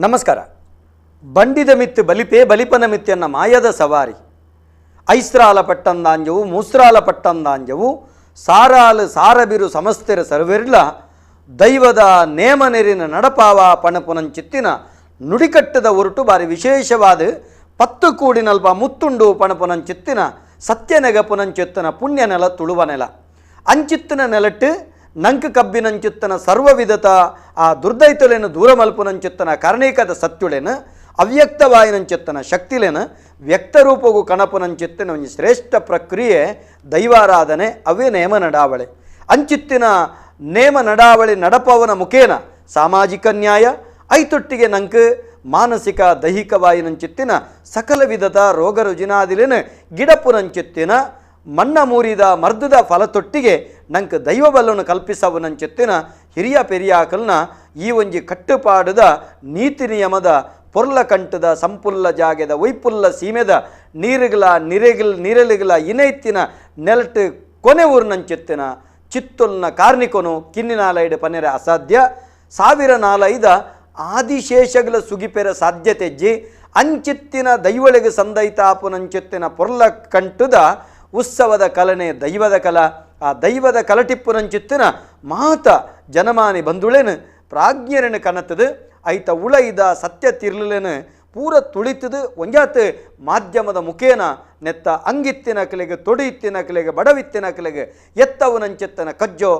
ನಮಸ್ಕಾರ. ಬಂಡಿದ ಮಿತ್ತು ಬಲಿಪೇ ಬಲಿಪನ ಮಿತ್ತೆನ್ನ ಮಾಯದ ಸವಾರಿ ಐಸ್ರಾಲ ಪಟ್ಟಂದಾಂಜವು ಮೂಸ್ರಾಲ ಪಟ್ಟಂದಾಂಜವು ಸಾರಾಲು ಸಾರಬಿರು ಸಮಸ್ತೆರ ಸರ್ವೆರ್ಲ ದೈವದ ನೇಮ ನೆರಿನ ನಡಪಾವ ಪಣಪುನಂಚಿತ್ತಿನ ನುಡಿಕಟ್ಟದ ಹೊರಟು ಬಾರಿ ವಿಶೇಷವಾದ ಪತ್ತು ಕೂಡಿನಲ್ಪ ಮುತ್ತುಂಡು ಪಣಪುನಂಚಿತ್ತಿನ ಸತ್ಯನೆಗ ಪುನಂಚಿತ್ತನ ಪುಣ್ಯ ನೆಲ ತುಳುವ ನೆಲ ಅಂಚಿತ್ತಿನ ನೆಲಟ್ಟು ನಂಕ ಕಬ್ಬಿನಂಚಿತ್ತನ ಸರ್ವವಿಧತ ಆ ದುರ್ದೈತಲೇನು ದೂರ ಮಲ್ಪುನಂಚಿತ್ತನ ಕರ್ಣೀಕದ ಸತ್ಯುಳೆನು ಅವ್ಯಕ್ತವಾಯಿನಂಚಿತ್ತನ ಶಕ್ತಿಲೇನು ವ್ಯಕ್ತರೂಪಗೂ ಕಣಪುನಂಚಿತ್ತಿನ ಒಂದು ಶ್ರೇಷ್ಠ ಪ್ರಕ್ರಿಯೆ ದೈವಾರಾಧನೆ ಅವೇ ನೇಮ ನಡಾವಳೆ ಅಂಚಿತ್ತಿನ ನೇಮ ನಡಾವಳಿ ನಡಪವನ ಮುಖೇನ ಸಾಮಾಜಿಕ ನ್ಯಾಯ ಐತೊಟ್ಟಿಗೆ ನಂಕ ಮಾನಸಿಕ ದೈಹಿಕವಾಯಿನಂಚಿತ್ತಿನ ಸಕಲ ವಿಧದ ರೋಗ ರುಜಿನಾದಿಲೇನು ಗಿಡಪುನಂಚಿತ್ತಿನ ಮಣ್ಣ ಮೂರಿದ ಮರ್ದದ ಫಲತೊಟ್ಟಿಗೆ ನಂಗೆ ದೈವಬಲ್ಲವನ್ನು ಕಲ್ಪಿಸವನಂಚಿತ್ತಿನ ಹಿರಿಯ ಪೆರಿಯಾಕಲ್ನ ಈ ಒಂಜಿ ಕಟ್ಟುಪಾಡದ ನೀತಿ ನಿಯಮದ ಪೊರ್ಲ ಕಂಟದ ಸಂಪುಲ್ಲ ಜಾಗೆದ ವೈಪುಲ್ಲ ಸೀಮೆದ ನೀರಲಿಗಳ ಇನೈತ್ತಿನ ನೆಲಟ್ಟು ಕೊನೆ ಊರಿನಂಚಿತ್ತಿನ ಚಿತ್ತೊಲ್ನ ಕಾರ್ನಿಕೊನು ಕಿನ್ನಿನಾಲೈಡ್ ಪನೆರೆ ಅಸಾಧ್ಯ ಸಾವಿರ ನಾಲೈದ ಆದಿಶೇಷಗಳ ಸುಗಿಪೆರ ಸಾಧ್ಯತೆಜ್ಜಿ ಅಂಚಿತ್ತಿನ ದೈವಳಿಗೆ ಸಂದೈತಾಪುನಂಚಿತ್ತಿನ ಪೊರ್ಲ ಕಂಟುದ ಉತ್ಸವದ ಕಲನೆ ದೈವದ ಕಲ ಆ ದೈವದ ಕಲಟಿಪ್ಪುನಂಚಿತ್ತಿನ ಮಾತ ಜನಮಾನಿ ಬಂದುಳೇನು ಪ್ರಾಜ್ಞರನ್ನು ಕನತದು ಐತ ಉಳೈದ ಸತ್ಯ ತಿರ್ಲೇನು ಪೂರ ತುಳಿತದು ಒಂಜಾತ್ ಮಾಧ್ಯಮದ ಮುಖೇನ ನೆತ್ತ ಅಂಗಿತ್ತಿನ ಕಲೆಗೆ ತೊಡಿತ್ತಿನ ಕಲೆಗೆ ಬಡವಿತ್ತಿನ ಕಲೆಗೆ ಎತ್ತವನಂಚಿತ್ತನ ಕಜ್ಜೋ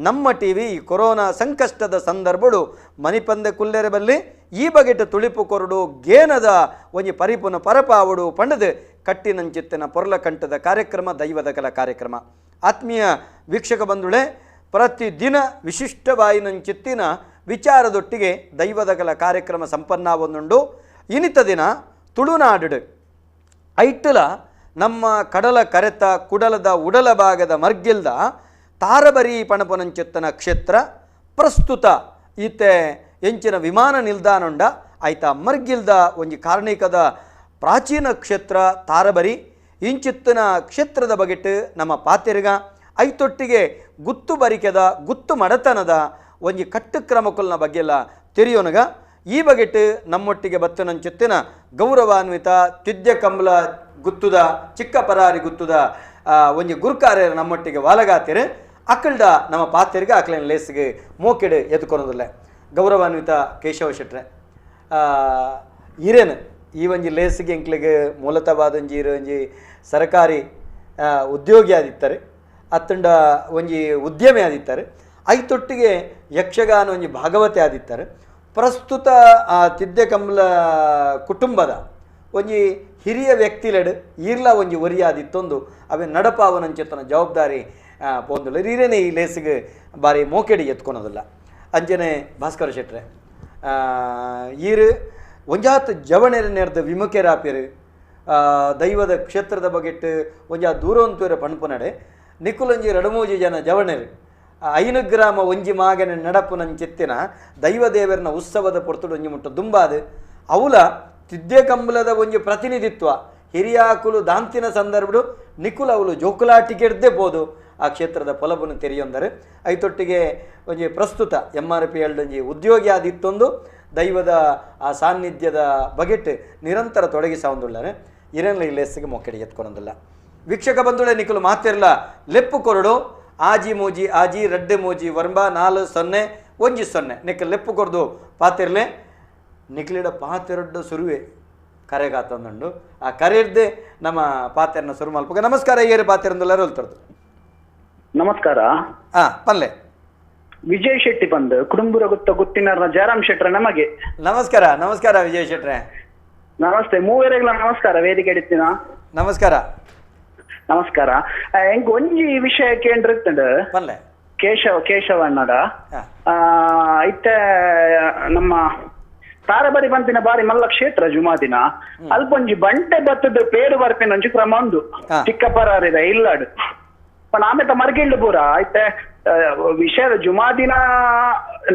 ನಮ್ಮ ಟಿವಿ ಈ ಕೊರೋನಾ ಸಂಕಷ್ಟದ ಸಂದರ್ಭಡು ಮನಿಪಂದೆ ಕುಲ್ಲೆರೆ ಬಲ್ಲಿ ಈ ಬಗೆಟ್ ತುಳಿಪು ಕೊರಡು ಗೇನದ ಒಂಜಿ ಪರಿಪುನ ಪರಪಾವಡು ಪಂಡದು ಕಟ್ಟಿನಂಚಿತ್ತಿನ ಪೊರ್ಲ ಕಂಠದ ಕಾರ್ಯಕ್ರಮ ದೈವದ ಕಲ ಕಾರ್ಯಕ್ರಮ. ಆತ್ಮೀಯ ವೀಕ್ಷಕ ಬಂಧುಳೆ, ಪ್ರತಿದಿನ ವಿಶಿಷ್ಟವಾಯಿನಂಚಿತ್ತಿನ ವಿಚಾರದೊಟ್ಟಿಗೆ ದೈವದ ಕಲ ಕಾರ್ಯಕ್ರಮ ಸಂಪನ್ನವೊಂದುಂಡು. ಇನಿತ ದಿನ ತುಳುನಾಡು ಐಟ್ಟಲ ನಮ್ಮ ಕಡಲ ಕರೆತ ಕುಡಲದ ಉಡಲ ಭಾಗದ ಮರ್ಗಿಲ್ದ ತಾರಬರಿ ಪಣಪುನಂಚಿತ್ತನ ಕ್ಷೇತ್ರ ಪ್ರಸ್ತುತ ಈತೆ ಎಂಚಿನ ವಿಮಾನ ನಿಲ್ದಾಣುಂಡ ಆಯ್ತ ಮರ್ಗಿಲ್ದ ಒಂಜಿ ಕಾರ್ಣಿಕದ ಪ್ರಾಚೀನ ಕ್ಷೇತ್ರ ತಾರಬರಿ ಇಂಚಿತ್ತಿನ ಕ್ಷೇತ್ರದ ಬಗೆಟ್ ನಮ್ಮ ಪಾತೆರ್ಗ ಐತೊಟ್ಟಿಗೆ ಗುತ್ತು ಬರಿಕೆದ ಗುತ್ತು ಮಡತನದ ಒಂಜಿ ಕಟ್ಟುಕ್ರಮಕುಲ್ನ ಬಗ್ಗೆಲ್ಲ ತೆರೆಯೋನಗ ಈ ಬಗೆಟ್ ನಮ್ಮೊಟ್ಟಿಗೆ ಬತ್ತನಂಚಿತ್ತಿನ ಗೌರವಾನ್ವಿತ ತಿದ್ಯ ಕಂಬಲ ಗುತ್ತುದ ಚಿಕ್ಕ ಪರಾರಿ ಗುತ್ತುದ ಒಂಜಿ ಗುರುಕಾರ್ಯರ ನಮ್ಮೊಟ್ಟಿಗೆ ವಾಲಗಾತಿರು ಅಕ್ಕಲ್ಡ ನಮ್ಮ ಪಾತೆರ್ಗ ಅಕ್ಕಲಿನ ಲೇಸಿಗೆ ಮೋಕೆಡು ಎತ್ಕೊಳೋದಿಲ್ಲ. ಗೌರವಾನ್ವಿತ ಕೇಶವ ಶೆಟ್ರೆ ಹಿರೇನು ಈ ಒಂಜಿ ಲೇಸಿಗೆ ಎಂಕ್ಲಿಗೆ ಮೂಲತವಾದೊಂಜಿ ಒಂಜಿ ಸರ್ಕಾರಿ ಉದ್ಯೋಗಿ ಆದಿತ್ತಾರೆ ಅತ್ತಂಡ ಒಂಜಿ ಉದ್ಯಮಿ ಆದಿತ್ತಾರೆ ಐತೊಟ್ಟಿಗೆ ಯಕ್ಷಗಾನ ಒಂಜಿ ಭಾಗವತೆ ಆದಿತ್ತಾರೆ. ಪ್ರಸ್ತುತ ಆ ತಿದ್ದೆ ಕಂಬಲ ಕುಟುಂಬದ ಒಂಜಿ ಹಿರಿಯ ವ್ಯಕ್ತಿಲೆಡ್ ಈರ್ಲ ಒಂಜಿ ಒರಿಯಾದಿತ್ತೊಂದು ಅವೇ ನಡಪಾವನಂಚಿತ್ತನ ಜವಾಬ್ದಾರಿ ಪೋಂದುಲ್ಲ ಹಿರೇನೆ ಈ ಲೇಸಿಗೆ ಬಾರಿ ಮೋಕೆಡಿ ಎತ್ಕೊಳೋದಿಲ್ಲ. ಅಂಜನೆ ಭಾಸ್ಕರ ಶೆಟ್ರೆ ಈರು ಒಂಜಾತ್ ಜವಣೆರ ನೆರೆದ ವಿಮುಖರಾಪಿರು ದೈವದ ಕ್ಷೇತ್ರದ ಬಗೆಟ್ ಒಂಜಾ ದೂರವಂತೂರ ಪಣಪುನಡೆ ನಿಕುಲೊಂಜಿ ರಡಮೂಜಿ ಜನ ಜವಣೆರು 5 ಗ್ರಾಮ ಒಂಜಿ ಮಾಗನ ನಡಪುನಂಚಿತ್ತಿನ ದೈವದೇವರನ ಉತ್ಸವದ ಪೊರ್ತುಡು ಒಂಜಿ ಮುಟ್ಟ ದುಂಬಾದು ಅವಲ ತಿದ್ದೆ ಕಂಬಲದ ಒಂಜಿ ಪ್ರತಿನಿಧಿತ್ವ ಹಿರಿಯಾಕುಲು ದಾಂತಿನ ಸಂದರ್ಭಡು ನಿಕುಲ ಅವಳು ಜೋಕುಲಾಟಿಗೆಡ್ದೇ ಬೋದು ಆ ಕ್ಷೇತ್ರದ ಫಲವನ್ನು ತೆರೆಯೊಂದರೆ ಐತೊಟ್ಟಿಗೆ ಒಂಜಿ ಪ್ರಸ್ತುತ MRP ಒಂಜಿ ಉದ್ಯೋಗಿ ಆದಿತ್ತೊಂದು ದೈವದ ಆ ಸಾನ್ನಿಧ್ಯದ ಬಗೆಟ್ ನಿರಂತರ ತೊಡಗಿಸೊಂದುಳ್ಳರೆ ಇರಲ್ಲ ಈ ಲೇಸಿಗೆ ಮೊಕ್ಕೆಡಿ ಎತ್ಕೊಳೋದಿಲ್ಲ. ವೀಕ್ಷಕ ಬಂಧುಳೆ ನಿಕಲು ಮಾತಿರಲ್ಲ ಲೆಪ್ಪು ಕೊರಡು ಆಜಿ ಮೂಜಿ ಆಜಿ ರಡ್ಡೆ ಮೂಜಿ ವರ್ಂಬ 4010 ನಿಕಲ್ ಲೆಪ್ಪು ಕೊರದು ಪಾತಿರ್ಲೆ ನಿಕ್ಲಿಡ ಪಾತೆರಡ್ಡ ಸುರುವೆ ಕರೆಗಾತಂದುಂಡು ಆ ಕರೆಯರ್ದೆ ನಮ್ಮ ಪಾತೆರನ ಸುರು ಮಲ್ಪಗ. ನಮಸ್ಕಾರ ಏರಿ ಪಾತೆರಂದುಲ್ಲರು ಹೇಳ್ತರದು. ನಮಸ್ಕಾರ. ಪಲ್ಲೆ ವಿಜಯ್ ಶೆಟ್ಟಿ ಬಂದು ಕುಡುಂಬುರ ಗುತ್ತಿನ ಜಯರಾಮ್ ಶೆಟ್ರೆ ನಮಗೆ ನಮಸ್ಕಾರ. ನಮಸ್ಕಾರ ವಿಜಯ್ ಶೆಟ್ರೆ. ನಮಸ್ತೆ ಮೂವರೆಗಳ ನಮಸ್ಕಾರ ವೇದಿಕೆ ಎಡಿತಿನ ನಮಸ್ಕಾರ. ನಮಸ್ಕಾರ. ಎಂಕ್ ಒಂಜಿ ವಿಷಯ ಕೇಂದ್ರತ್ತಂಡು ಪಲ್ಲೆ ಕೇಶವಣ್ಣಡ ಇತ್ತೆ ನಮ್ಮ ತಾರಬರಿ ಬಂತಿನ ಬಾರಿ ಮಲ್ಲ ಕ್ಷೇತ್ರ ಜುಮಾದಿನ ಅಲ್ಪೊಂಜಿ ಬಂಟೆ ಬತ್ತದ ಪೇರು ಬರ್ಪಿನ ಒಂಜಿ ಕ್ರಮ ಒಂದು ಚಿಕ್ಕ ಪರಾರಿದ ಇಲ್ಲಾಡು ಪಣ ಆಮೇತ ಮರ್ಗಿಳ್ಳು ಪೂರ ಐತೆ ವಿಷಯ ಜುಮಾದಿನ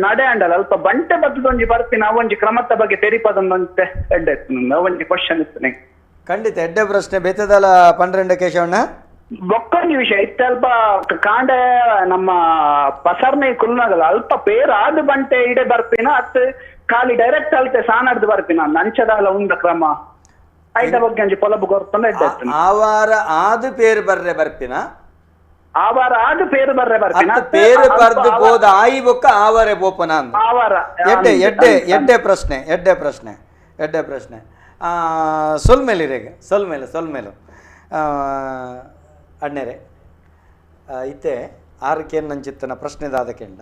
ನಡೆ ಅಂಡಲ್ಲ ಅಲ್ಪ ಬಂಟೆ ಬತ್ತದೊಂಜಿ ಬರ್ಪಿನ ಅವೊಂಜಿ ಕ್ರಮದ ಬಗ್ಗೆ ತೆರಿಪದೊಂದಂತೆ ಎಡ್ಡೆ ಅವೊಂಜಿ ಕ್ವಶನ್ ಇತ್ತು. ಖಂಡಿತ ಎಡ್ಡೆ ಪ್ರಶ್ನೆ ಬೇತದಲ್ಲ ಪಂಡ್ರೆಂಡ ಕೇಶವಣ್ಣ. ಬೊಕ್ಕೊಂಜಿ ವಿಷಯ ಇತ್ತೆ ಅಲ್ಪ ಕಾಂಡೆ ನಮ್ಮ ಪಸರ್ನೆ ಕುಲ್ನಾಗಲ್ಲ ಅಲ್ಪ ಪೇರ್ ಆದ ಬಂಟೆ ಇಡೆ ಬರ್ಪಿನ ಅತ್ ಖಾಲಿ ಡೈರೆಕ್ಟ್ ಅಲ್ತೆ ಸಾನಾಡ್ದು ಬರ್ತೀನಿ ನಾನು ಅಂಚದಾಲ ಉಂಡ ಕ್ರಮ ಐಟ ಬಗ್ಗೆ ಅಂಚೆ ಪೊಲಬು ಗೊತ್ತಂದ ಎಡ್ಡೆ ಆವಾರ ಆದು ಪೇರು ಬರ್ರೆ ಬರ್ಪಿನ ಆವಾರ ಆದು ಪೇರು ಬರ್ರೆ ಬರ್ತೀನಿ ಪೇರು ಬರ್ದು ಹೋದ ಆಯಿ ಬೊಕ್ಕ ಆವರೆ ಬೋಪನ ಅಂದ ಆವಾರ ಎಡ್ಡೆ ಎಡ್ಡೆ ಎಡ್ಡೆ ಪ್ರಶ್ನೆ ಸೊಲ್ಮೇಲಿರೆಗೆ ಸೊಲ್ಮೇಲು ಅಣ್ಣೆರೆ ಇತ್ತೆ ಆರಕ್ಕೇನು ನಂಚಿತ್ತನ ಪ್ರಶ್ನೆದಾದ ಕೆಂಡ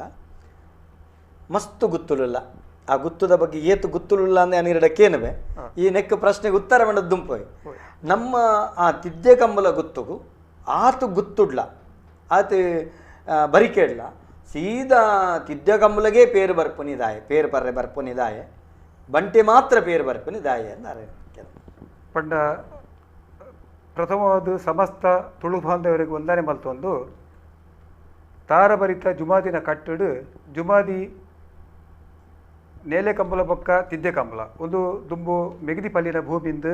ಮಸ್ತು ಗುತ್ತುಲಿಲ್ಲ ಆ ಗುತ್ತುದ ಬಗ್ಗೆ ಏತು ಗುತ್ತುಲಿಲ್ಲ ಅಂದ್ರೆ ಅನಿರಡಕ್ಕೇನುವೆ ಈ ನೆಕ್ ಪ್ರಶ್ನೆಗೆ ಉತ್ತರ ಮಾಡದು ದುಂಪು ನಮ್ಮ ಆ ತಿದ್ದೆ ಕಂಬಲ ಗುತ್ತುಗು ಆತು ಗುತ್ತುಡ್ಲ ಆತು ಬರಿಕೇಡ್ಲ ಸೀದಾ ತಿದ್ದೆ ಕಂಬಲಗೆ ಪೇರು ಬರ್ಪುನಿದಾಯೆ ಪೇರು ಬರ್ರೆ ಬರ್ಪುನಿದಾಯೆ ಬಂಟೆ ಮಾತ್ರ ಪೇರು ಬರ್ಪುನಿದಾಯೆ ಅಂತಾರೆ ಪಂಡ ಪ್ರಥಮವಾದ ಸಮಸ್ತ ತುಳು ಬಾಂಧವರಿಗೆ ವಂದನೆ ಮಲ್ತೊಂದು ತಾರಭರಿತ ಜುಮಾದಿನ ಕಟ್ಟಡು ಜುಮಾದಿ ನೇಲೆ ಕಂಬಲ ಬೊಕ್ಕ ತಿದ್ದೆ ಕಂಬಲ ಒಂದು ದುಂಬು ಮೆಗದಿ ಪಲ್ಲಿನ ಭೂಮಿಂದ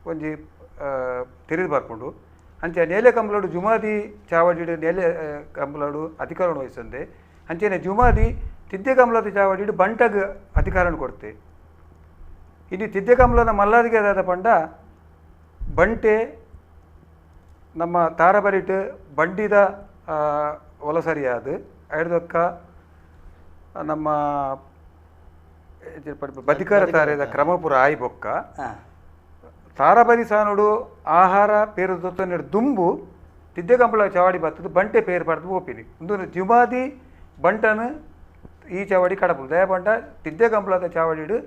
ಒಂಜಿ ತೆರೆದು ಬರ್ಕೊಂಡು ಅಂಚೆ ನೇಲೆ ಕಂಬಲಡು ಜುಮಾದಿ ಚಾವಡಿಡು ನೇಲೆ ಕಂಬಲಡು ಅಧಿಕಾರ ವಹಿಸಂದೆ ಅಂಚೆನೆ ಜುಮಾದಿ ತಿದ್ದೆ ಕಂಬಲದ ಚಾವಡಿಡು ಬಂಟಗ ಅಧಿಕಾರ ಕೊಡ್ತೆ ಇನ್ನು ತಿದ್ದೆ ಕಂಬಲನ ಮಲ್ಲಾದಿಗೆ ಅದಾದ ಪಂಡ ಬಂಟೆ ನಮ್ಮ ತಾರಬರಿಟ್ ಬಂಡಿದ ಒಲಸರಿಯಾದ ಐದಕ್ಕ ನಮ್ಮ ಬದಿಕರ ತಾರೆದ ಕ್ರಮಪುರ ಆಯಿ ಬೊಕ್ಕ ತಾರಬರಿ ಸಾನುಡು ಆಹಾರ ಪೇರು ದೊತ್ತನೆಡು ದುಂಬು ತಿದ್ದೆ ಕಂಬಳ ಚಾವಡಿ ಬರ್ತದೆ ಬಂಟೆ ಪೇರು ಪಡೆದು ಓಪಿನಿ ಒಂದು ಜುಮಾದಿ ಬಂಟನು ಈ ಚಾವಡಿ ಕಡಪು ದಯ ಬಂಟ ತಿದ್ದೆ ಕಂಬಳದ ಚಾವಡಿಡು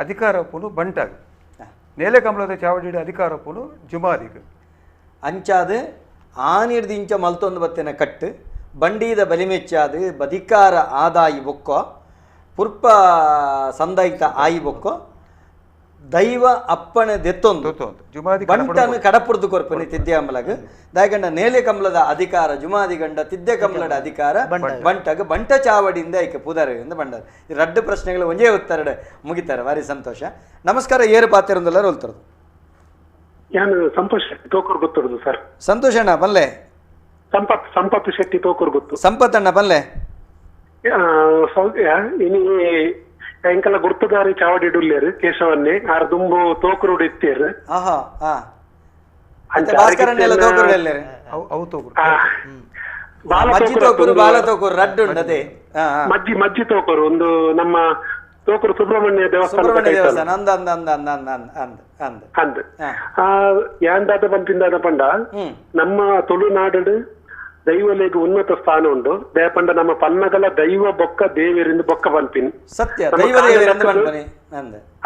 ಅಧಿಕಾರ ಒಪ್ಪುನು ಬಂಟಗ ನೇಲೆ ಕಂಬಳದ ಚಾವಡಿಡು ಅಧಿಕಾರ ಒಪ್ಪುನು ಜುಮಾದಿಗೆ ಅಂಚಾದು ಆನಿಡ್ದು ಇಂಚ ಮಲ್ತೊಂದು ಬತ್ತಿನ ಕಟ್ಟು ಬಂಡೀದ ಬಲಿಮೆಚ್ಚಾದು ಬದಿಕಾರ ಆದಾಯಿ ಬೊಕ್ಕೋ ಪುರ್ಪ ಸಂದಾಯಿತ ಆಯಿ ಬೊಕ್ಕೋ ದೈವ ಅಪ್ಪಣೆ ದೆತ್ತೊಂದು ಬಂಟನ್ನು ಕಡಪುರ್ದು ಕೊರ್ಪನಿ ತಿದ್ದೆ ಕಂಬಲಗ ದಾಯಗಂಡ ನೇಲೆ ಕಂಬಲದ ಅಧಿಕಾರ ಜುಮಾದಿ ಗಂಡ ತಿದ್ದೆ ಕಂಬಲದ ಅಧಿಕಾರ ಬಂಟಗ ಬಂಟ ಚಾವಡಿಯಿಂದ ಐಕೆ ಪುದರಿಂದ ಬಂಡಾರ ಈ ರಡ್ಡು ಪ್ರಶ್ನೆಗಳು ಒಂದೇ ಉತ್ತರ ಮುಗಿತಾರೆ ಭಾರಿ ಸಂತೋಷ ನಮಸ್ಕಾರ ಏರು ಪಾತಿರೊಂದೆಲ್ಲ ಹೋಲ್ತರದು ನಾನು ಸಂಪತ್ ಶೆಟ್ಟಿ ತೋಕೂರು ಗೊತ್ತಿರೋದು ಸರ್ ಸಂತೋಷ ಅಣ್ಣ ಬಲ್ಲೆ ಸಂಪತ್ ಶೆಟ್ಟಿ ತೋಕೂರು ಗೊತ್ತು ಸಂಪತ್ ಅಣ್ಣ ಬಲ್ಲೆ ಇನಿ ಎಂಕಲ ಗುರ್ತದಾರಿ ಚಾವಡಿ ಡುಲ್ಲೇರು ಕೇಶವನ್ನೇ ಆರ ದುಂಬು ತೋಕುರುಡು ಇತ್ತೇರು ಮಜ್ಜಿ ತೋಕೂರು ಒಂದು ನಮ್ಮ ತೋಕೂರು ಸುಬ್ರಹ್ಮಣ್ಯ ದೇವಸ್ಥಾನ ಯಾಂದಾದ ಬಂತಿಂದಾದ ಪಂಡ ನಮ್ಮ ತುಳುನಾಡು ದೈವಲೇಗ ಉನ್ನತ ಸ್ಥಾನ ಉಂಡು ದಯಪಂಡ ನಮ್ಮ ಪನ್ನಗಲ ದೈವ ಬೊಕ್ಕ ದೇವಿರಿಂದ ಬೊಕ್ಕ ಬಂಪಿನಿ ಸತ್ಯ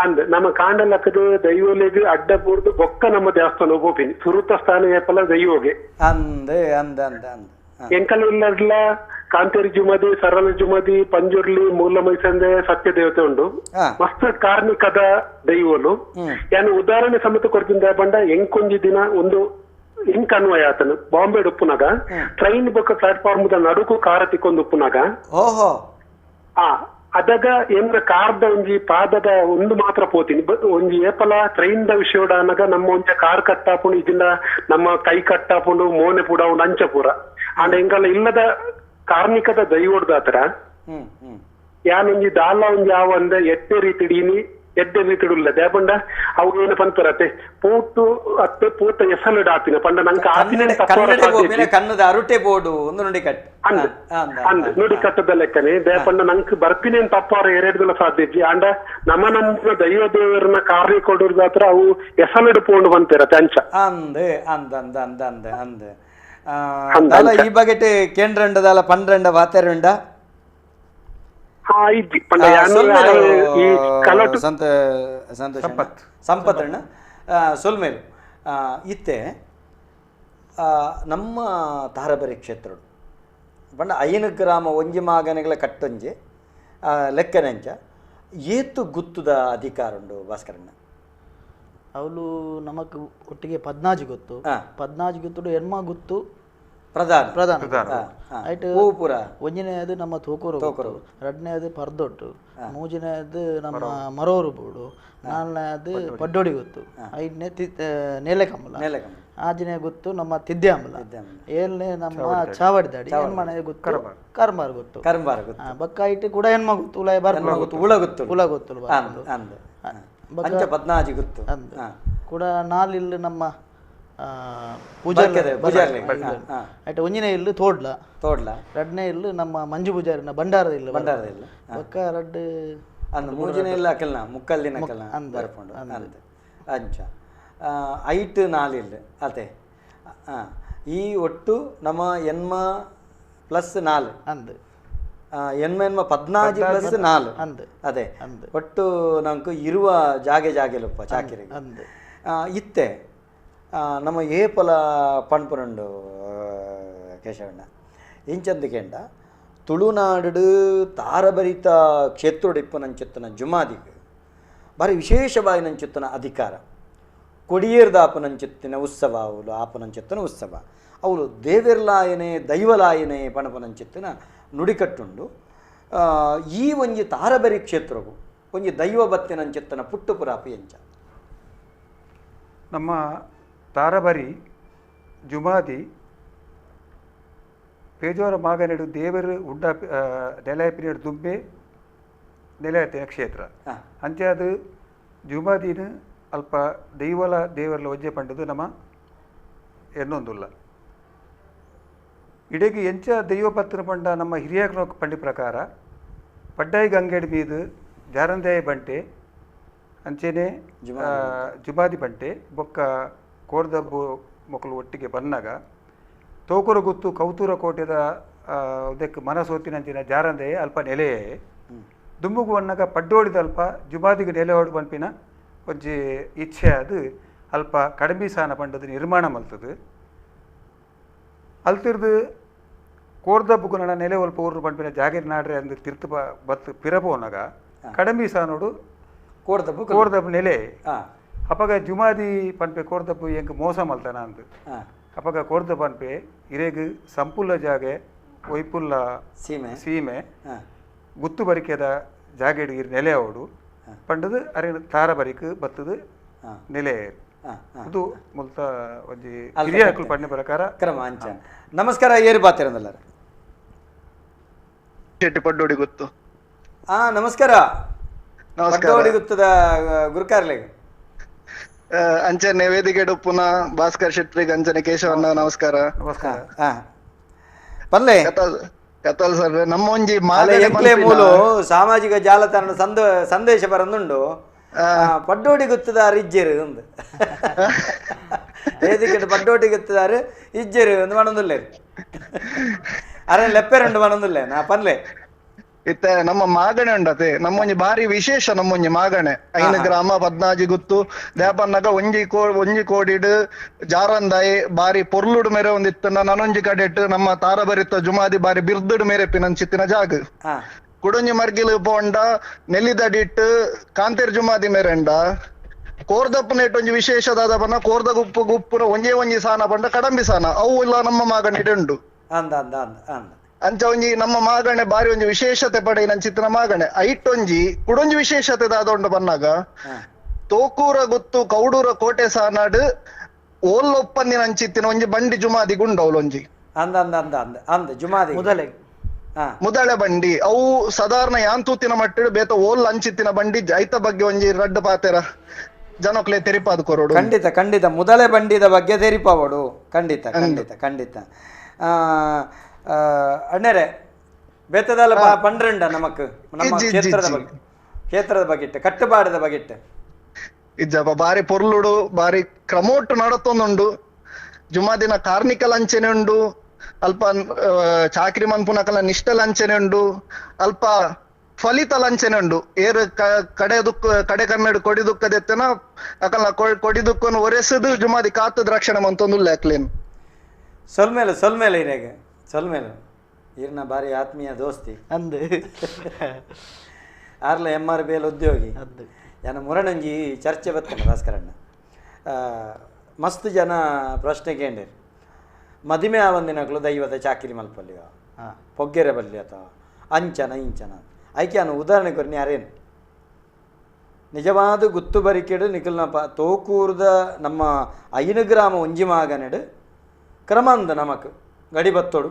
ಅಂದ್ ನಮ್ಮ ಕಾಂಡಲಕ್ಕದ ದೈವಲೇಗ ಅಡ್ಡ ಬೂರ್ದು ಬೊಕ್ಕ ನಮ್ಮ ದೇವಸ್ಥಾನ ಹೋಗ್ಪಿನಿ ಸುರುತ ಸ್ಥಾನ ಏಪಲ ದೈವಗೆ ಎಂಕಲ ಇಲ್ಲಡ್ಲ ಕಾಂತೇರಿ ಜುಮದಿ ಸರಳ ಜುಮದಿ ಪಂಜುರ್ಲಿ ಮೂಲ ಮೈಸಂದೆ ಸತ್ಯ ದೇವತೆ ಉಂಡು ಮಸ್ತ್ ಕಾರ್ಮಿಕದ ದೈವಲು ಯಾನು ಉದಾಹರಣೆ ಸಮೇತ ಕೊಡ್ತೀನಿ ಬಂಡ ಎಂಕೊಂಜಿ ದಿನ ಒಂದು ಇಂಕ್ ಅನ್ವಯ ಆತನು ಬಾಂಬೆ ಉಪ್ಪುನಾಗ ಟ್ರೈನ್ ಬೊಕ್ಕ ಪ್ಲಾಟ್ಫಾರ್ಮ್ ನಡುಕು ಕಾರ ತಿಕ್ಕೊಂದು ಉಪ್ಪುನಾಗ ಅದಾಗ ಏನ್ರ ಕಾರ್ದ ಒಂಜಿ ಪಾದದ ಒಂದು ಮಾತ್ರ ಪೋತೀನಿ ಒಂಜಿ ಏಪಲ ಟ್ರೈನ್ ದ ವಿಷಯ ಅನ್ನಾಗ ನಮ್ಮ ಒಂಚ ಕಾರ್ ಕಟ್ಟಾಪುಂಡು ಇದನ್ನ ನಮ್ಮ ಕೈ ಕಟ್ಟಾಪುಂಡು ಮೋನೆ ಪೂಡ ಒಂದು ಅಂಚ ಪೂರ ಆಂಡ ಎಂಕಲ್ಲ ಇಲ್ಲದ ಕಾರ್ಮಿಕದ ದೈವಡ್ದಾತ್ರ ಯಾನೊಂಜಿ ದಾಲ ಒಂಜಿ ಯಾವ ಅಂದ ಎಟ್ಟೆ ರೀತಿಡೀನಿ ಎಡ್ಡೆ ರೀತಿಡುಲ್ಲ ದೇಪಂಡ ಅವ್ರು ಏನ ಪಂಪರತ್ತೆ ಪೂಟು ಅತ್ತೆ ಪೂತ ಎಸಲಡ್ ಆಪಿನ ಪಂಡ ನಂಗೆ ಕನ್ನದ ಅರುಟೆ ಬೋರ್ಡು ಒಂದು ನುಡಿ ಕಟ್ ನುಡಿ ಕಟ್ಟದ ಲೆಕ್ಕನೆ ದೇಪಂಡ ನಂಗೆ ಬರ್ಪಿನೇನ್ ತಪ್ಪಾರ ಎರಡ್ದಲ್ಲ ಸಾಧ್ಯಜಿ ಆಂಡ ನಮ್ಮ ದೈವ ದೇವರನ್ನ ಕಾರ್ಯ ಕೊಡೋದಾತ್ರ ಅವು ಎಸಲಡ್ ಪೋಂಡು ಬಂತಿರತ್ತೆ ಅಂಚ ಅಂದೆ ಅಂದೆ ಈ ಬಗೆಟ್ ಕೇಂದ್ರಂಡದಾಲ ಪಂಡ್ರಂಡ ವಾತೆರಂಡ ಸಂಪತ್ತಣ್ಣ ಸೊಲ್ಮೇಲು ಇತ್ತೆ ನಮ್ಮ ತಾರಬರಿ ಕ್ಷೇತ್ರ ಪಂಡ 5 ಗ್ರಾಮ ಒಂಜಿ ಮಾಗನೆಗಳ ಕಟ್ಟೊಂಜಿ ಲೆಕ್ಕನೆಂಚ ಏತು ಗುತ್ತುದ ಅಧಿಕಾರ ಉಂಡು ಭಾಸ್ಕರಣ್ಣ ಅವಳು ನಮಕ್ ಒಟ್ಟಿಗೆ 14 ಗೊತ್ತು 14 ಗೊತ್ತು ಎನ್ಮ ಗುತ್ತು ಪ್ರಧಾನ ಆಯ್ತು ಒಂಜನೇದು ನಮ್ಮ ತೂಕೂರು ಎರಡನೇದು ಪರ್ದೊಟ್ಟು ಮೂಜನೇದು ನಮ್ಮ ಮರೋರು ಬೋಡು ನಾಲ್ನೇದು ಪಡ್ಡೋಡಿ ಗೊತ್ತು ಐದನೇ ನೇಲೆ ಕಂಬಲ ಆಂಜನೇಯ ಗೊತ್ತು ನಮ್ಮ ತಿದ್ದ್ಯಾಂಬಲ ಏಳ್ನೇ ನಮ್ಮ ಚಾವಡಿದಾಡಿ ಹೆಣ್ಮನೆ ಗೊತ್ತು ಕರ್ಮಾರ್ ಗೊತ್ತು ಬಕ್ಕ ಇಟ್ಟು ಕೂಡ ಹೆಣ್ಮ ಗೊತ್ತು ಉಲಾಯ ಬರ್ಮ ಗೊತ್ತು ಉಳ ಗೊತ್ತು ಅಂಚ 14 ಗೊತ್ತು ಕೂಡ ನಾಲಿಲ್ಲು ನಮ್ಮ ಪೂಜಾರಿ ಆಯ್ತು ಒಂಜಿನ ಇಲ್ಲು ತೋಡ್ಲ ರಡ್ನೇ ಇಲ್ಲು ನಮ್ಮ ಮಂಜು ಪೂಜಾರಿನ ಭಂಡಾರದ ಇಲ್ಲು ಬಕ್ಕ ರಡ್ಡು ಮೂಜಿನ ಇಲ್ಲ ಅಕಲ್ನ ಮುಕ್ಕಲ್ಲಿನ ಅಕಲ್ನ ಬರ್ಕೊಂಡು ಅಂಚ ಐಟ್ 4 ಇಲ್ಲ ಅದೇ ಈ ಒಟ್ಟು ನಮ್ಮ ಎನ್ಮ ಪ್ಲಸ್ 4 ಅಂದು ಎನ್ಮ 14 ಪ್ಲಸ್ 4 ಅದೇ ಒಟ್ಟು ನಂಕು ಇರುವ ಜಾಗೆಲುಪ್ಪ ಚಾಕಿರಿಗೆ ಇತ್ತೆ ನಮ್ಮ ಏಪಲ ಪಣ್ಪುರಂಡು ಕೇಶವಣ್ಣ ಇಂಚಂದಿಕೆಂಡ ತುಳುನಾಡು ತಾರಭರಿತ ಕ್ಷೇತ್ರಡಿಪ್ಪು ನಂಚಿತ್ತನ ಜುಮಾದಿಗೆ ಬಾರಿ ವಿಶೇಷವಾಗಿ ನಂಚಿತ್ತನ ಅಧಿಕಾರ ಕೊಡಿಯೇರ್ದಾಪ ನಂಚಿತ್ತಿನ ಉತ್ಸವ ಅವಳು ಆಪನಂಚಿತ್ತನ ಉತ್ಸವ ಅವಳು ದೇವೆರ್ಲಾಯನೆ ದೈವಲಾಯನೆ ಪಣಪನಂಚಿತ್ತಿನ ನುಡಿಕಟ್ಟುಂಡು ಈ ಒಂಜಿ ತಾರಬರಿ ಕ್ಷೇತ್ರವು ಒಂಜಿ ದೈವ ಬತ್ತಿನಂಚಿತ್ತನ ಪುಟ್ಟುಪುರಾಪಿ ಎಂಚ ನಮ್ಮ ತಾರಬರಿ ಜುಮಾದಿ ಪೇಜೋರ ಮಾಗನೆಡು ದೇವರು ಉಡ್ಡ ನೆಲೆಯಪಿನ ದುಂಬೆ ನೆಲೆಯತ್ತಿನ ಕ್ಷೇತ್ರ ಅಂಚೆ ಅದು ಜುಮಾದಿನ ಅಲ್ಪ ದೇವರ್ಲ ಒಜ್ಜೆ ಪಂಡದು ನಮ್ಮ ಎನ್ನೊಂದುಲ್ಲ ಇಡೆಗೆ ಎಂಚ ದೈವ ಪತ್ರ ಪಂಡ ನಮ್ಮ ಹಿರಿಯರ ಪಂಡಿ ಪ್ರಕಾರ ಪಡ್ಡಾಯಿ ಗಂಗೆಡ್ ಮೀದು ಜಾರಂದಾಯ ಬಂಟೆ ಅಂಚೆನೆ ಜುಮಾದಿ ಬಂಟೆ ಬೊಕ್ಕ ಕೋರ್ದಬ್ಬು ಮಕ್ಕಳು ಒಟ್ಟಿಗೆ ಬಂದಾಗ ತೋಕುರ ಗುತ್ತು ಕೌತೂರ ಕೋಟೆದ ಅದಕ್ಕೆ ಮನಸೋತಿನಂಚಿನ ಜಾರಂದಾಯ ಅಲ್ಪ ನೆಲೆಯೇ ದುಂಬುಗು ಬಣ್ಣಗ ಪಡ್ಡೋಡಿದ ಅಲ್ಪ ಜುಮಾದಿಗೆ ನೆಲೆ ಹೊಡು ಪಂಪಿನ ಒಂಜಿ ಇಚ್ಛೆ ಅದು ಅಲ್ಪ ಕಡಿಮೆ ಸಾನ ಪಂಡದು ನಿರ್ಮಾಣ ಮಲ್ತದು ಅಲ್ತಿರ್ದು ಕೋರ್ದಬ್ಬುಗು ನನ್ನ ನೆಲೆ ಒಲ್ಪ ಊರು ಪಂಪಿನ ಜಾಗೀರ್ ನಾಡ್ರೆ ಅಂದು ತಿರ್ತು ಬತ್ತು ಪಿರಪೋನಾಗ ಕಡಿಮೆ ಸಾನೋಡು ಕೋರ್ದಬ್ಬು ನೆಲೆ ಅಪಗ ಜುಮಾದಿ ಪನ್ಪೆ ಕೋರ್ದಬ್ಬು ಎಂಕ್ ಮೋಸ ಮಲ್ತಾನ ಅಂದು ಅಪಗ ಕೋರ್ದ ಪನ್ಪೆ ಇರೇಗು ಸಂಪುಲ್ಲ ಜಾಗೆ ಒಯ್ಪುಲ್ಲ ಸೀಮೆ ಗುತ್ತು ಬರಿಕೆದ ಜಾಗೆಡ್ ನೆಲೆ ಅವಡು ಪಂಡದು ಅರೆ ತಾರ ಬರಿಕ್ ಬತ್ತದು ನೆಲೆ ಇದು ಮುಲ್ತ ಒಂಜಿ ಹಿರಿಯ ಪಂಡ ಪ್ರಕಾರ ಕ್ರಮ ಅಂಚ ನಮಸ್ಕಾರ ಏರು ಬಾತಿರಂದಲ್ಲ ಶೆಟ್ಟಿ ಪಡ್ಡೋಡಿ ಗೊತ್ತು ನಮಸ್ಕಾರ ಪಡ್ಡೋಡಿ ಗೊತ್ತದ ಗುರುಕಾರ್ಲೆ ಅಂಚನೆ ವೇದಿಕೆ ಪುನ ಭಾಸ್ಕರ್ ಶೆಟ್ರಿಗೆ ಅಂಚನೆ ಕೇಶವಣ್ಣ ನಮಸ್ಕಾರ ಪಲ್ಲೆ ಕತ್ತಲ್ ಸರ್ ನಮ್ಮ ಒಂಜಿ ಮೂಲು ಸಾಮಾಜಿಕ ಜಾಲತಾಣ ಸಂದೇಶ ಬರಂದುಂಡು ಪಡ್ಡೋಡಿ ಗೊತ್ತದಾರು ಇಜ್ಜೆರು ಒಂದು ವೇದಿಕೆ ಪಡ್ಡೋಡಿ ಗೊತ್ತದಾರು ಇಜ್ಜೆರು ಒಂದು ಮಣಂದುಲ್ಲೇರು ಅರೆ ಲೆಪ್ಪೆರಂಡು ಮಣಂದುಲ್ಲೆ ನಾ ಪನ್ಲೆ ಇತ್ತೆ ನಮ್ಮ ಮಾಗಣೆ ಉಂಡತೆ ನಮ್ಮೊಂಜಿ ಬಾರಿ ವಿಶೇಷ ನಮ್ಮೊಂಜಿ ಮಾಗಣೆ 5 ಗ್ರಾಮ 14 ಗುತ್ತು ದೇಪನ್ನಗ ಒಂಜಿ ಕೋಡಿಡ್ ಜಾರಂದಾಯಿ ಬಾರಿ ಪೊರ್ಲುಡು ಮೇರೆ ಒಂದಿತ್ತನ ನನೊಂಜಿ ಕಡೆಟ್ ನಮ್ಮ ತಾರಬರಿತ ಜುಮಾದಿ ಬಾರಿ ಬಿರ್ದುಡು ಮೇರೆ ಪಿನಂಚಿತ್ತಿನ ಜಾಗ ಕುಡೊಂಜಿ ಮರ್ಗಿಲು ಪೋಂಡ ನೆಲ್ಲಿದಡಿಟ್ ಕಾಂತೇರ್ ಜುಮಾದಿ ಮೇರೆಂಡ ಕೋರ್ದಪ್ಪು ನೆಟ್ ಒಂಜಿ ವಿಶೇಷದಾದ ಪನ್ನ ಕೋರ್ದ ಗುಪ್ಪುನ ಒಂಜಿ ಸಾನ ಪಂಡ ಕಡಂಬಿ ಸಾನ ಅವು ಇಲ್ಲ ನಮ್ಮ ಮಾಗಣೆ ಉಂಡು ಅಂಚ ಒಂಜಿ ನಮ್ಮ ಮಾಗಣೆ ಬಾರಿ ಒಂಜಿ ವಿಶೇಷತೆ ಪಡೆ ನಂಚಿತ್ತಿನ ಮಾಗಣೆ ಐಟೊಂಜಿ ಕುಡೊಂಜಿ ವಿಶೇಷತೆ ದಾದೊಂಡು ಬನ್ನಾಗ ತೋಕೂರ ಗುತ್ತು ಕೌಡೂರ ಕೋಟೆ ಸಾನಾಡು ಓಲ್ಲೊಪ್ಪಂದಿನ ಅಂಚಿತ್ತಿನ ಒಂಜಿ ಬಂಡಿ ಜುಮಾದಿ ಗುಂಡವಲೊಂಜಿ ಮುದಳೆ ಬಂಡಿ ಅವು ಸಾಧಾರಣ ಯಾಂತೂತಿನ ಮಟ್ಟಿಡು ಬೇತ ಓಲ್ ಅಂಚಿತ್ತಿನ ಬಂಡಿ ಐತ ಬಗ್ಗೆ ಒಂಜಿ ರಡ್ಡು ಪಾತೆರ ಜನಕ್ಲೆ ತೆರಿಪಾದ ಕೊರೋಡು ಖಂಡಿತ ಮುದಳೆ ಬಂಡಿದ ಬಗ್ಗೆ ತೆರಿಪಾವಡು ಖಂಡಿತ ಅಣ್ಣರೇ ಬೇತದಲ್ಲ ಪಂಡ್ರಂಡ ನಮಕ್ ನಮ್ಮ ಕ್ಷೇತ್ರದ ಬಗೆಟ್ ಕಟ್ಟುಪಾಡದ ಬಗೆಟ್ ಇಜ್ಜಪ್ಪ ಬಾರಿ ಪೊರ್ಲುಡು ಬಾರಿ ಕ್ರಮೋಟ್ಟು ನಡತೊಂದುಂಡು ಜುಮಾದಿನ ಕಾರ್ಮಿಕ ಲಂಚನೆ ಉಂಡು ಅಲ್ಪ ಚಾಕ್ರಿ ಮನ್ಪುನಕಲ ನಿಷ್ಠ ಲಂಚನೆ ಉಂಡು ಅಲ್ಪ ಫಲಿತ ಲಂಚನೆ ಉಂಡು ಏರು ಕಡೆ ಕನ್ನಡ ಕೊಡಿ ದುಃಖದೆತ್ತನ ಅಕಲ್ನ ಕೊಡಿ ದುಃಖವನ್ನು ಒರೆಸದು ಜುಮಾದಿ ಕಾತದ ರಕ್ಷಣೆ ಮಂತೊಂದುಲ್ಲ ಅಕ್ಲೇನು ಸೊಲ್ಮೇಲೆ ಇರೇಗ ಸೊಲ್ಮೇಲೆ ಈರ್ನ ಬಾರಿ ಆತ್ಮೀಯ ದೋಸ್ತಿ ಅಂದು ಆರ್ಲ MRBL ಉದ್ಯೋಗಿ ಜನ ಮುರಣಂಜಿ ಚರ್ಚೆ ಬರ್ತೇನೆ ಭಾಸ್ಕರಣ್ಣ ಮಸ್ತ್ ಜನ ಪ್ರಶ್ನೆ ಕೇಂದ್ರ ಮದುವೆ ಆವಂದಿನಗಳು ದೈವದ ಚಾಕಿರಿ ಮಲ್ಪಲ್ಲಿ ಪೊಗ್ಗೆರೆ ಬಲ್ಲಿ ಅಥವಾ ಅಂಚನ ಇಂಚನ ಐಕೆ ನಾನು ಉದಾಹರಣೆ ಕೊರ್ನಿ ಯಾರೇನು ನಿಜವಾದ ಗುತ್ತು ಬರಿಕೆಡು ನಿಖಲ್ನಪ್ಪ ತೋಕೂರ್ದ ನಮ್ಮ 5 ಗ್ರಾಮ ಒಂಜಿ ಮಾಗನೆಡು ಕ್ರಮಂದ ನಮಕ್ ಗಡಿಬತ್ತೋಡು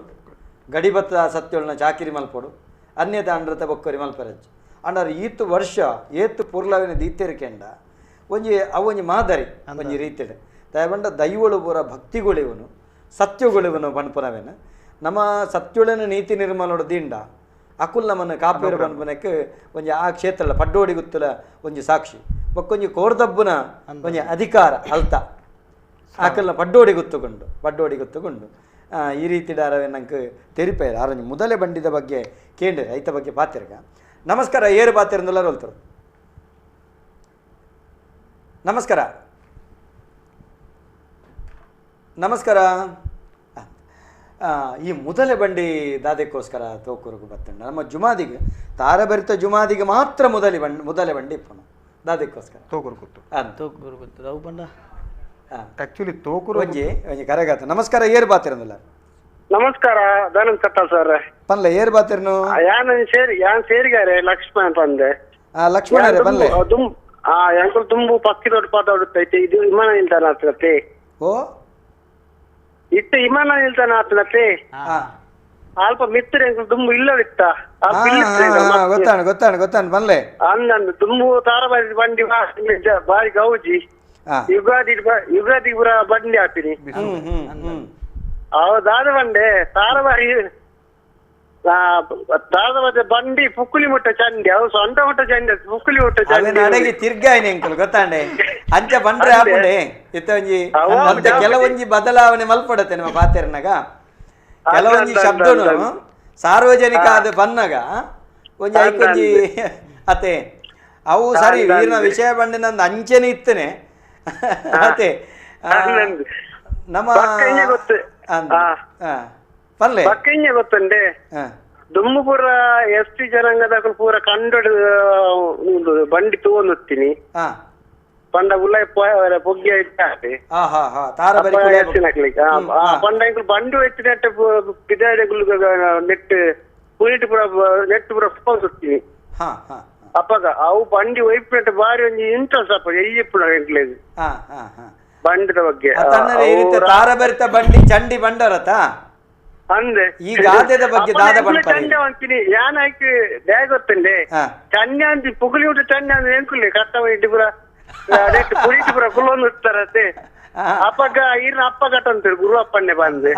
ಗಡಿಬತ್ತ ಸತ್ಯೊಳನ ಚಾಕಿರಿ ಮಲ್ಪೋಡು ಅನ್ಯತ ಅಂಡ್ರತ ಬೊಕ್ಕರಿ ಮಲ್ಪರಜ್ಜಿ ಅಂಡರ್ ಈತು ವರ್ಷ ಏತು ಪುರ್ಲವಿನ ದೀತೆರಿಕೆಂಡ ಒಂಜಿ ಮಾದರಿ ಒಂಜಿ ರೀತಿಡ್ ದಯಬಂಡ ದೈವಳು ಪೂರ ಭಕ್ತಿಗೊಳಿವನು ಸತ್ಯಗೊಳಿವನು ಪನ್ಪುನವೆನ ನಮ್ಮ ಸತ್ಯುಳನ ನೀತಿ ನಿರ್ಮಲೋಡು ದಿಂಡ ಅಕುಲ್ ನಮ್ಮನ್ನು ಕಾಪೇರು ಪನ್ಪುನಕ್ಕೆ ಒಂಜಿ ಆ ಕ್ಷೇತ್ರ ಪಡ್ಡೋಡಿ ಗುತ್ತಲ ಒಂಜಿ ಸಾಕ್ಷಿ ಬೊಕ್ಕೊಂಜಿ ಕೋರ್ದಬ್ಬುನ ಒಂಜಿ ಅಧಿಕಾರ ಅಲ್ತ ಆಕಲ್ನ ಪಡ್ಡೋಡಿ ಗುತ್ತುಕೊಂಡು ಈ ರೀತಿ ಡಾರವೆ ನಂಗೆ ತೆರಿಪೇರು ಆರಂಜಿ ಮೊದಲೇ ಬಂಡಿದ ಬಗ್ಗೆ ಕೇಂದ್ರ ಐತ ಬಗ್ಗೆ ಪಾತಿರ್ಗ ನಮಸ್ಕಾರ ಏರು ಪಾತಿರಂದೆಲ್ಲರೂ ಹೇಳ್ತಾರೆ ನಮಸ್ಕಾರ ನಮಸ್ಕಾರ ಈ ಮೊದಲೇ ಬಂಡಿ ದಾದಕ್ಕೋಸ್ಕರ ತೋಕೂರಿಗೆ ಬತ್ತಂಡ ನಮ್ಮ ಜುಮಾದಿಗೆ ತಾರಭರಿತ ಜುಮಾದಿಗೆ ಮಾತ್ರ ಮೊದಲೇ ಬಂಡಿ ಇಪ್ಪಣ ದಾದಕ್ಕೋಸ್ಕರ ತೋಕೂರು ಗೊತ್ತು ತೋಕೂರು ಗೊತ್ತು ಅವು ಬಂಡ ಆಕ್ಚುಲಿ ತೋಕೂರು ಒಂಜಿ ಕರೆಗಾತ ನಮಸ್ಕಾರ ಏರ್ ಬಾತಿರಂದಿಲ್ಲ ನಮಸ್ಕಾರ ದಾನಂದ್ ಕಟ್ಟ ಸರ್ ಪನ್ಲೆ ಏರ್ ಬಾತಿರ್ನು ಯಾನ್ ಸೇರಿಗಾರೆ ಲಕ್ಷ್ಮಣ್ ಬಂದೆ ಲಕ್ಷ್ಮಣ ಪನ್ಲೆ ಎಂಕುಲು ತುಂಬು ಪಕ್ಕಿದೊಟ್ಟು ಪಾತಾಡುತ್ತೈತೆ ಇದು ವಿಮಾನ ನಿಲ್ದಾಣ ಆಗ್ತದತ್ತೆ ಓ ಇತ್ತು ವಿಮಾನ ನಿಲ್ದಾಣ ಆಗ್ತದತ್ತೆ ಅಲ್ಪ ಮಿತ್ರ ಎಂಕುಲು ತುಂಬು ಇಲ್ಲವಿತ್ತ ಗೊತ್ತಾಣ ಪನ್ಲೆ ಅಂದಂದು ತುಂಬು ತಾರಬಾರಿ ಬಂಡಿ ಬಾರಿ ಗೌಜಿ ಯುಗಾದಿ ಪುರ ಬಂಡಿ ಹಾಕ್ತೀನಿ ದಾದ ಬಂಡೆ ತಾರಬಾರಿ ದಾದ ಬಂಡಿ ಪುಕ್ಕುಲಿ ಮುಟ್ಟ ಚಂಡಿ ಅವು ಸೊಂಟ ಮುಟ್ಟ ಚಂಡಿ ಪುಕ್ಕುಲಿ ಮುಟ್ಟ ಚಂಡಿ ಅಡಗಿ ತಿರ್ಗಾಯ್ನೆ ಅಂಕಲ್ ಗೊತ್ತಾಂಡೆ ಅಂಚ ಬಂಡ್ರೆ ಆಪುಂಡೆ ಇತ್ತೊಂಜಿ ಮತ್ತೆ ಕೆಲವೊಂಜಿ ಬದಲಾವಣೆ ಮಲ್ಪಡತ್ತೆ ನಮ್ಮ ಪಾತೆರ್ನಾಗ ಕೆಲವೊಂಜಿ ಶಬ್ದನು ಸಾರ್ವಜನಿಕ ಅದು ಬನ್ನಗ ಒಂಜಿ ಐಕೊಂಜಿ ಅತೆ ಅವು ಸರಿ ವೀರ್ನ ವಿಷಯ ಬಂಡಿನಂದು ಅಂಚೆನೆ ಇತ್ತನೆ ಅತೆ ನಮ್ಮ ಪನ್ಲೆ ಪಕ್ಕಂಜ ಗೊತ್ತಂಡೆ ದುಮ್ಮಪುರ ಎಸ್ಟಿ ಜನಾಂಗದ ಪೂರ ಕಂಡೊಡು ಬಂಡಿ ತಗೊಂಡ್ತೀನಿ ಪಂಡ ಉಲ್ಲಾಯ ಪೊಗ್ಗೆ ಇಟ್ಟಾರೆ ಪಂಡ ಇಂಕುಲು ಬಂಡು ಹೆಚ್ಚಿನಟ್ಟ ಪಿದಾಡೆಗುಲು ನೆಟ್ ಪುನಿಟ್ ಪುರ ನೆಟ್ ಪುರ ಸುತ್ತೀನಿ ಅಪ್ಪಗ ಅವು ಬಂಡಿ ಒಯ್ಪಿನಟ್ಟ ಬಾರಿ ಒಂಜಿ ಇಂಟ್ರೆಸ್ಟ್ ಅಪ್ಪ ಎಯ್ಯಪ್ಪುಡ ಎಂಕ್ಲೇದು ಬಂಡದ ಬಗ್ಗೆ ತಾರಭರಿತ ಬಂಡಿ ಚಂಡಿ ಬಂಡರತ ಅಂದೆ ಈ ಗಾದೆದ ಬಗ್ಗೆ ದಾದ ಚಂಡ ಅಂತೀನಿ ಯಾನ್ ಆಯ್ಕೆ ಬ್ಯಾಗ್ ಗೊತ್ತಂಡೆ ಚಂಡ ಅಂತಿ ಪುಗುಲಿ ಊಟ ಚಂಡ ಅಂದ್ರೆ ಎಂಕುಲೆ ಕಟ್ಟವ ಇಟ್ಟು ಪುರ ಪುರಿಟ್ಟು ಪುರ ಕುಲೊಂದು ಇರ್ತಾರತ್ತೆ ಅಪ್ಪಗ ಈರ್ನ ಅಪ್ಪ ಕಟ್ಟ ಅಂತೇಳಿ ಗುರು ಅಪ್ಪನ್ನೆ ಬಂದೆ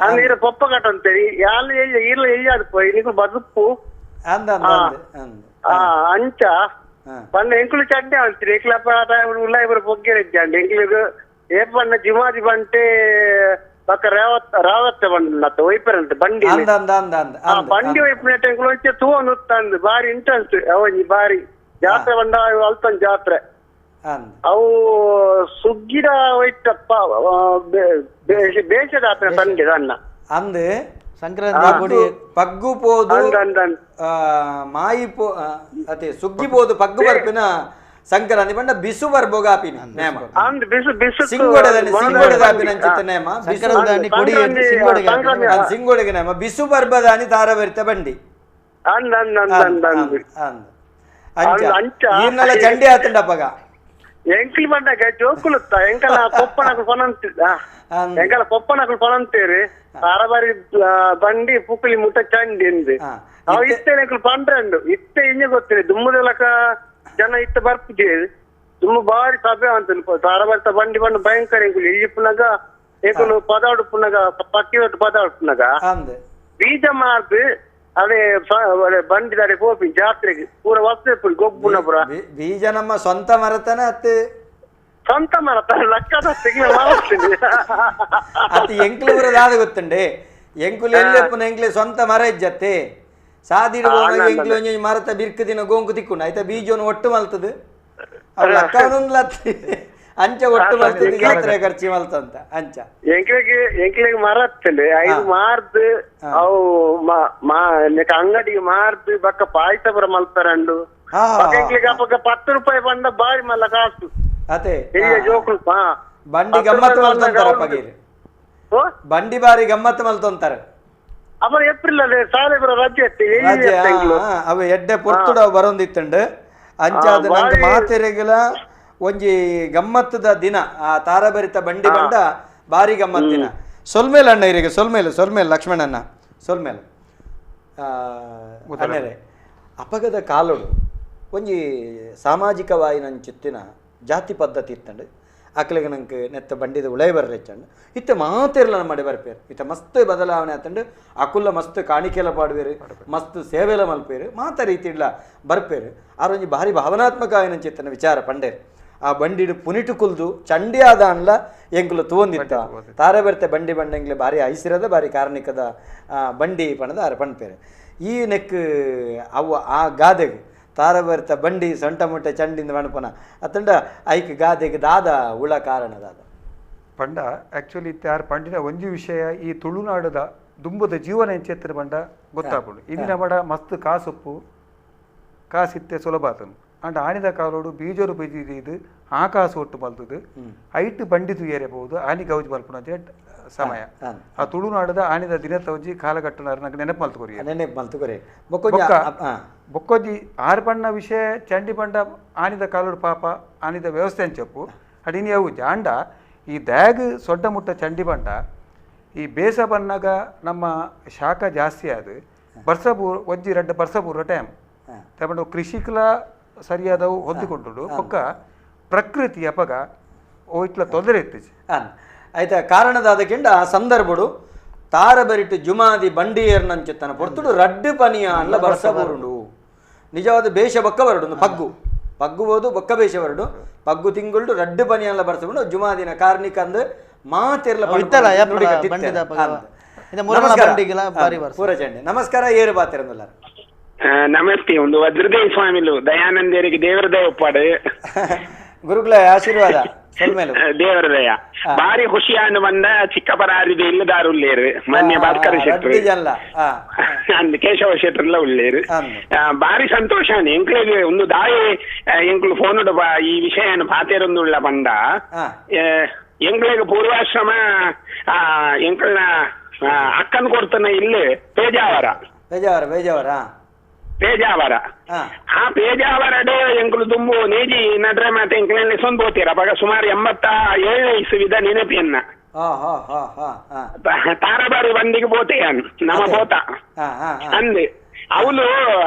ಅಂದ್ರೆ ಈರ ಪೊಪ್ಪ ಕಟ್ಟ ಅಂತೇಳಿ ಯಾಲ್ ಈರ್ಲ ಎಯ್ಯಾದು ಪೋಯ್ ನೀವು ಬದುಕು ಅಂಚ ಪಂಡ ಎಂಕುಲು ಚಂಡೆ ಅಂತೀರಿ ಎಂಕ್ಲಪ್ಪ ಉಲ್ಲ ಇಬ್ಬರು ಪೊಗ್ಗೆರೆ ಇದ್ದಂಡೆ ಎಂಕ್ಲಿಗೆ ಏ ಪಣ್ಣ ಜಿಮಾದಿ ಬಂಟೆ ಪಕ್ಕ ರಾವತ್ತೆ ಬಂಡ ಒಯ್ಪರಂತೆ ಬಂಡಿ ಬಂಡಿ ಒಯ್ಪಿನಟ್ಟ ಎಂಕುಲು వచ్చే ತೂವನ್ ಉತ್ತಂದು ಬಾರಿ ಇಂಟ್ರೆಸ್ಟ್ ಅವನಿ ಬಾರಿ ಜಾತ್ರೆ ಬಂಡ ಅಲ್ತನ್ ಜಾತ್ರೆ ಅವು ಸುಗ್ಗಿದ ಒಯ್ತಪ್ಪ ಬೇಷದ ಆತ್ಮ ತಂದೆ ಅನ್ನ ಅಂದು ಸಂಕ್ರಾಂತಿ ಪಗ್ಗು ಪೋದು ಮಾಯಿ ಪೋ ಅದೇ ಸುಗ್ಗಿ ಪೋದು ಪಗ್ಗು ಬರ್ಪಿನ ಸಂಕ್ರಾಂತಿ ಬಂಡ ಬಿಸು ಬರ್ಬೋಗಾಪಿನ ನೇಮ ಸಿಂಗೋಡದಾಪಿನ ಅಂಚಿತ ನೇಮ ಸಿಂಗೋಡಿಗೆ ನೇಮ ಬಿಸು ಬರ್ಬದಾನಿ ತಾರಭರಿತ ಬಂಡಿ ಈರ್ನೆಲ್ಲ ಚಂಡಿ ಆತಂಡಪ್ಪಗ ಎಂಕ್ಲಿ ಬಂದಾಗ ಜೋಕುಲುತ್ತ ಎಂಕಲ ಪೊಪ್ಪನಕಲು ಪನಂತಿದ್ದ ಎಂಕಲ ಪೊಪ್ಪನಕಲು ಪನಂತೇರಿ ತಾರಬಾರಿ ಬಂಡಿ ಪುಕ್ಕಲಿ ಮುಟ್ಟ ಚಂಡಿ ಎಂದು ಅವು ಇತ್ತೆ ಎಂಕಲು ಪಂಡ್ರಂಡು ಇತ್ತೆ ಇನ್ನೆ ಗೊತ್ತಿದೆ ದುಮ್ಮದಲಕ ಜನ ಇತ್ತ ಬರ್ತಿದ್ದೇವೆ ದುಮ್ಮ ಬಾರಿ ಸಭೆ ಅಂತ ತಾರಬಾರಿತ ಬಂಡಿ ಬಂದು ಭಯಂಕರ ಎಂಕುಲಿ ಇಪ್ಪುನಾಗ ಎಂಕುಲು ಪದಾಡುಪುನಾಗ ಪಕ್ಕಿ ಪದಾಡುಪುನಾಗ ಬೀಜ ಮಾರ್ದು ಅದೇ ಬಂಡಿದಾರೆ ಹೋಪಿ ಜಾತ್ರೆಗೆ ಪೂರ ವಸ್ತು ಗೊಬ್ಬುನ ಪುರ ಬೀಜ ನಮ್ಮ ಸ್ವಂತ ಮರತನ ಅತ್ತೆ ಸ್ವಂತ ಮರತ ಲಕ್ಕದ ಅತಿ ಎಂಕ್ಲು ಬರೋದಾದ ಗೊತ್ತುಂಡೆ ಎಂಕುಲು ಎಲ್ಲೆಪ್ಪನ ಎಂಕ್ಲೆ ಸ್ವಂತ ಮರ ಇಜ್ಜತ್ತೆ ಸಾದಿಡು ಎಂಕ್ಲು ಒಂಜಿ ಮರತ ಬಿರ್ಕ ದಿನ ಗೋಂಕು ತಿಕ್ಕೊಂಡು ಆಯ್ತಾ ಬೀಜವನ್ನು ಒಟ್ಟು ಮಲ್ತದು ಅವ್ರು ಲಕ್ಕ ಅಂಚ ಒಟ್ಟು ಮಲ್ತದು ಜಾತ್ರೆ ಖರ್ಚಿ ಮಲ್ತಂತ ಅಂಚ ಎಂಕ್ಲಿಗೆ ಮರ ಹತ್ತಲೆ ಐದು ಮಾರ್ದು ಅವು ಅಂಗಡಿಗೆ ಮಾರ್ದು ಬಕ್ಕ ಪಾಯ್ಸ ಬರ ಮಲ್ತಾರಂಡು ಎಂಕ್ಲಿಗೆ ಅಪ್ಪಗ 10 ರೂಪಾಯಿ ಬಂದ ಬಾರಿ ಮಲ್ಲ ಕಾಸು ಅದೇ ಜೋಕುಲು ಬಂಡಿ ಗಮ್ಮತ್ತು ಮಲ್ತಂತಾರ ಪಗೀರಿ ಬಂಡಿ ಬಾರಿ ಗಮ್ಮತ್ತು ಮಲ್ತಂತಾರೆ ಅಪ್ಪ ಏಪ್ರಿಲ್ ಅದೇ ಸಾಲೆ ಬರ ರಜೆ ಅವು ಎಡ್ಡೆ ಪೊರ್ತುಡು ಅವು ಬರೋಂದಿತ್ತುಂಡು ಅಂಚಾದ ನಂಗೆ ಮಾತೆರೆಗಳ ಒಂಜಿ ಗಮ್ಮತ್ತದ ದಿನ ಆ ತಾರಭರಿತ ಬಂಡಿ ಬಂಡ ಭಾರಿ ಗಮ್ಮತ್ತಿನ ಸೊಲ್ಮೇಲೆ ಅಣ್ಣ ಇರಿಗೆ ಸೊಲ್ಮೇಲೆ ಲಕ್ಷ್ಮಣಣ್ಣ ಸೊಲ್ಮೇಲೆ ಅಣ್ಣರೇ ಅಪಗದ ಕಾಲೋಡು ಒಂಜಿ ಸಾಮಾಜಿಕವಾಯಿ ನನ್ನ ಚಿತ್ತಿನ ಜಾತಿ ಪದ್ಧತಿ ಇತ್ತಂಡು ಅಕ್ಲಿಗೆ ನಂಗೆ ನೆತ್ತ ಬಂಡಿದ ಉಳೈ ಬರ್ರೆಚ್ಚಂಡು ಇತ್ತೆ ಮಾತೆರ್ಲ ಮಾಡಿ ಬರ್ಪೇರು ಇತ್ತ ಮಸ್ತ್ ಬದಲಾವಣೆ ಆತಂಡು ಅಕುಲ್ಲ ಮಸ್ತ್ ಕಾಣಿಕೆಲ ಪಾಡುವೇರು ಮಸ್ತ್ ಸೇವೆಲ ಮಲ್ಪೇರು ಮಾತ ರೀತಿ ಇಲ್ಲ ಬರ್ಪೇರು ಆರೊಂಜಿ ಭಾರಿ ಭಾವನಾತ್ಮಕ ಆಯ್ನ ಚಿತ್ತನ ವಿಚಾರ ಪಂಡೇರು ಆ ಬಂಡಿಡು ಪುನಿಟು ಕುಲ್ದು ಚಂಡಿ ಆದ ಅನ್ಲ ಎಂಕುಲು ತೂಂದಿತ್ತ ತಾರೆ ಬರ್ತೆ ಬಂಡಿ ಬಂಡೆಂಗ್ಲೆ ಭಾರಿ ಐಸಿರದ ಭಾರಿ ಕಾರಣಿಕದ ಬಂಡಿ ಪಣದ ಅರ ಪಣ್ಪೇರು ಈ ನೆಕ್ ಅವು ಆ ಗಾದೆಗೆ ತಾರ ಬರ್ತ ಬಂಡಿ ಸೊಂಟ ಮುಟ್ಟೆ ಚಂಡಿಂದ ಬಣಪನ ಅತ್ತಂಡ ಐಕ್ ಗಾದೆಗೆ ದಾದ ಉಳ ಕಾರಣದಾದ ಪಂಡ ಆ್ಯಕ್ಚುಲಿ ಯಾರು ಪಂಡಿನ ಒಂಜಿ ವಿಷಯ ಈ ತುಳುನಾಡದ ದುಂಬುದ ಜೀವನ ಎಂಚೆತ್ತಿನ ಪಂಡ ಗೊತ್ತಾಗ್ಬೋದು ಇಂದಿನ ಬಡ ಮಸ್ತ್ ಕಾಸೊಪ್ಪು ಕಾಸಿತ್ತೆ ಸುಲಭ ಆತನು ಅಂಡ್ ಆನಿದ ಕಾಲೋಡು ಬೀಜರು ಬೀಜಿದು ಆ ಕಾಸು ಒಟ್ಟು ಮಲ್ತದು ಐಟ್ ಬಂಡಿದು ಏರಬಹುದು ಆನಿ ಗೌಜಿ ಮಲ್ಪುಣ ಸಮಯ ಆ ತುಳುನಾಡದ ಆನಿದ ದಿನ ತವಜಿ ಕಾಲಘಟ್ಟನ ನಂಗೆ ನೆನಪು ಮಲ್ತುಕೊರಿ ಬೊಕ್ಕೊಜ್ಜಿ ಆರು ಬಣ್ಣ ವಿಷಯ ಚಂಡಿ ಬಂಡ ಆನಿದ ಕಾಲೋಡು ಪಾಪ ಆನಿದ ವ್ಯವಸ್ಥೆ ಅಂಚಪ್ಪು ಅಡಿನಿ ಅವು ಜಾಂಡ ಈ ದ್ಯಾಗ್ ಸೊಡ್ಡ ಮುಟ್ಟ ಚಂಡಿ ಬಂಡ ಈ ಬೇಸ ಬಣ್ಣಗ ನಮ್ಮ ಶಾಖ ಜಾಸ್ತಿ ಆದ ಬರ್ಸಬೂರ್ ಒಂಜಿ ರೆಡ್ಡ ಬರ್ಸಬೂರ ಟೈಮ್ ತಗೊಂಡು ಕೃಷಿಕಲ ಸರಿಯಾದವು ಹೊಂದಿಕೊಂಡು ಪಕ್ಕ ಪ್ರಕೃತಿ ಅಪಗ ಓ ಇಟ್ಲ ತೊಂದರೆ ಇತ್ತೀಚೆ ಆಯ್ತಾ ಕಾರಣದಾದಕ್ಕಿಂಡ ಆ ಸಂದರ್ಭಡು ತಾರ ಬರಿಟ್ಟು ಜುಮಾದಿ ಬಂಡಿಯರ್ನಂಚಿತ್ತನ ಪೊರ್ತುಡು ರಡ್ಡು ಪನಿಯ ಅಲ್ಲ ಬರ್ಸಬೂರುಂಡು ನಿಜವಾದ ಬೇಷ ಬೊಕ್ಕ ಬರಡು ಪಗ್ಗು ಓದು ಬೊಕ್ಕ ಬೇಷ ಬರಡು ಪಗ್ಗು ತಿಂಗಳು ರಡ್ಡು ಪನಿಯ ಅಲ್ಲ ಬರ್ಸಬುಂಡು ಜುಮಾದಿನ ಕಾರ್ಣಿಕ ಅಂದು ಮಾತೆರ್ಲ ಪೂರ ಚಂಡಿ ನಮಸ್ಕಾರ ಏರು ಬಾತಿರಂದಲ್ಲ ನಮಸ್ತೆ ಒಂದು ವಜ್ರದೇವ ಸ್ವಾಮಿಲು ದಯಾನಂದರಿಗೆ ದೇವರ ದಯ ಒಪ್ಪಾಡು ಗುರುಗಳ ಆಶೀರ್ವಾದ ದೇವರ ದಯ ಬಾರಿ ಖುಷಿಯಾನು ಬಂದ ಚಿಕ್ಕಪರಾರಿದ ಇಲ್ಲದಾರು ಉಳ್ಳೇರು ಮಾನ್ಯ ಭಾಸ್ಕರ ಶೆಟ್ರು ಅಂದ್ ಕೇಶವ ಶೆಟ್ರಲ್ಲ ಉಳ್ಳೇರು ಬಾರಿ ಸಂತೋಷ ಎಂಕ್ಳಿಗೆ ಒಂದು ದಾಯಿ ಎಂಕ್ಳು ಫೋನ್ ಈ ವಿಷಯ ಪಾತೇರೊಂದು ಉಳ್ಳ ಬಂದ ಎಂಕ್ಳಿಗೆ ಪೂರ್ವಾಶ್ರಮ ಎಂಕ್ಳನ ಅಕ್ಕನ್ ಕೊಡ್ತಾನ ಇಲ್ಲಿ ಪೇಜಾವರ ಆ ಪೇಜಾವರಡೆ ಎಂಕುಲು ತುಂಬು ನೇಜಿ ನಡ್ರೆ ಮಾತೆ ಎಂಕಲಲ್ಲಿ ಸೊಂದು ಹೋಗ್ತೀರ ಅವಾಗ ಸುಮಾರು 87 ಇಸುವಿದ ನೆನಪಿಯನ್ನ ತಾರಬಾರಿ ಬಂದಿಗೆ పోతేయాను ನಮ್ಮ పోత అంది అవులు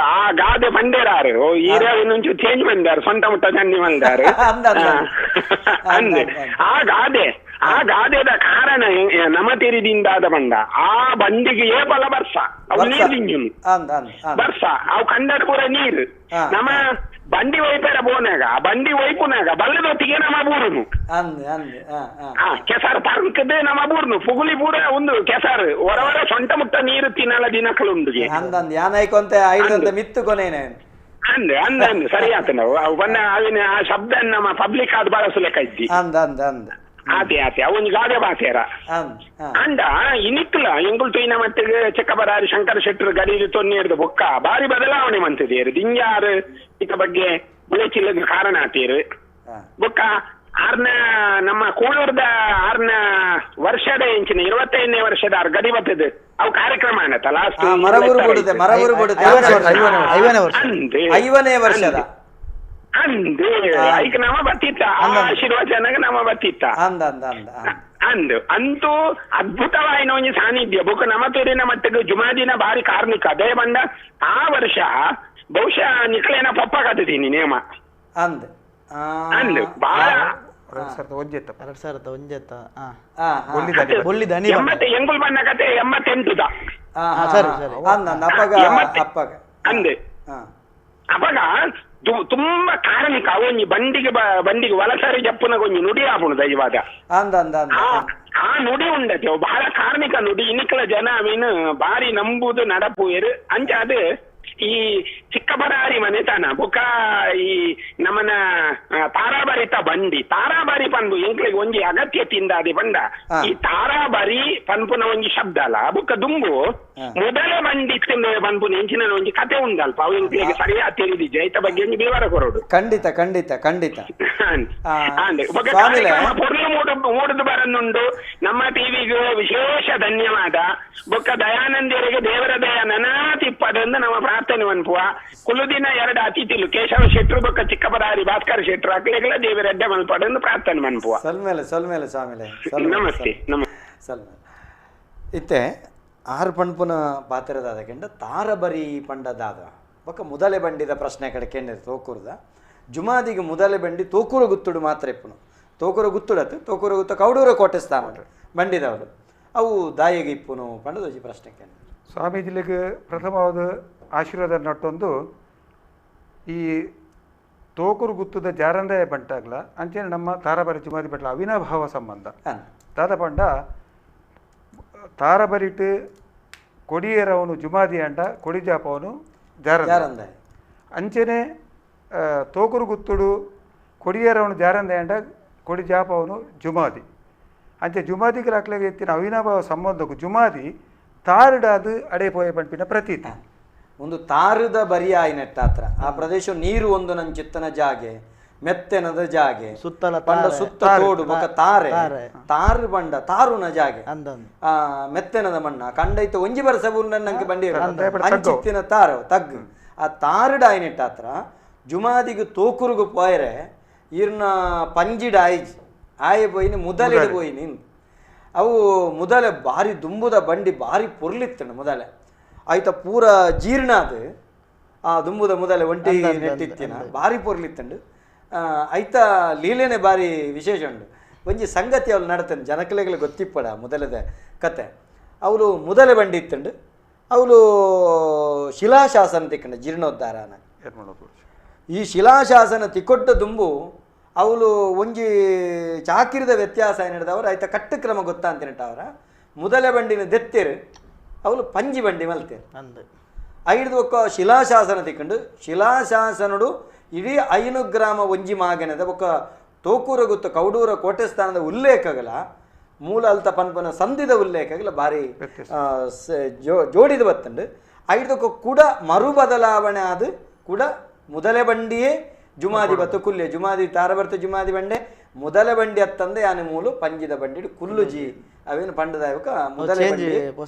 ఆ గాదె పండేరారు ఓ ఈరావి నుంచి చేంజ్ మందారు సొంత ముట్ట చండి మందారు అంది ಆ ಗಾದೆದ ಕಾರಣ ನಮ ತಿರಿದಿಂದಾದ ಬಂಡ ಆ ಬಂಡಿಗೆ ಏಪಲ ಬರ್ಸ ಅವು ನೀರು ದಿಂಜುನು ಬರ್ಸ ಅವು ಕಂಡಟ್ ಪೂರ ನೀರು ನಮ ಬಂಡಿ ವೈಪೇರ ಬೋನಾಗ ಬಂಡಿ ವೈಪುನಾಗ ಬಲ್ಲದೊತ್ತಿಗೆ ನಮ ಬೂರುನು ಕೆಸರು ತರ್ಕದೆ ನಮ ಬೂರ್ನು ಪುಗುಲಿ ಪೂರ ಒಂದು ಕೆಸರು ಹೊರವರ ಸೊಂಟ ಮುಟ್ಟ ನೀರು ತಿನ್ನಲ ದಿನಕಲುಂಡುಗೆ ಮಿತ್ತು ಕೊನೇನೆ ಅಂದೆ ಸರಿ ಆತ ನಾವು ಅವು ಬನ್ನ ಅವಿನ ಆ ಶಬ್ದ ನಮ್ಮ ಪಬ್ಲಿಕ್ ಆದ ಬಳಸಲೆಕ್ಕ ಇದ್ದಿ ಆತೆ ಅವನ್ ಗಾದೆ ಬಾತೇರ ಅಂಡ ಇನಿಕ್ಲ ಎಂಗುಲ್ ತುಯ್ನ ಮಟ್ಟಿಗೆ ಚೆಕ್ಕಬರಾರಿ ಶಂಕರ ಶೆಟ್ಟರು ಗಡಿದು ತೊನ್ನೇರ್ದು ಬೊಕ್ಕ ಬಾರಿ ಬದಲಾವಣೆ ಮಂತದೇರು ದಿಂಜಾರು ಇತ್ತ ಬಗ್ಗೆ ಮುಳೆಚಿಲ್ಲದ ಕಾರಣ ಆತೇರು ಬೊಕ್ಕ ಆರ್ನ ನಮ್ಮ ಕೂಳೂರ್ದ ಆರ್ನ ವರ್ಷದ ಎಂಚಿನ 25ನೇ ವರ್ಷದ ಆರ್ ಗಡಿ ಬರ್ತದೆ ಅವು ಕಾರ್ಯಕ್ರಮ ಅನ್ನತ್ತ ಲಾಸ್ಟ್ ಅಂದು ಐಕ್ ನಮ ಬತ್ತಿತ್ತ ಆಶೀರ್ವಚನಗ ನಮ ಬತ್ತಿತ್ತ ಅಂದು ಅಂತೂ ಅದ್ಭುತವಾಯಿನ ಒಂಜಿ ಸಾನ್ನಿಧ್ಯ ಬೊಕ್ಕ ನಮ ತೂರಿನ ಮಟ್ಟಿಗೆ ಜುಮಾದಿನ ಬಾರಿ ಕಾರ್ಮಿಕ ಅದೇ ಬಂದ ಆ ವರ್ಷ ಬಹುಶಃ ನಿಕ್ಲೇನ ಪಪ್ಪ ಕತ್ತೀನಿ ನೇಮ ಅಂದು ಬಾಳ ಎಂಗುಲ್ ಬಣ್ಣ ಕತೆ 88ದ ಅಂದು ಅಪಗ ತುಂಬಾ ಕಾರ್ಮಿಕ ಒಂಜಿ ಬಂಡಿಗೆ ವಲಸರಿ ಜಪ್ಪುನ ಒಂಜಿ ನುಡಿ ಆಪುಣು ದೈವಾದ ಆ ನುಡಿ ಉಂಡತೆ ಬಹಳ ಕಾರ್ಮಿಕ ನುಡಿ ಇನಿಕಲ ಜನ ಮೀನು ಬಾರಿ ನಂಬುದು ನಡಪುಯರು ಅಂಚಾದ ಈ ಚಿಕ್ಕಬರಾರಿ ಮನೆತನ ಬೊಕ್ಕ ಈ ನಮ್ಮನ ತಾರಾಬರಿತ ಬಂಡಿ ತಾರಾಬರಿ ಪಂದು ಎಂಕ್ಲಿಗೆ ಒಂಜಿ ಅಗತ್ಯ ತಿಂದಾದಿ ಬಂಡ ಈ ತಾರಾಬರಿ ಪನ್ಪುನ ಒಂಜಿ ಶಬ್ದ ಅಲ್ಲ ಬೊಕ್ಕ ದುಂಬು ಮೊದಲ ಬಂಡಿ ಪನ್ಪುನ ಎಂಚಿನ ಒಂಜಿ ಕತೆ ಉಂಡಲ್ಪ ಅವು ಎಂಕ್ಲಿಗೆ ಸರಿಯಾಗಿ ತಿಳಿದಿಜ್ಜೆ ಐತ ಬಗ್ಗೆ ವಿವರ ಕೊರೋಡು ಖಂಡಿತ ಪೊರ್ಲು ಮೂಡುದು ಬರನ್ನುಂಡು ನಮ್ಮ ಟಿವಿಗೆ ವಿಶೇಷ ಧನ್ಯವಾದ. ಬೊಕ್ಕ ದಯಾನಂದಿಯರಿಗೆ ದೇವರ ದಯ ನನಾತಿಪ್ಪದಂದು ನಮ್ಮ ಪ್ರಾರ್ಥನೆ ಅನ್ಪುವ. ಕುಲುದಿನ 2 ಅತಿಥಿಲು ಕೇಶವ ಶೆಟ್ರು ಬೊಕ್ಕ ಚಿಕ್ಕಪದಾರಿ ಭಾಸ್ಕರ ಶೆಟ್ರು ಅಕ್ಲೆಗಳ ದೇವರ ಅಡ್ಡ ಮಲ್ಪಡೆಂದು ಪ್ರಾರ್ಥನೆ ಮನ್ಪುವ. ಸಲ್ಮೇಲೆ ಸ್ವಾಮಿಲೆ ನಮಸ್ತೆ. ಇತ್ತೆ 6 ಪಂಪುನ ಪಾತ್ರದಾದ ಕೆಂಡ ತಾರಬರಿ ಪಂಡದಾದ ಬೊಕ್ಕ ಮೊದಲೇ ಬಂಡಿದ ಪ್ರಶ್ನೆ ಕಡೆ ಕೆಂಡಿರ ತೋಕೂರದ ಜುಮಾದಿಗೆ ಮೊದಲೇ ಬಂಡಿ ತೋಕೂರು ಗುತ್ತುಡು ಮಾತ್ರ ಇಪ್ಪುನು. ತೋಕೂರು ಗುತ್ತುಡತ್ತು ತೋಕೂರು ಗುತ್ತ ಕೌಡೂರ ಕೋಟೆ ಸ್ಥಾನ ಬಂಡಿದವರು ಅವು ದಾಯಿಗೆ ಇಪ್ಪುನು ಪಂಡದೋಜಿ ಪ್ರಶ್ನೆ ಕೆಂಡ ಸ್ವಾಮೀಜಿಲಿಗೆ ಪ್ರಥಮವಾದ ಆಶೀರ್ವಾದ ನಟ್ಟೊಂದು ಈ ತೋಕೂರು ಗುತ್ತದ ಜಾರಂದಾಯ ಬಂಟಾಗ್ಲ ಅಂಚೆ ನಮ್ಮ ತಾರಬರಿ ಜುಮಾದಿ ಬಟ್ಲ ಅವಿನಾಭಾವ ಸಂಬಂಧ ದಾದ ಪಂಡ ತಾರಬರಿಟ್ ಕೊಡಿಯೇರವನು ಜುಮಾದಿ ಅಂಡ ಕೊಡಿಜಾಪವನು ಜಾರಂದಾಯ ಅಂಚೆನೆ ತೋಕೂರು ಗುತ್ತುಡು ಕೊಡಿಯೇರವನು ಜಾರಂದಾಯ ಅಂಡ ಕೊಡಿಜಾಪವನು ಜುಮಾದಿ ಅಂಚೆ ಜುಮಾದಿಗೆ ಅಕ್ಲೆಗೆ ಎತ್ತಿನ ಅವಿನಾಭಾವ ಸಂಬಂಧಕ್ಕೂ ಜುಮಾದಿ ತಾರಡಾದು ಅಡೆಪೋಯ ಪಂಪಿನ ಪ್ರತೀತಿ ಒಂದು ತಾರದ ಬರಿಯಾಯಿನೆಟ್ಟ ಹತ್ರ ಆ ಪ್ರದೇಶ ನೀರು ಒಂದು ನನ್ನ ಚಿತ್ತನ ಜಾಗೆ ಮೆತ್ತೆನದ ಜಾಗೆ ಸುತ್ತಲ ಪಂಡ ಸುತ್ತ ತೋಡು ಬೊಕ ತಾರು ಬಂಡ ತಾರುನ ಜಾಗೆ ಮೆತ್ತೆನದ ಮಣ್ಣ ಕಂಡೈತೆ ಒಂಜಿ ಬರಸ ನಂಗೆ ಬಂಡಿ ಅಂಚಿತ್ತಿನ ತಾರು ತಗ್ಗು ಆ ತಾರುಡ ಆಯ್ನೆಟ್ಟ ಹತ್ರ ಜುಮಾದಿಗೆ ತೋಕುರುಗು ಪೋಯರೆ ಇರ್ನ ಪಂಜಿಡ ಆಯ್ಜಿ ಆಯೆ ಪೋಯಿನಿ ಮುದಲಿಡು ಪೋಯಿನಿ ಅವು ಮೊದಲೇ ಭಾರಿ ದುಂಬುದ ಬಂಡಿ ಭಾರಿ ಪೊರ್ಲಿತ್ತಂಡು ಮೊದಲೇ ಆಯ್ತ ಪೂರ ಜೀರ್ಣ ಅದು ಆ ದುಂಬುದ ಮೊದಲೇ ಒಂಟಿ ನೆಟ್ಟಿತ್ತಿನ ಭಾರಿ ಪೊರ್ಲಿತ್ತಂಡು ಐತ ಲೀಲೆನೆ ಭಾರಿ ವಿಶೇಷ ಉಂಡು. ಒಂಜಿ ಸಂಗತಿ ಅವಳು ನಡತಂಡು ಜನಕಲೆಗಳು ಗೊತ್ತಿಪ್ಪಡ ಮೊದಲದ ಕತೆ ಅವಳು ಮೊದಲೇ ಬಂಡಿ ಇತ್ತಂಡು ಅವಳು ಶಿಲಾಶಾಸನ ತಿಕ್ಕಂಡು ಜೀರ್ಣೋದ್ಧಾರನ ಈ ಶಿಲಾಶಾಸನ ತಿಕ್ಕೊಟ್ಟ ದುಂಬು ಅವಳು ಒಂಜಿ ಚಾಕಿರದ ವ್ಯತ್ಯಾಸ ಏನಿಡ್ದವರು ಆಯ್ತ ಕಟ್ಟು ಕ್ರಮ ಗೊತ್ತಾ ಅಂತಿನಟ್ಟವರ ಮೊದಲೇ ಬಂಡಿನ ದೆತ್ತೇರು ಅವಳು ಪಂಜಿ ಬಂಡಿ ಮಲ್ತೇರು ಐದು ಒಕ್ಕ ಶಿಲಾಶಾಸನ ತಿಕ್ಕೊಂಡು ಶಿಲಾಶಾಸನಡು ಇಡೀ 5 ಗ್ರಾಮ ಒಂಜಿ ಮಾಗನದ ಒಕ್ಕ ತೋಕೂರ ಗೊತ್ತು ಕೌಡೂರ ಕೋಟೆ ಸ್ಥಾನದ ಉಲ್ಲೇಖಗಳ ಮೂಲ ಅಲ್ತ ಪನ್ಪನ ಸಂಧಿದ ಉಲ್ಲೇಖಗಳ ಭಾರಿ ಜೋಡಿದು ಬತ್ತಂಡು ಐದಕ್ಕೆ ಕೂಡ ಮರು ಬದಲಾವಣೆ ಆದ ಕೂಡ ಮೊದಲೇ ಬಂಡಿಯೇ ಜುಮಾದಿ ಬತ್ತು ಕುಲ್ಲೆ ಜುಮಾದಿ ತಾರಬರ್ತ ಜುಮಾದಿ ಬಂಡೆ ಮೊದಲ ಬಂಡಿ ಅತ್ತಂದೆ ಆನೆ ಮೂಲು ಪಂಜಿದ ಬಂಡಿ ಕುಲ್ಲುಜಿ ಅವೇನು ಪಂಡದಾಯಕ ಮೊದಲ ಬಂಡಿ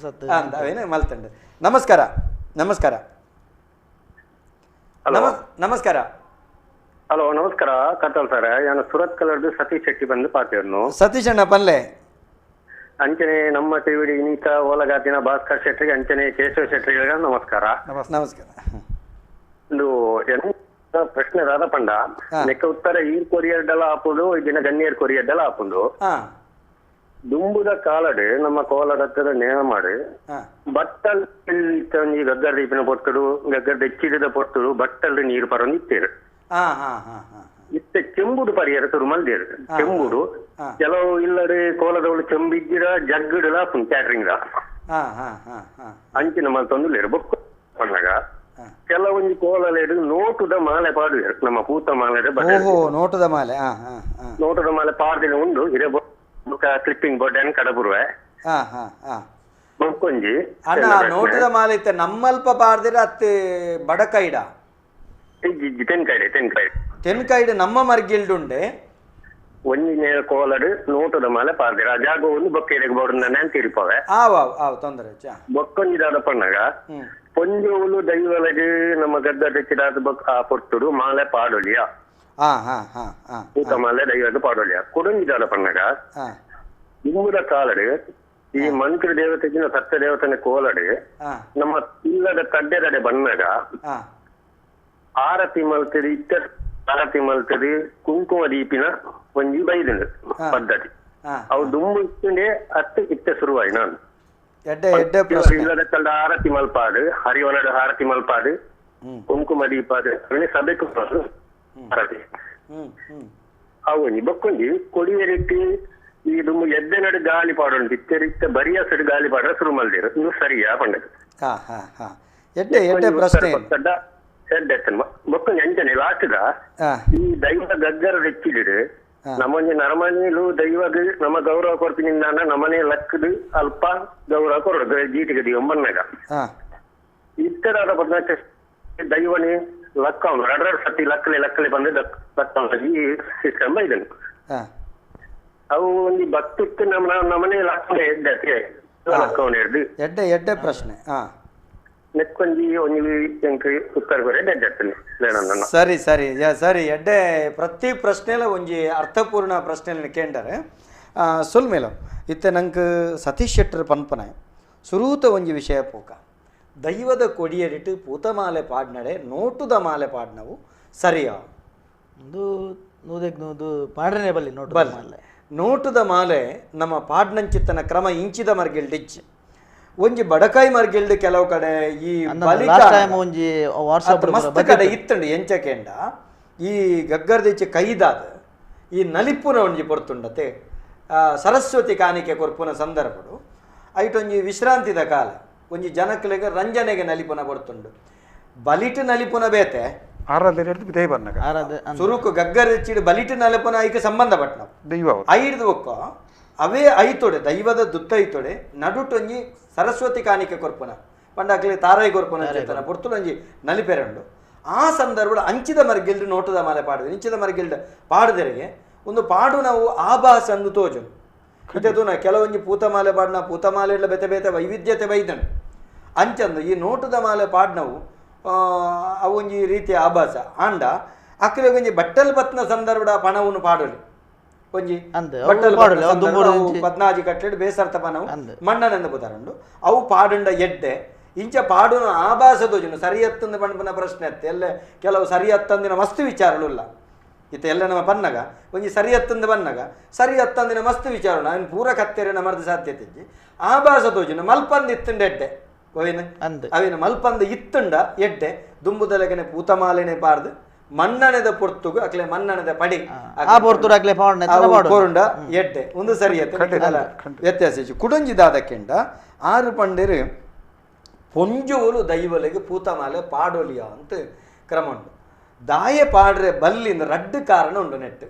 ಅಂತ ಅವೇನು ಮಲ್ತಂಡು. ನಮಸ್ಕಾರ ನಮಸ್ಕಾರ ನಮಸ್ಕಾರ. ಹಲೋ ನಮಸ್ಕಾರ ಕತ್ತಲ್ ಸರ್ ನಾನು ಸುರತ್ ಕಲರ್ದು ಸತೀಶ್ ಶೆಟ್ಟಿ ಬಂದು ಪಾತಿರ್ನು ಸತೀಶ್ ಅಣ್ಣ ಪಲ್ಲೆ ಅಂಚನೆ ನಮ್ಮ ಟಿವಿಡಿ ಇನೀತ ಓಲಗಾತಿನ ಭಾಸ್ಕರ್ ಶೆಟ್ರಿಗೆ ಅಂಚನೆ ಕೇಶವ ಶೆಟ್ರಿಗೆ ನಮಸ್ಕಾರ. ನಮಸ್ಕಾರ. ಒಂದು ಪ್ರಶ್ನೆ ರಾಧ ಪಂಡ ನೆಕ್ಕ ಉತ್ತರ ಈರ್ ಕೊರಿಯಡ್ಡಲ ಆಪುದು ಇದನ್ನ ಗಣ್ಯರ್ ಕೊರಿಯಡ್ಡಲ ಆಪುದು ದುಂಬುದ ಕಾಲಡು ನಮ್ಮ ಕೋಲಡತ್ತದ ನೇಮ ಮಾಡಿ ಬಟ್ಟಲ್ ಈ ಗಗ್ಗರ್ ದೀಪಿನ ಪೊಟ್ಟುಡು ಗಗ್ಗರ್ ದೆಚ್ಚಿಡಿದ ಪೊಟ್ಟುಡು ಬಟ್ಟಲ್ ನೀರು ಪರೊಂದು ಇತ್ತೇರು ಇತ್ತೆ ಚೆಂಬುಡು ಪರಿಯರ ತುರು ಮಲ್ದೇರು ಚೆಂಬುಡು ಕೆಲವು ಇಲ್ಲಡೆ ಕೋಲದವಳು ಚೆಂಬಿದ್ದಿರ ಜಗ್ಗಡಲ ಕ್ಯಾಟ್ರಿಂಗ್ ಅಂಚಿನ ಮಲ್ತೊಂದು ಲೇರು ಬೊಕ್ಕ ಪಣ್ಣಗ ಕೆಲವೊಂದು ಕೋಲಲೇಡು ನೋಟುದ ಮಾಲೆ ಪಾಡುವೆ ನಮ್ಮ ಪೂತ ಮಾಲೆ ನೋಟದ ಮಾಲೆ ನೋಟದ ಮಾಲೆ ಪಾಡ್ದಿನ ಉಂಡು ಇರೇ ಕ್ಲಿಪ್ಪಿಂಗ್ ಬೋರ್ಡ್ ಕಡಬುರುವೆ ಬೊಕ್ಕೊಂಜಿ ಅಣ್ಣ ನೋಟದ ಮಾಲೆ ಇತ್ತೆ ನಮ್ಮಲ್ಪ ಪಾಡ್ದಿರ ಅತ್ತೆ ಬಡಕೈಡ ತೆನ್ಕೈಡ್ ನಮ್ಮ ಮರ್ಗಿಲ್ಡುಂಡೆ ಒಂಜಿನ ಕೋಲಡು ನೋಟದ ಮಾಲೆ ಪಾಡ್ದಿರ ಜಾಗ ಒಂದು ಬೊಕ್ಕ ಬೋರ್ಡ್ ನೆಂತಿರ್ಪವೆ ತೊಂದರೆ ಬೊಕ್ಕೊಂಜಿದಾದ ಪಣ್ಣಗ ಪೊಂಜೋಲು ದೈವಲಗೆ ನಮ್ಮ ಗದ್ದ ತೆಚ್ಚಿದಾದ ಆ ಪೊಟ್ಟುಡು ಮಾಲೆ ಪಾಡೊಲಿಯ ಊತ ಮಾಲೆ ದೈವದ ಪಾಡೊಲಿಯ ಕೊಡಂಜಿದಾದ ಪಣ್ಣಗ ಇಂಬುದ ಕಾಲಡು ಈ ಮಂತ್ರ ದೇವತೆಗಿನ ಸತ್ಯ ದೇವತನ ಕೋಲಡು ನಮ್ಮ ಇಲ್ಲದ ಕಡ್ಡೆದಡೆ ಬಣ್ಣಗ ಆರತಿ ಮಲ್ತದಿ ಆರತಿ ಮಲ್ತದಿ ಕುಂಕುಮ ದೀಪಿನ ಒಂಜಿ ಬೈದಂಡು ಪದ್ಧತಿ ಅವು ದುಂಬು ಇತ್ತಂಡೆ ಅತ್ತೆ ಇತ್ತೆ ಶುರುವಾಯಿ ನಾನು ಇಲ್ಲದ ಕಲ್ದ ಆರತಿ ಮಲ್ಪಾಡು ಹರಿವನದ ಆರತಿ ಮಲ್ಪಾಡು ಕುಂಕುಮ ದೀಪಾಡು ಸಭೆಕು ಆರತಿ ಅವನಿ ಬೊಕ್ಕೊಂಜಿ ಕೊಡಿಯರಿಟ್ಟಿ ಈ ದುಂಬು ಎದ್ದೆ ನಡು ಗಾಳಿ ಪಾಡೋಣ ಇತ್ತೆ ಬರಿಯ ಸಡು ಗಾಳಿ ಪಾಡ್ರೆ ಶುರು ಮಲ್ದಿರು ಇನ್ನು ಸರಿಯಾ ಪಂಡದು ಬೊಕ್ಕೊಂಜಿ ಅಂಚನೆ ಲಾಸ್ಟ್ಗ ಈ ದೈವ ಗಗ್ಗರ ಹೆಚ್ಚಿಡಿಡು ನಮ್ಮೊಂಜಿ ನರಮನೆಲು ದೈವಗ್ ನಮ್ಮ ಗೌರವ ಕೊರ್ಪಿನಿಂದ ನಮ್ಮನೆ ಲಕ್ಕದು ಅಲ್ಪ ಗೌರವ ಕೊರಡು ಜೀಟಿಗೆ ದಿವಂಬನ್ನಾಗ ಇತ್ತರಾದ ಬದಲಾಚ ದೈವನೇ ಲಕ್ಕವನು 2 ಸತಿ ಲಕ್ಕಲೆ ಬಂದು ಲಕ್ಕವನು ಈ ಸಿಸ್ಟಮ್ ಇದನ್ನು ಅವು ಒಂದು ಭಕ್ತಿತ್ತು ನಮ್ಮನೆ ಲಕ್ಕವೇ ಎಡ್ಡೆ ಲಕ್ಕವನು ಹಿಡ್ದು ಎಡ್ಡೆ ಪ್ರಶ್ನೆ ನೆಕ್ಕೊಂಜಿ ಒಂದು ಉತ್ತರ ಬರ ಎಡ್ಡೆ ಸರಿ ಸರಿ ಸರಿ ಎಡ್ಡೆ ಪ್ರತಿ ಪ್ರಶ್ನೆಲ ಒಂಜಿ ಅರ್ಥಪೂರ್ಣ ಪ್ರಶ್ನೆ ಕೇಂಡರೆ ಸುಲ್ಮೇಲ ಇತ್ತೆ ನಂಗೆ ಸತೀಶ್ ಶೆಟ್ಟರ್ ಪನ್ಪನೆ ಸುರೂತ ಒಂಜಿ ವಿಷಯ ಪೋಕ ದೈವದ ಕೊಡಿಯರಿಟ್ಟು ಪೂತಮಾಲೆ ಪಾಡ್ನಡೆ ನೋಟುದ ಮಾಲೆ ಪಾಡ್ನವು ಸರಿಯಾ ಪಾಡ್ರನೆ ಬಲ್ಲಿ ನೋಟುದ ಮಾಲೆ ನಮ್ಮ ಪಾಡ್ನಂಚಿತ್ತನ ಕ್ರಮ ಇಂಚಿದ ಮರ್ಗಿಲ್ಡಿಚ್ಚಿ ಒಂಜಿ ಬಡಕಾಯಿ ಮರ್ಗಿಲ್ಡ್ ಕೆಲವು ಕಡೆ ಈ ಮಸ್ತ್ ಕಡೆ ಇತ್ತಂಡು ಎಂಚಕೆಂಡ ಈ ಗಗ್ಗರ್ದಿಚ್ಚಿ ಕೈದಾದ ಈ ನಲಿಪುನ ಒಂಜಿ ಪೊರ್ತುಂಡತೆ ಸರಸ್ವತಿ ಕಾಣಿಕೆ ಕೊರ್ಪುನ ಸಂದರ್ಭಡು ಐಟೊಂಜಿ ವಿಶ್ರಾಂತಿದ ಕಾಲ ಒಂಜಿ ಜನಕ್ಲೆಗೆ ರಂಜನೆಗೆ ನಲಿಪುನ ಬರ್ತುಂಡು ಬಲಿಟ್ ನಲಿಪುನ ಬೇತೆ ಸುರುಕು ಗಗ್ಗರಿಚಿಡು ಬಲಿಟ್ ನಲಿಪುನ ಐಕೆ ಸಂಬಂಧ ಪಟ್ಟ ಐಡ್ದು ಒಕ್ಕ ಅವೇ ಐತೊಡೆ ದೈವದ ದುತ್ತ ಐತೊಡೆ ನಡುಟೊಂಜಿ ಸರಸ್ವತಿ ಕಾಣಿಕೆ ಕೊರ್ಪುನ ಪಂಡಾಕ್ಲೆ ತಾರಾಯಿ ಕೊರ್ಪುನ ಚೇತನ ಪೊರ್ತುಲೊಂಜಿ ನಲಿಪೆರಂಡು ಆ ಸಂದರ್ಭ ಅಂಚಿದ ಮರ್ಗಿಲ್ಡ್ ನೋಟದ ಮಾಲೆ ಪಾಡಿದೆ ಇಂಚಿದ ಮರ್ಗಿಲ್ಡ್ ಪಾಡದರಿಗೆ ಒಂದು ಪಾಡು ನಾವು ಆಭಾಸ ಅಂದು ತೋಜು ಇತೇತುನ ಕೆಲವೊಂಜಿ ಪೂತಮಾಲೆ ಪಾಡ್ನ ಪೂತಮಾಲೆಡ್ಲ ಬೆತೆ ಬೇತೆ ವೈವಿಧ್ಯತೆ ಬೈದನು ಅಂಚಂದು ಈ ನೋಟದ ಮಾಲೆ ಪಾಡ್ನವು ಅವೊಂಜಿ ರೀತಿಯ ಆಭಾಸ ಆಂಡ ಅಕ್ಕಲೆ ಒಂಜಿ ಬಟ್ಟಲ್ ಬತ್ನ ಸಂದರ್ಭದ ಪಣವನ್ನು ಪಾಡಲಿ ಒಂಜಿ ಬಟ್ಟಲ್ 14 ಕಟ್ಲೆಡ್ ಬೇಸರ್ತ ಪಣವು ಮಣ್ಣನೆಂದು ಬುದರಂಡು ಅವು ಪಾಡುಂಡ ಎಡ್ಡೆ ಇಂಚ ಪಾಡುನ ಆಭಾಸ ತೋಜುನು ಸರಿಯತ್ತಂದು ಪಂಪನ ಪ್ರಶ್ನೆ ಅತ್ತೆ ಎಲ್ಲ ಕೆಲವು ಸರಿಯತ್ತಂದಿನ ಮಸ್ತ್ ವಿಚಾರಗಳಿಲ್ಲ ಇತ್ತೆ ಎಲ್ಲ ನಮ್ಮ ಪನ್ನಗ ಒಂಜಿ ಸರಿಯತ್ತಂದು ಬನ್ನಗ ಸರಿಯತ್ತಂದಿನ ಮಸ್ತ್ ವಿಚಾರ ಅವನು ಪೂರ ಕತ್ತೆರೆನ ಮರದ ಸಾಧ್ಯತೆ ಇಜ್ಜಿ ಆಭಾಸ ತೋಜುನು ಮಲ್ಪಂದು ಇತ್ತುಂಡ ಎಡ್ಡೆ ಅವಿನ ಮಲ್ಪಂದು ಇತ್ತುಂಡ ಎಡ್ಡೆ ದುಂಬುದಲಗನೆ ಪೂತಮಾಲೆನೆ ಪಾರ್ದು ಮಣ್ಣನೆದ ಪೊರ್ತುಗು ಅಕ್ಲೆ ಮಣ್ಣನೆದ ಪಡಿ ಪೋರುಂಡ ಎಡ್ಡೆ ಒಂದು ಸರಿಯತ್ತೆ ವ್ಯತ್ಯಾಸ ಕುಡಂಜಿದಾದಕ್ಕೆಂಡ 6 ಪಂಡೇರು ಪೊಂಜೋಲು ದೈವಲಿಗೆ ಪೂತಮಾಲೆ ಪಾಡೋಲಿಯ ಅಂತ ಕ್ರಮ ಉಂಟು ದಾಯ ಪಾಡ್ರೆ ಬಲ್ಲಿಂದ 2 ಕಾರಣ ಉಂಟು ನೆಟ್ಟು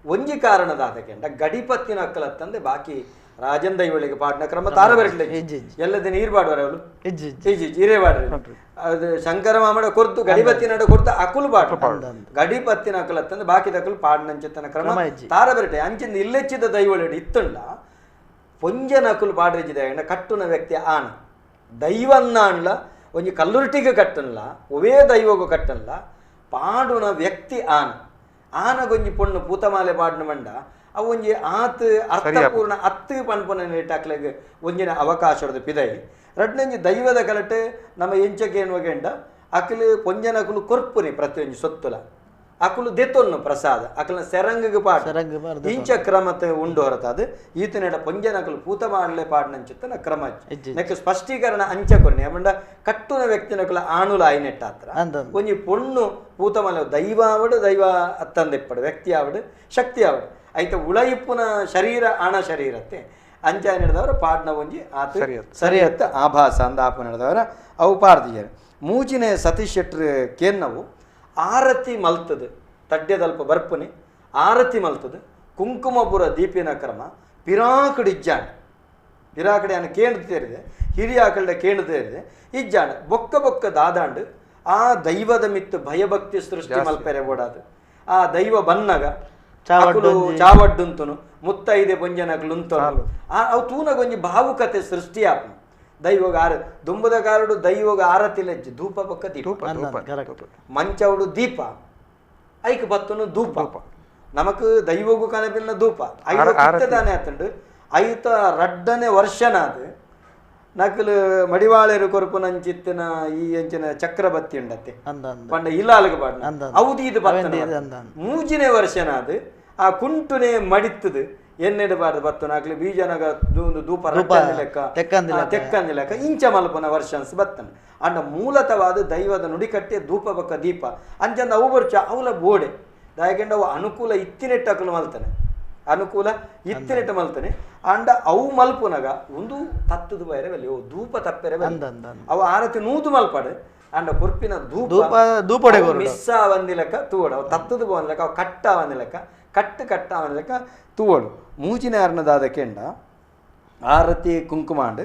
ಒಂಜಿ ಕಾರಣದಾದಕ್ಕೆಂಡ ಗಡಿಪತ್ತಿನ ಅಕ್ಕಲತ್ತಂದೆ ಬಾಕಿ ರಾಜನ್ ದೈವಳಿಗೆ ಪಾಡ್ನ ಕ್ರಮ ತಾರ ಬರಟ್ಲೆ ಎಲ್ಲದ ನೀರು ಪಾಡುವರ ಅವಳು ಹಿರೇ ಪಾಡ್ರಿ ಅದು ಶಂಕರ ಮಾಮಡ ಕೊರ್ತು ಗಡಿಪತ್ತಿನ ಕೊರ್ತು ಅಕುಲು ಪಾಡು ಗಡಿಪತ್ತಿನ ಅಕ್ಕಲತ್ತಂದೆ ಬಾಕಿ ದಕ್ಕಲು ಪಾಡ್ನಂಚಿತ್ತನ ಕ್ರಮ ತಾರ ಬರಟೆ ಅಂಚಿಂದ ಇಲ್ಲೆಚ್ಚಿದ ದೈವಳಿ ಇತ್ತುಂಡ ಪೊಂಜನ ಅಕುಲು ಪಾಡ್ರಿಜಿದ ಕಟ್ಟುನ ವ್ಯಕ್ತಿ ಆನ ದೈವನ್ನ ಅನ್ಲ ಒಂಜಿ ಕಲ್ಲುರ್ಟಿಗೆ ಕಟ್ಟನ್ಲ ಒವೇ ದೈವಗೂ ಕಟ್ಟನ್ಲ ಪಾಡುನ ವ್ಯಕ್ತಿ ಆನಗೊಂಜಿ ಪೊಣ್ಣು ಪೂತಮಾಲೆ ಪಾಡ್ನ ಮಂಡ ಅವು ಒಂಜಿ ಆತ್ ಅರ್ಥಪೂರ್ಣ ಅತ್ತು ಪನ್ಪುನ ನೆಟ್ಟಾಕ್ಲೆಗೆ ಒಂಜಿನ ಅವಕಾಶ ಪಿದೈ ರಡ್ನಂಜಿ ದೈವದ ಕಲಟೆ ನಮ್ಮ ಎಂಚಕೇನು ಒಗೆಂಡ ಅಕಲು ಪೊಂಜನಕಲು ಕೊರ್ಪುನಿ ಪ್ರತಿಯೊಂಜಿ ಸೊತ್ತುಲ ಅಕಲು ದೆತ್ತೊನ್ನು ಪ್ರಸಾದ ಅಕಲ್ನ ಸೆರಂಗಿಗೆ ಪಾಡು ಇಂಚ ಕ್ರಮತೆ ಉಂಡು ಹೊರತಾದ ಈತನೆಡ ಪೊಂಜನಕಲು ಪೂತ ಮಾಡಲೆ ಪಾಡ್ನಂಚಿತ್ತನ ಕ್ರಮ ನೆಕ್ ಸ್ಪಷ್ಟೀಕರಣ ಅಂಚ ಕೊರ್ನಿ ಅಮಂಡ ಕಟ್ಟುನ ವ್ಯಕ್ತಿನಕಲ ಆಣುಲ ಆಯ್ನೆಟ್ಟ ಹತ್ರ ಒಂಜಿ ಪೊಣ್ಣು ಪೂತಮಾಲೆ ದೈವ ಆವಡು ದೈವ ಅತ್ತಂದೆಪ್ಪಡು ವ್ಯಕ್ತಿ ಆವಡು ಶಕ್ತಿ ಆವಡು ಐತೆ ಉಳಯಿಪ್ಪುನ ಶರೀರ ಆಣ ಶರೀರತ್ತೆ ಅಂಚ ನಡೆದವರ ಪಾಡ್ನ ಒಂಜಿ ಆತ ಸರಿಯತ್ತ ಆಭಾಸ ಅಂದ ಆಪು ನಡೆದವರ ಅವು ಪಾಡ್ದಿದ್ದಾರೆ ಮೂಜಿನ ಸತೀಶ್ ಶೆಟ್ರ್ ಕೇನ್ನವು ಆರತಿ ಮಲ್ತದು ತಡ್ಯದಲ್ಪ ಬರ್ಪುನಿ ಆರತಿ ಮಲ್ತದು ಕುಂಕುಮಪುರ ದೀಪಿನ ಕ್ರಮ ಪಿರಾಕಡಿಜ್ಜಾಣ ಪಿರಾಕಡಿ ಅನ್ನ ಕೇಂದ್ರ ತೇರಿದೆ ಹಿರಿಯಾಕಲ್ಡ ಕೇಂದ್ರ ತೇರಿದೆ ಇಜ್ಜಾಣ ಬೊಕ್ಕ ಬೊಕ್ಕ ದಾದಾಂಡು ಆ ದೈವದ ಮಿತ್ತು ಭಯಭಕ್ತಿ ಸೃಷ್ಟಿ ಮಲ್ಪೆರೆ ಓಡಾದು ಆ ದೈವ ಬನ್ನಗ ಚಾವಡ್ಡುಂತುನು ಮುತ್ತೈದೆ ಪೊಂಜನಕ್ಲು ಉಂತನು ಅವು ತೂನಗೊಂಜಿ ಭಾವುಕತೆ ಸೃಷ್ಟಿ ಆಪು ದೈವಗ ದುಂಬದ ಕಾರಡು ದೈವಗ ಆರತಿಲೆಜ್ಜಿ ಧೂಪ ಪಕ್ಕ ದೀಪ ಮಂಚವಡು ದೀಪ ಐಕ್ ಬತ್ತನು ಧೂಪ ನಮಕ್ ದೈವಗೂ ಕನಪಿನ ಧೂಪ ಐದಾನೆ ಆತಂಡು ಐತ ರಡ್ಡನೆ ವರ್ಷನಾದ ನಕಲು ಮಡಿವಾಳೆರು ಕೊರಪು ನಂಚಿತ್ತಿನ ಈ ಅಂಚಿನ ಚಕ್ರಬತ್ತಿ ಉಂಡತ್ತೆ ಪಂಡ ಇಲ್ಲಾಲ್ಗ ಪಾಡ್ನ ಅವಧಿ ಇದು ಬತ್ತನ ಮೂಜಿನೇ ವರ್ಷನಾದ ಆ ಕುಂಟುನೆ ಮಡಿತ್ತದು ಎನ್ನೆಡು ಬಾರ್ದು ಬತ್ತನ ಆಗ್ಲಿ ಬೀಜನಗ ಧೂಪ ಲೆಕ್ಕ ತೆಕ್ಕಂದಿ ಲೆಕ್ಕ ಇಂಚ ಮಲ್ಪನ ವರ್ಷನ್ಸ್ ಬತ್ತನ ಅಂಡ ಮೂಲತವಾದ ದೈವದ ನುಡಿಕಟ್ಟೆ ಧೂಪ ಬಕ್ಕ ದೀಪ ಅಂಚಂದ ಅವು ಬರ್ಚ ಅವಲ ಬೋಡೆ ದಾಯಕೆಂಡ ಅವು ಅನುಕೂಲ ಇತ್ತಿನೆಟ್ಟಕಲು ಮಲ್ತಾನೆ ಅನುಕೂಲ ಇತ್ತಿನೆಟ್ಟ ಮಲ್ತಾನೆ ಅಂಡ ಅವು ಮಲ್ಪುನಗ ಒಂದು ತತ್ತದು ಬೇರೆ ಬಲ್ಲಿ ಧೂಪ ತಪ್ಪೆರೆ ಅವು ಆರತಿ ನೂದು ಮಲ್ಪಡೆ ಅಂಡ ಕೊರ್ಪಿನ ಧೂಪ ಮಿಸ್ ಆವಂದಿಲಕ ತೂವಡು ಅವು ತತ್ತದು ಬಂದಿಲಕ ಅವು ಕಟ್ಟ ಆವಂದಿಲಕ ಕಟ್ಟ ಆವಂದಿಲಕ ತೂವಡು ಮೂಜಿನ ಅರ್ಣದಾದ ಕೆಂಡ ಆರತಿ ಕುಂಕುಮಾಂಡ್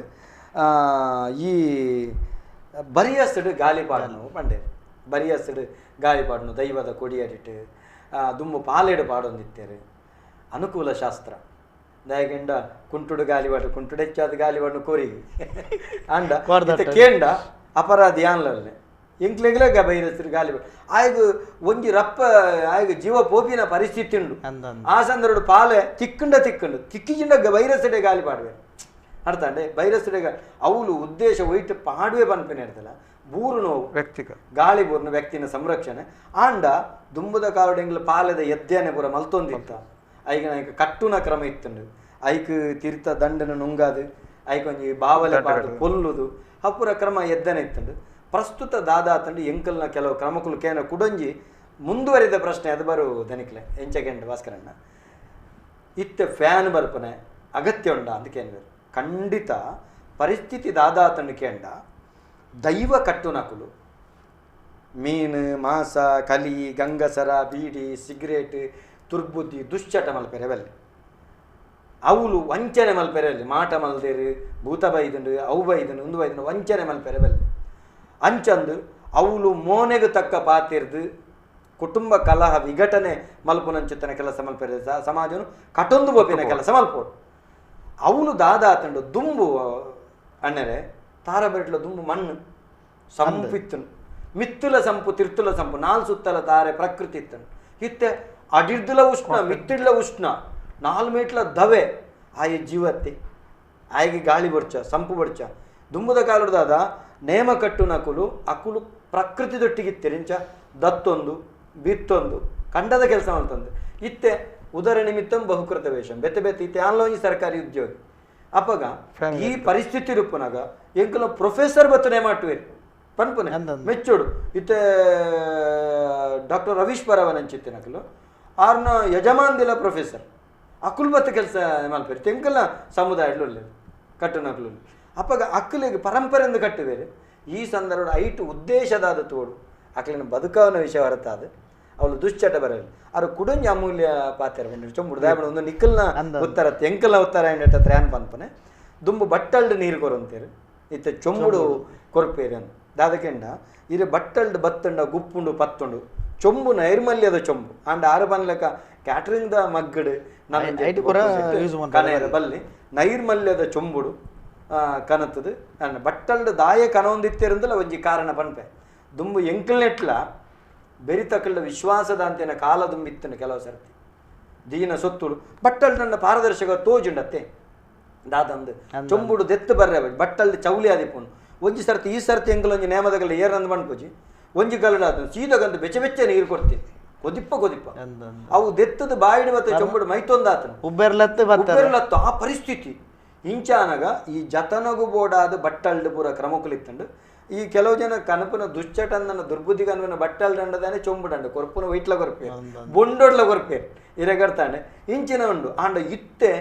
ಈ ಬರಿಯಸ್ಡು ಗಾಳಿ ಪಾಡನು ಪಂಡೆ ಬರಿಯಸಡು ಗಾಳಿ ಪಾಡ್ನು ದೈವದ ಕೊಡಿಯಡಿಟ್ಟು ದುಮ್ಮು ಪಾಲೆಡು ಪಾಡೊಂದಿತ್ತೇರು ಅನುಕೂಲ ಶಾಸ್ತ್ರ ದಯಗೆಂಡ ಕುಂಟುಡು ಗಾಲಿವಾಡು ಕುಂಟುಡು ಹೆಚ್ಚಾದ ಗಾಲಿವಾಡು ಕೋರಿ ಅಂಡ ಕೇಂಡ ಅಪರಾಧಿ ಆನ್ಲಲ್ಲೇ ಎಂಕ್ಲೆಗ್ಲಾಗ ಬೈರಸ್ರು ಗಾಲಿವಾಡು ಆಯ್ಗು ಒಂಜಿ ರಪ್ಪ ಆಯ್ಗು ಜೀವ ಪೋಪಿನ ಪರಿಸ್ಥಿತಿ ಉಂಡು ಆ ಸಂದರ್ಭ ಪಾಲೆ ತಿಕ್ಕಂಡ ತಿಕ್ಕಿಜಿಂಡ ಬೈರಸಡೆ ಗಾಲಿ ಪಾಡುವೆ ಅರ್ಥ ಅಂಡೆ ಬೈರಸಡೆ ಅವಳು ಉದ್ದೇಶ ಒಯ್ತು ಪಾಡುವೆ ಪನ್ಪೇನೆ ಇರ್ತಲ್ಲ ಬೂರು ನೋವು ವ್ಯಕ್ತಿಗ ಗಾಳಿ ಬೂರ್ನ ವ್ಯಕ್ತಿನ ಸಂರಕ್ಷಣೆ ಆಂಡ ದುಂಬುದ ಕಾವಡೆಂಗ್ಲ ಪಾಲೆದ ಎದ್ದೇನೆ ಪೂರ ಮಲ್ತೊಂದಿತ್ತ ಐಗ ನಾಯ್ಕ ಕಟ್ಟುನ ಕ್ರಮ ಇತ್ತಂಡು ಐಕ್ ತೀರ್ಥ ದಂಡನ ನುಂಗಾದು ಐಕ್ ಒಂಜಿ ಬಾವಲೆ ಪಾಡು ಕೊಲ್ಲುದು ಅಪುರ ಕ್ರಮ ಎದ್ದನೆ ಇತ್ತಂಡು ಪ್ರಸ್ತುತ ದಾದಾತಂಡು ಎಂಕಲ್ನ ಕೆಲವು ಕ್ರಮಕುಲು ಕೇನ ಕುಡಂಜಿ ಮುಂದುವರಿದ ಪ್ರಶ್ನೆ ಅದು ಬರು ದನಿಕ್ಲೆ ಎಂಚಗೆಂಡು ಭಾಸ್ಕರಣ್ಣ ಇತ್ತೆ ಫ್ಯಾನ್ ಬರ್ಪನೆ ಅಗತ್ಯ ಉಂಡ ಅಂತ ಕೇಂದ್ರ ಖಂಡಿತ ಪರಿಸ್ಥಿತಿ ದಾದಾತಂಡು ಕೇಂಡ ದೈವ ಕಟ್ಟುನಕುಲು ಮೀನು ಮಾಸ ಕಲಿ ಗಂಗಸರ ಬೀಡಿ ಸಿಗರೇಟ್ ತುರ್ಬುದ್ದಿ ದುಶ್ಚಟ ಮಲ್ಪೆರೆವಲ್ಲಿ ಅವಳು ವಂಚನೆ ಮಲ್ಪೆರೆವಲ್ಲಿ ಮಾಟ ಮಲ್ದೇರು ಭೂತ ಬೈದುಂಡು ಅವು ಬೈದನು ಒಂದು ಬೈದನು ವಂಚನೆ ಮಲ್ಪೆರೆವಲ್ಲಿ ಅಂಚಂದು ಅವಳು ಮೋನೆಗೆ ತಕ್ಕ ಪಾತಿರ್ದು ಕುಟುಂಬ ಕಲಹ ವಿಘಟನೆ ಮಲ್ಪುನಂಚಿತ್ತನ ಕೆಲಸ ಮಲ್ಪೆರೆ ಸಮಾಜನು ಕಟೊಂದು ಬೋಪಿನ ಕೆಲಸ ಮಲ್ಪೋಡು ಅವಳು ದಾದಾತಂಡು ದುಂಬು ಅಣ್ಣರೆ ತಾರಬೆಟ್ಲ ದುಂಬು ಮಣ್ಣು ಸಂಪಿತ್ತನು ಮಿತ್ತುಲ ಸಂಪು ತಿರ್ತುಲ ಸಂಪು ನಾಲ್ ಸುತ್ತಲ ತಾರೆ ಪ್ರಕೃತಿ ಇತ್ತನು ಇತ್ತೆ ಅಡಿರ್ದುಲ ಉಷ್ಣ ಮಿತ್ತಿಡ್ಲ ಉಷ್ಣ 4 ಮೀಟ್ಲ ದವೆ ಆಯ ಜೀವತ್ತೆ ಆಯ್ಗೆ ಗಾಳಿ ಬರ್ಚ ಸಂಪು ಬರ್ಚ ದುಂಬುದ ಕಾಲದಾದ ನೇಮ ಕಟ್ಟು ನಕುಲು ಅಕುಲು ಪ್ರಕೃತಿ ದೊಟ್ಟಿಗಿತ್ತೆರಿಂಚ ದತ್ತೊಂದು ಬಿತ್ತೊಂದು ಕಂಡದ ಕೆಲಸ ಮಾಡ್ತಂದು ಇತ್ತೆ ಉದರ ನಿಮಿತ್ತಂ ಬಹುಕೃತ ವೇಷಂ ಬೆತ್ತೆ ಬೆತ್ತೆ ಇತ್ತೆ ಆನ್ಲೋಂಜಿ ಸರ್ಕಾರಿ ಉದ್ಯೋಗಿ ಅಪ್ಪಗ ಈ ಪರಿಸ್ಥಿತಿ ರೂಪನಾಗ ಎಂಕಲ ಪ್ರೊಫೆಸರ್ ಬತ್ತನೆ ಮಾಡ್ತುವೆ ಪನ್ಪುನೆ ಮೆಚ್ಚೋಡು ಇತ್ತೆ ಡಾಕ್ಟರ್ ರವೀಶ್ ಪರವನಂಚಿತ್ತೆ ನಕಲು ಆರ್ನ ಯಜಮಾನ್ದಿಲ ಪ್ರೊಫೆಸರ್ ಅಕುಲ್ ಬತ್ತ ಕೆಲಸ ಮಲ್ಪೇರಿ ತೆಂಕಲ್ನ ಸಮುದಾಯಡ್ಲು ಕಟ್ಟು ನಕಲು ಅಪ್ಪಗ ಅಕ್ಕಲಿಗೆ ಪರಂಪರೆಯಿಂದ ಕಟ್ಟುವೇರೆ ಈ ಸಂದರ್ಭ ಐಟು ಉದ್ದೇಶದಾದ ತೋಡು ಅಕ್ಕಲಿನ ಬದುಕವನ ವಿಷಯ ಹೊರತಾದ ಅವಳು ದುಶ್ಚಟ ಬರಲಿ ಅವ್ರು ಕುಡಂಜಿ ಅಮೂಲ್ಯ ಪಾತ್ರ ಚೊಂಬುಡು ದಾಯಬಡ ಒಂದು ನಿಕ್ಕಲ್ನ ಉತ್ತರ ತೆಂಕಲ್ನ ಉತ್ತರ ಎಂಟ ತ್ರ್ಯಾನ್ ಪನ್ಪನೆ ದುಂಬು ಬಟ್ಟಲ್ಡ್ ನೀರು ಕೊರಂತೇರು ಇತ್ತೆ ಚೊಂಬುಡು ಕೊರ್ಪೇರಿ ಅಂತ ದಾದಕೆಂಡ ಇರು ಬಟ್ಟಲ್ಡ್ ಬತ್ತಂಡ ಗುಪ್ಪುಂಡು ಪತ್ತುಂಡು ಚೊಂಬು ನೈರ್ಮಲ್ಯದ ಚೊಂಬು ಅಂಡ್ ಆರು ಬನ್ಲೆಕ್ಕ ಕ್ಯಾಟ್ರಿಂಗ್ ದ ಮಗ್ಗಡು ಕನೆಯರ ಬಲ್ಲಿ ನೈರ್ಮಲ್ಯದ ಚೊಂಬುಡು ಕನತದು ಅಂಡ್ ಬಟ್ಟಲ್ಡ್ ದಾಯ ಕನೊಂದಿತ್ತೇರಿಂದಲ ಒಂಜಿ ಕಾರಣ ಪನ್ಪೆ ದುಂಬು ಎಂಕಲ್ನೆಟ್ಲ ಬೆರಿತಕಲ್ಡ ವಿಶ್ವಾಸದ ಅಂತೇನ ಕಾಲ ದುಂಬಿತ್ತನು ಕೆಲವು ಸರ್ತಿ ದೀನ ಸೊತ್ತುಡು ಬಟ್ಟಲ್ಡ್ ನನ್ನ ಪಾರದರ್ಶಕ ತೋಜುಂಡತ್ತೆ ದಾದಂದು ಚೊಂಬುಡು ದೆತ್ತು ಬರ್ರೆ ಬಟ್ಟಲ್ಡ್ ಚೌಲಿ ಆದಿಪ್ಪುಂಡು ಒಂಜಿ ಸರ್ತಿ ಈ ಸರ್ತಿ ಎಂಕಲ್ ಒಂಜಿ ನೇಮದಗಲ್ಲ ಏರಂದು ಮನ್ಪುಜಿ ಒಂಜಿ ಕಲ್ಲಡ ಸೀದಗಂದು ಬೆಚ್ಚ ಬೆಚ್ಚ ನೀರು ಕೊಡ್ತೀನಿ ಕೊದಿಪ್ಪ ಅವು ದೆತ್ತದ ಬಾಯಿಡು ಮತ್ತೆ ಚೊಂಬುಡು ಮೈತೊಂದಾತನು ಉಬ್ಬೆರ್ಲತ್ತು ಆ ಪರಿಸ್ಥಿತಿ ಇಂಚಾನಗ ಈ ಜತನಗು ಬೋಡಾದ ಬಟ್ಟಲ್ಡ್ ಪೂರ ಕ್ರಮಕುಲಿತ್ತಂಡು ಈ ಕೆಲವು ಜನ ಕನಪನ ದುಶ್ಚಟಂದನ ದುರ್ಬುದ್ಧಿಗನ್ವನ ಬಟ್ಟಲ್ಡ್ ಅಂಡದಾನೆ ಚೊಂಬುಡಂಡು ಕೊರ್ಪುನ ವೈಟ್ಲ ಕೊರ್ಪೆ ಬೊಂಡೊಡ್ಲ ಕೊರ್ಪೆ ಇರಗರ್ತಾಂಡೆ ಇಂಚಿನ ಉಂಡು ಆಂಡ ಇತ್ತೆ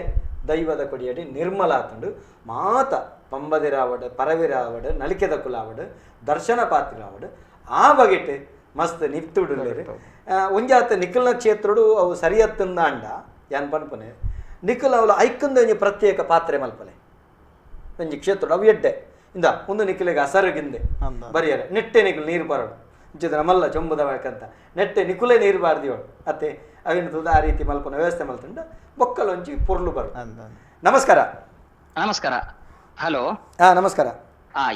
ದೈವದ ಕೊಡಿಯಡಿ ನಿರ್ಮಲ ಆತಂಡು ಮಾತ ಪಂಬದಿರಾವಡ್ ಪರವಿರಾವಡ್ ನಲಿಕೆದ ಕುಲಾವಡ್ ದರ್ಶನ ಪಾತ್ರಾವಡ್ ಆ ಬಗೆಟ್ ಮಸ್ತ್ ನಿಪ್ತುಡುಲ್ಲೇರು ಒಂಜಾತ ನಿಖಲ್ನ ಕ್ಷೇತ್ರಡು ಅವು ಸರಿಯತ್ತಂದ ಅಂಡ ಯಾನ್ ಪನ್ಪನೆ ನಿಖಲ್ ಅವಳು ಐಕಂದ ಒಂಜಿ ಪ್ರತ್ಯೇಕ ಪಾತ್ರೆ ಮಲ್ಪಲೆ ಒಂಜಿ ಕ್ಷೇತ್ರ ಅವು ಎಡ್ಡೆ ಇಂದ ಒಂದು ನಿಖಲಿಗೆ ಅಸರಗಿಂದೆ ಬರಿಯರೆ ನೆಟ್ಟೆ ನಿಖಲ್ ನೀರು ಬರೋಡು ಇಂಚಿದ ಮಲ್ಲ ಚೊಂಬುದ ಬೇಕಂತ ನೆಟ್ಟೆ ನಿಖುಲೆ ನೀರು ಬಾರ್ದಿವಳು ಅತ್ತೆ ಅವಿನ ಆ ರೀತಿ ಮಲ್ಪನ ವ್ಯವಸ್ಥೆ ಮಲ್ತಂಡ ಬೊಕ್ಕಲ ಒಂಜಿ ಪೊರ್ಲು ಬರು ನಮಸ್ಕಾರ ನಮಸ್ಕಾರ ಹಲೋ ನಮಸ್ಕಾರ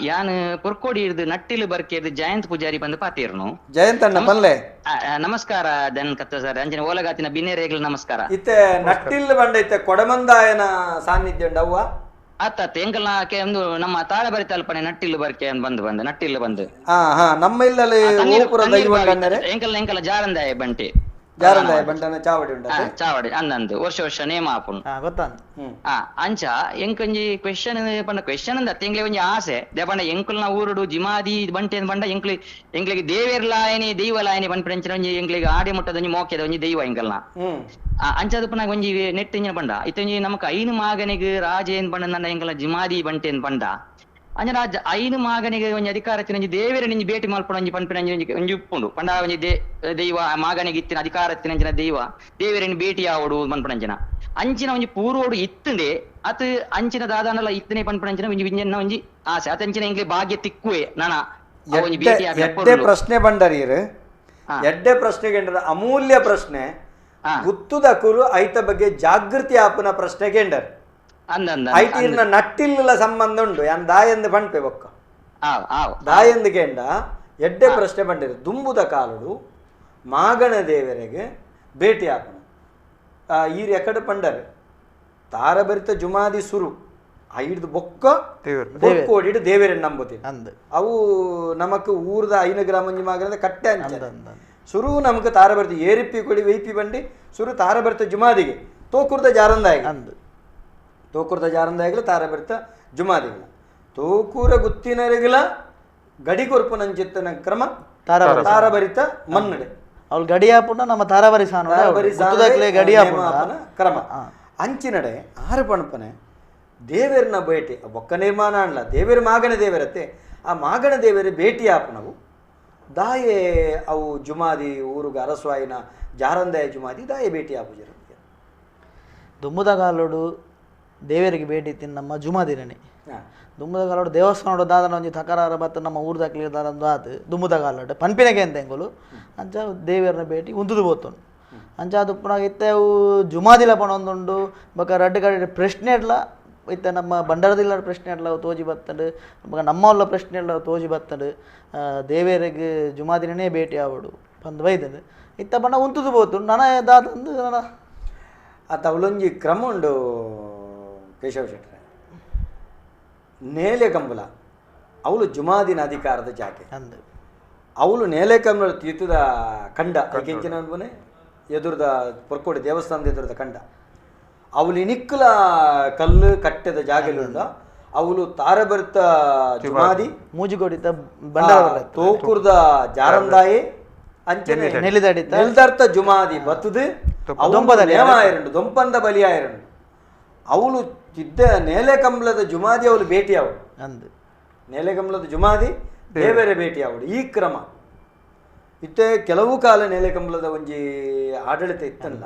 ಯಾನ್ ಪುರ್ಕೋಡಿ ಇರ್ದು ನಟ್ಟಿಲು ಬರ್ಕೇದು ಜಯಂತ್ ಪೂಜಾರಿ ಬಂದು ಪಾತಿರ್ನು ಜಯಂತ್ ಅಣ್ಣ ಪಲ್ಲೆ ನಮಸ್ಕಾರ ದನ್ ಕತ್ತ ಸರ್ ಅಂಜನ ಓಲಗಾತಿನ ಬಿನ್ನೇರೇಗ್ಲ ನಮಸ್ಕಾರ ಇತ್ತೆ ನಟ್ಟಿಲ್ ಬಂಡೈತೆ ಕೊಡಮಂದಾಯನ ಸಾನ್ನಿಧ್ಯ ಉಂಡವ್ವ ಆತ ಎಂಕಲ್ನ ಒಂದು ನಮ್ಮ ತಾಳಬರಿ ತಲ್ಪನೆ ನಟ್ಟಿಲು ಬರ್ಕೆ ಬಂದು ನಟ್ಟಿಲು ಬಂದು ನಮ್ಮ ಇಲ್ಲಲ್ಲಿ ಎಂಕಲ್ನ ಜಾರಂದಾಯ ಬಂಟೆ ಜಾರಂದಾಯ ಬಂಟನ ಚಾವಡಿ ಉಂಟ ಚಾವಡಿ ಅಂದಂದು ವರ್ಷ ನೇಮ ಆಪುನು ಅಂಚ ಎಂಕೊಂಜಿ ಕ್ವೆಶ್ಚನ್ ಅಂದ ಎಂಕ್ಲೆ ಒಂಜಿ ಆಸೆ ದೇಪಂಡ ಎಂಕಲ್ನ ಊರುಡು ಜಿಮಾದಿ ಬಂಟೆ ಬಂಡ ಎಂಕ್ಲಿಗೆ ದೇವೇರ್ಲಾಯನಿ ದೈವಲಾಯನಿ ಬಂಪಂಚಿನ ಒಂಜಿ ಎಂಕ್ಲಿಗೆ ಆಡಿ ಮುಟ್ಟದ ಒಂಜಿ ಮೋಕೆದ ಒಂಜಿ ದೈವ ಎಂಕಲ್ನ ಅಂಚದು ಪುನಃ ಒಂಜಿ ನೆಟ್ ಇಂಜಿನ ಬಂಡ ಇತ್ತೊಂಜಿ ನಮಕ್ ಐನು ಮಾಗನಿಗೆ ರಾಜ ಏನ್ ಬಂಡ ನನ್ನ ಎಂಕಲ ಜಿಮಾದಿ ಬಂಟೆ ಏನ್ ಬಂಡ ಅಂಜನ ಐನು ಮಾಗನಿಗೆ ಒಂಜಿ ಅಧಿಕಾರತ್ತಿನ ಒಂಜಿ ದೇವೇರ ನಿಂಜಿ ಭೇಟಿ ಮಲ್ಪಡ ಒಂಜಿ ಪನ್ಪಿನ ಒಂಜಿ ಉಪ್ಪುಂಡು ಪಂಡ ಒಂಜಿ ದೈವ ಮಾಗನಿಗೆ ಇತ್ತಿನ ಅಧಿಕಾರತ್ತಿನ ಅಂಚಿನ ದೈವ ದೇವೇರನಿ ಭೇಟಿ ಆವಡು ಪನ್ಪಣಂಚಿನ ಅಂಚಿನ ಒಂಜಿ ಪೂರ್ವೋಡು ಇತ್ತಂಡೆ ಅತ್ ಅಂಚಿನ ದಾದಾನಲ್ಲ ಇತ್ತನೆ ಪನ್ಪಣಂಚಿನ ಒಂಜಿ ವಿಂಜನ ಒಂಜಿ ಆಸೆ ಅತ್ ಅಂಚಿನ ಎಂಕ್ಲೆ ಭಾಗ್ಯ ತಿಕ್ಕುವೆ ನಾನ ಎಡ್ಡೆ ಪ್ರಶ್ನೆ ಬಂಡರೀರ್ ಎಡ್ಡೆ ಪ್ರಶ್ನೆಗೆ ಅಮೂಲ್ಯ ಪ್ರಶ್ನೆ ಗುತ್ತುದ ಕುರು ಐತ ಬಗ್ಗೆ ಜಾಗೃತಿ ಆಪನ ಪ್ರಶ್ನೆಗೆ ಎಂಡರ್ ಐಟಿರ್ನ ನಟ್ಟಿಲ್ಲ ಸಂಬಂಧ ಉಂಡು ಯಾನ್ ದಾಯಂದು ಪಂಪೆ ಬೊಕ್ಕ ದಾಯಂದು ಗೆಂಡ ಎಡ್ಡೆ ಪ್ರಶ್ನೆ ಬಂಡಿರು ದುಂಬುದ ಕಾಲುಡು ಮಾಗಣ ದೇವರಿಗೆ ಭೇಟಿ ಆಪನ ಈರ್ ಎಕಡೆ ಪಂಡರ್ ತಾರಬರಿತ ಜುಮಾದಿ ಸುರು ಐದು ಬೊಕ್ಕ ಬೊಕ್ಕೋಡಿಡು ದೇವರನ್ನು ನಂಬುತ್ತೀನಿ ಅವು ನಮಕ್ ಊರ್ದ 5 ಗ್ರಾಮ ಮಾಗದ ಕಟ್ಟೆ ಅಂಚ ಸುರು ನಮಕ್ ತಾರಬರ್ತಿ ಏರಿಪ್ಪಿ ಕೊಡಿ ವೈಪಿ ಬಂಡಿ ಸುರು ತಾರಬರ್ತ ಜುಮಾದಿಗೆ ತೋಕುರ್ದ ಜಾರಂದಾಯಗಳು ತಾರಬರ್ತ ಜುಮಾದಿಗಳ ತೋಕೂರ ಗುತ್ತಿನರಿಗಳ ಗಡಿ ಕೊರ್ಪು ನಂಚಿತ್ತನ ಕ್ರಮ ತಾರಬರಿತ ಮನ್ನಡೆ ಅವ್ಳು ಗಡಿಯಾಪುನ ನಮ್ಮ ತಾರಬರಿ ಕ್ರಮ ಅಂಚಿನಡೆ ಆರು ಪಣಪನೆ ದೇವರನ್ನ ಭೇಟಿ ಬೊಕ್ಕ ನಿರ್ಮಾಣ ಅಲ್ಲ ದೇವರ ಮಾಗಣ ದೇವರತ್ತೆ ಆ ಮಾಗಣ ದೇವರ ಭೇಟಿ ಆಪನವು ದಾಯೆ ಅವು ಜುಮಾದಿ ಊರುಗ ಅರಸ್ವಾಯಿನ ಜಾರಂದಾಯ ಜುಮಾದಿ ದಾಯೆ ಭೇಟಿ ಆಪುಜರುತ್ತೆ ದುಮ್ಮುದಗಾಲೋಡು ದೇವರಿಗೆ ಭೇಟಿ ತಿನ್ನ ನಮ್ಮ ಜುಮಾದಿರನೆ ದುಮ್ಮುದಗಾಲೋಡು ದೇವಸ್ಥಾನೋಡು ದಾದನ ಒಂಜಿ ತಕರಾರ ಬತ್ತ ನಮ್ಮ ಊರ್ದಾಕ್ಲಿ ದಾದಂದು ಆತು ದುಮ್ಮುದಗಾಲೋಡು ಪನ್ಪಿನಗೆ ಅಂತ ಹೆಂಗೋಲು ಅಂಚ ದೇವರನ್ನ ಭೇಟಿ ಉಂದುದು ಬೋತನು ಅಂಚ ಅದು ಪುನಃ ಇತ್ತೆ ಅವು ಜುಮಾದಿಲ ಪಣೊಂದುಂಡು ಬೊಕ ರಡ್ಡು ಕಡೆ ಪ್ರಶ್ನೆ ಇಡ್ಲ ಇತ್ತ ನಮ್ಮ ಬಂಡಾರದಿಲ್ಲ ಪ್ರಶ್ನೆ ಎಲ್ಲ ತೋಜಿ ಬತ್ತಂಡು ನಮ್ಮಲ್ಲ ಪ್ರಶ್ನೆ ಎಲ್ಲ ತೋಜಿ ಬತ್ತಂಡು ದೇವೇರಿಗೆ ಜುಮಾದಿನೇ ಭೇಟಿ ಆವಡು ಪಂದು ಬೈದನು ಇತ್ತ ಬಣ್ಣ ಉಂತುದು ಬೋತು ನನ ದಾದಂದು ನನ ಆತ ಅವಳೊಂಜಿ ಕ್ರಮ ಉಂಡು ಕೇಶವ ಶೆಟ್ರೆ ನೇಲೆ ಕಂಬಲ ಅವಳು ಜುಮಾದಿನ ಅಧಿಕಾರದ ಜಾಕೆ ಅಂದು ಅವಳು ನೇಲೆ ಕಂಬಳ ತೀರ್ಥದ ಕಂಡ ಕೆಂಚಿನ ಅನ್ಬನೆ ಎದುರದ ಪೊರ್ಕೋಡಿ ದೇವಸ್ಥಾನದ ಎದುರದ ಕಂಡ ಅವಳು ಇನಿಕ್ಕಲ ಕಲ್ಲು ಕಟ್ಟೆದ ಜಾಗಲುಂಡ ಅವಳು ತಾರಬರ್ತ ಜುಮಾದಿ ಮೂಜಿಗೊಡಿತ ತೋಕುರ್ದ ಜಾರಂದಾಯಿ ಅಂಚನೆ ನೆಲ್ದರ್ತ ಜುಮಾದಿ ಬತ್ತದು ದೊಂಪಂದ ಬಲಿಯಾಯರಂಡು ಅವಳು ಇದ್ದ ನೇಲೆ ಕಂಬಳದ ಜುಮಾದಿ ಅವಳು ಭೇಟಿ ಅವಳು ಅಂದು ನೇಲೆ ಕಂಬಳದ ಜುಮಾದಿ ದೇವರೇ ಭೇಟಿ ಅವಳು ಈ ಕ್ರಮ ಇತ್ತೆ ಕೆಲವು ಕಾಲ ನೇಲೆ ಕಂಬಳದ ಒಂಜಿ ಆಡಳಿತ ಇತ್ತಲ್ಲ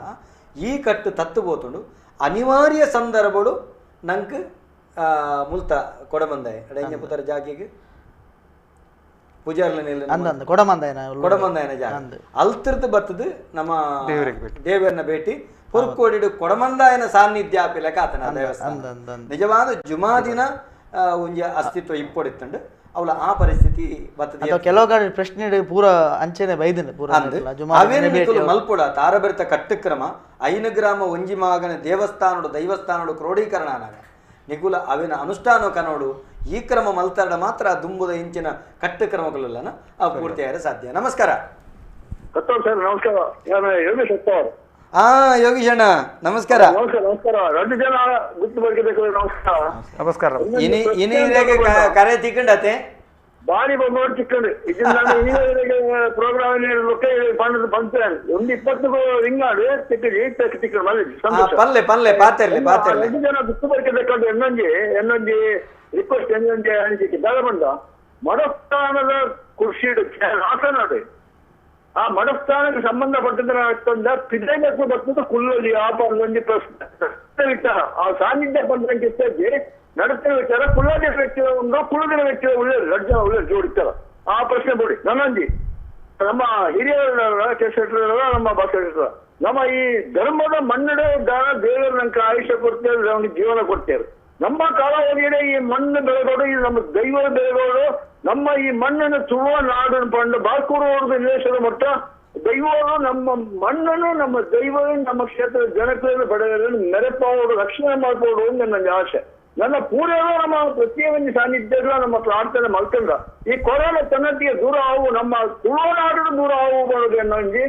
ಈ ಕಟ್ಟು ತತ್ತು ಬೋತುಂಡು ಅನಿವಾರ್ಯ ಸಂದರ್ಭಗಳು ನಂಗೆ ಮುಲ್ತ ಕೊಡಮಂದಾಯ ಅಡಂಜ ಪುತ್ತರ ಜಾಗಿಗೆ ಪೂಜಾರ್ಲ ಕೊಡಮಂದಾಯನ ಜಾಗ ಅಲ್ತಿರ್ದು ಬತ್ತದು ನಮ್ಮ ದೇವರನ್ನ ಭೇಟಿ ಪುರ್ಕೋಡಿಡು ಕೊಡಮಂದಾಯನ ಸಾನ್ನಿಧ್ಯ ಆಪಿಲಕ ಆತನ ದೇವಸ್ಥಾನ ನಿಜವಾದ ಜುಮಾದಿನ ಒಂಜಿ ಅಸ್ತಿತ್ವ ಇಪ್ಪೊಡಿತ್ತಂಡು ಅವಳ ಆ ಪರಿಸ್ಥಿತಿ ಬರ್ತದೆ ಕೆಲವು ಕಡೆ ಪ್ರಶ್ನೆ ಪೂರ ಅಂಚೆನೆ ಬೈದನೆ ಪೂರ ಮಲ್ಪುಡ ತಾರಬೆರ್ತ ಕಟ್ಟುಕ್ರಮ 5 ಗ್ರಾಮ ಒಂಜಿ ಮಾಗನ ದೇವಸ್ಥಾನಡು ದೈವಸ್ಥಾನಡು ಕ್ರೋಢೀಕರಣ ನಿಗುಲ ಅವಿನ ಅನುಷ್ಠಾನ ಕನೋಡು ಈ ಕ್ರಮ ಮಲ್ತಾಡ ಮಾತ್ರ ದುಂಬುದ ಇಂಚಿನ ಕಟ್ಟುಕ್ರಮಗಳೆಲ್ಲ ಪೂರ್ತಿಯಾಗ ಸಾಧ್ಯ. ನಮಸ್ಕಾರ. ಯೋಗೀಶ್ ಅಣ್ಣ ನಮಸ್ಕಾರ. ನಮಸ್ಕಾರ. ಕರೆ ತಿಕ್ಕಂಡತೆ ಬಾರಿ ನೋಡಿ ಚಿಕ್ಕಂಡು ಪ್ರೋಗ್ರಾಮ್ ಪಂಚಾಯತ್ ಒಂದು 20 ರಿಂಗಾಡು ಪಲ್ಲೆ ಪಲ್ಲೆ ಪಾತೆರ್ಲೆ ಪಾತೆರ್ಲೆ 2 ಜನ ಗುತ್ತು ಬರ್ಕಬೇಕಂತ ಎನ್ನೊಂಜಿ ರಿಕ್ವೆಸ್ಟ್ ಎನ್ನೊಂಜಿ ಅನಿಸಿಕೆ ದಾಳಬಂಡ ಮಡಸ್ಥಾನದ ಕುರ್ಶಿಡು ಹಾಸನಾಡು ಆ ಮಡಸ್ಥಾನಕ್ಕೆ ಸಂಬಂಧಪಟ್ಟಂತ ಪಿದೈನಕ್ಕೂ ಬರ್ತದ ಕುಲ್ಲಲ್ಲಿ ಆಪಾದೊಂದು ಪ್ರಶ್ನೆ ವಿಚಾರ ಆ ಸಾನ್ನಿಧ್ಯ ಬಂದಂಗೆ ನಡೆಸಿದ ವಿಚಾರ ಕುಲ್ಲಾದ ವ್ಯಕ್ತಿಗಳ ಉಂಟು ಕುಲದಿನ ವ್ಯಕ್ತಿಗಳ ಒಳ್ಳೆಯದು 2 ಜನ ಒಳ್ಳೆಯದು ಜೋಡಿಸ್ತಾರ ಆ ಪ್ರಶ್ನೆ ಬಿಡಿ ನನ್ನಂಜಿ ನಮ್ಮ ಹಿರಿಯರ ಕೆಸೆಟ್ರ ನಮ್ಮ ಬಸ್ ನಮ್ಮ ಈ ಧರ್ಮದ ಮನ್ನಡೆ ದಾನ ದೇವರು ನಂಗೆ ಆಯುಷ್ಯ ಕೊಡ್ತೇವೆ ನಮ್ಗೆ ಜೀವನ ಕೊಡ್ತೇವೆ ನಮ್ಮ ಕಾಲಾವಧಿಯಲ್ಲಿ ಈ ಮಣ್ಣು ಬೆಳೆಗೋಡು ಈ ನಮ್ಮ ದೈವದ ಬೆಳೆಗೋಡು ನಮ್ಮ ಈ ಮಣ್ಣನ್ನು ತುಳುವ ನಾಡು ಪಂಡು ಬಾಕೂರು ದೇಶದ ಮಟ್ಟ ದೈವರು ನಮ್ಮ ಮಣ್ಣನ್ನು ನಮ್ಮ ದೈವವನ್ನು ನಮ್ಮ ಕ್ಷೇತ್ರದ ಜನತೆಯನ್ನು ಪಡೆಯಲು ಮೆರೆಪೋಡು ರಕ್ಷಣೆ ಮಾಡ್ಬೋದು ಅಂತ ನನ್ನ ಆಸೆ. ನನ್ನ ಪೂರ್ವವೇ ನಮ್ಮ ಪ್ರತಿಯೊಂದು ಸಾನ್ನಿಧ್ಯಗಳ ನಮ್ಮ ಪ್ರಾರ್ಥನೆ ಮಲ್ಕಂಡ ಈ ಕೊರೋನಾ ತನ್ನತಿಗೆ ದೂರ ಆವು ನಮ್ಮ ತುಳುನಾಡು ದೂರ ಆವು ಬರೋದು ಅನ್ನೋಂಜಿ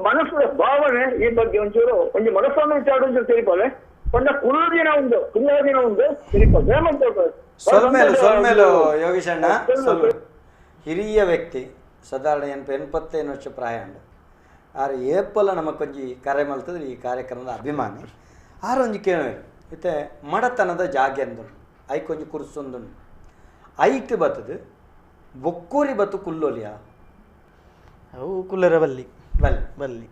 ಮನಸ್ಸಿನ ಭಾವನೆ ಈ ಬಗ್ಗೆ ಒಂಚೂರು ಒಂದು ಮನಸ್ಸನ್ನು ವಿಚಾರ ಸೇರಿಪಾಲೆ ಕೊಂಡ ಕುಲ್ಲದಿನ ಉಂಟು ಸೇರಿಪಾಲೆ ಸೊಲ್ಮೇಲು ಯೋಗೀಶ್ ಅಣ್ಣ ಹಿರಿಯ ವ್ಯಕ್ತಿ ಸಾಧಾರಣ 85 ವರ್ಷ ಪ್ರಾಯ ಉಂಡು ಆರು ಏಪಲ ನಮಕೊಂಜಿ ಕರೆ ಮಲ್ತದ್ರೆ ಈ ಕಾರ್ಯಕ್ರಮದ ಅಭಿಮಾನಿ ಆರೊಂಜಿ ಕೇಳುವೆ ಇತ್ತೆ ಮಡತನದ ಜಾಗೆ ಅಂದು ಐಕೊಂಜಿ ಕುರ್ಸೊಂದು ಐಟ್ ಬತ್ತದು ಬೊಕ್ಕೂರಿ ಬತ್ತು ಕುಲ್ಲೋಲಿಯ ಅವು ಕುಲ್ಲರ ಬಲ್ಲಿ ಬಲ್ಲಿ ಬಲ್ಲಿ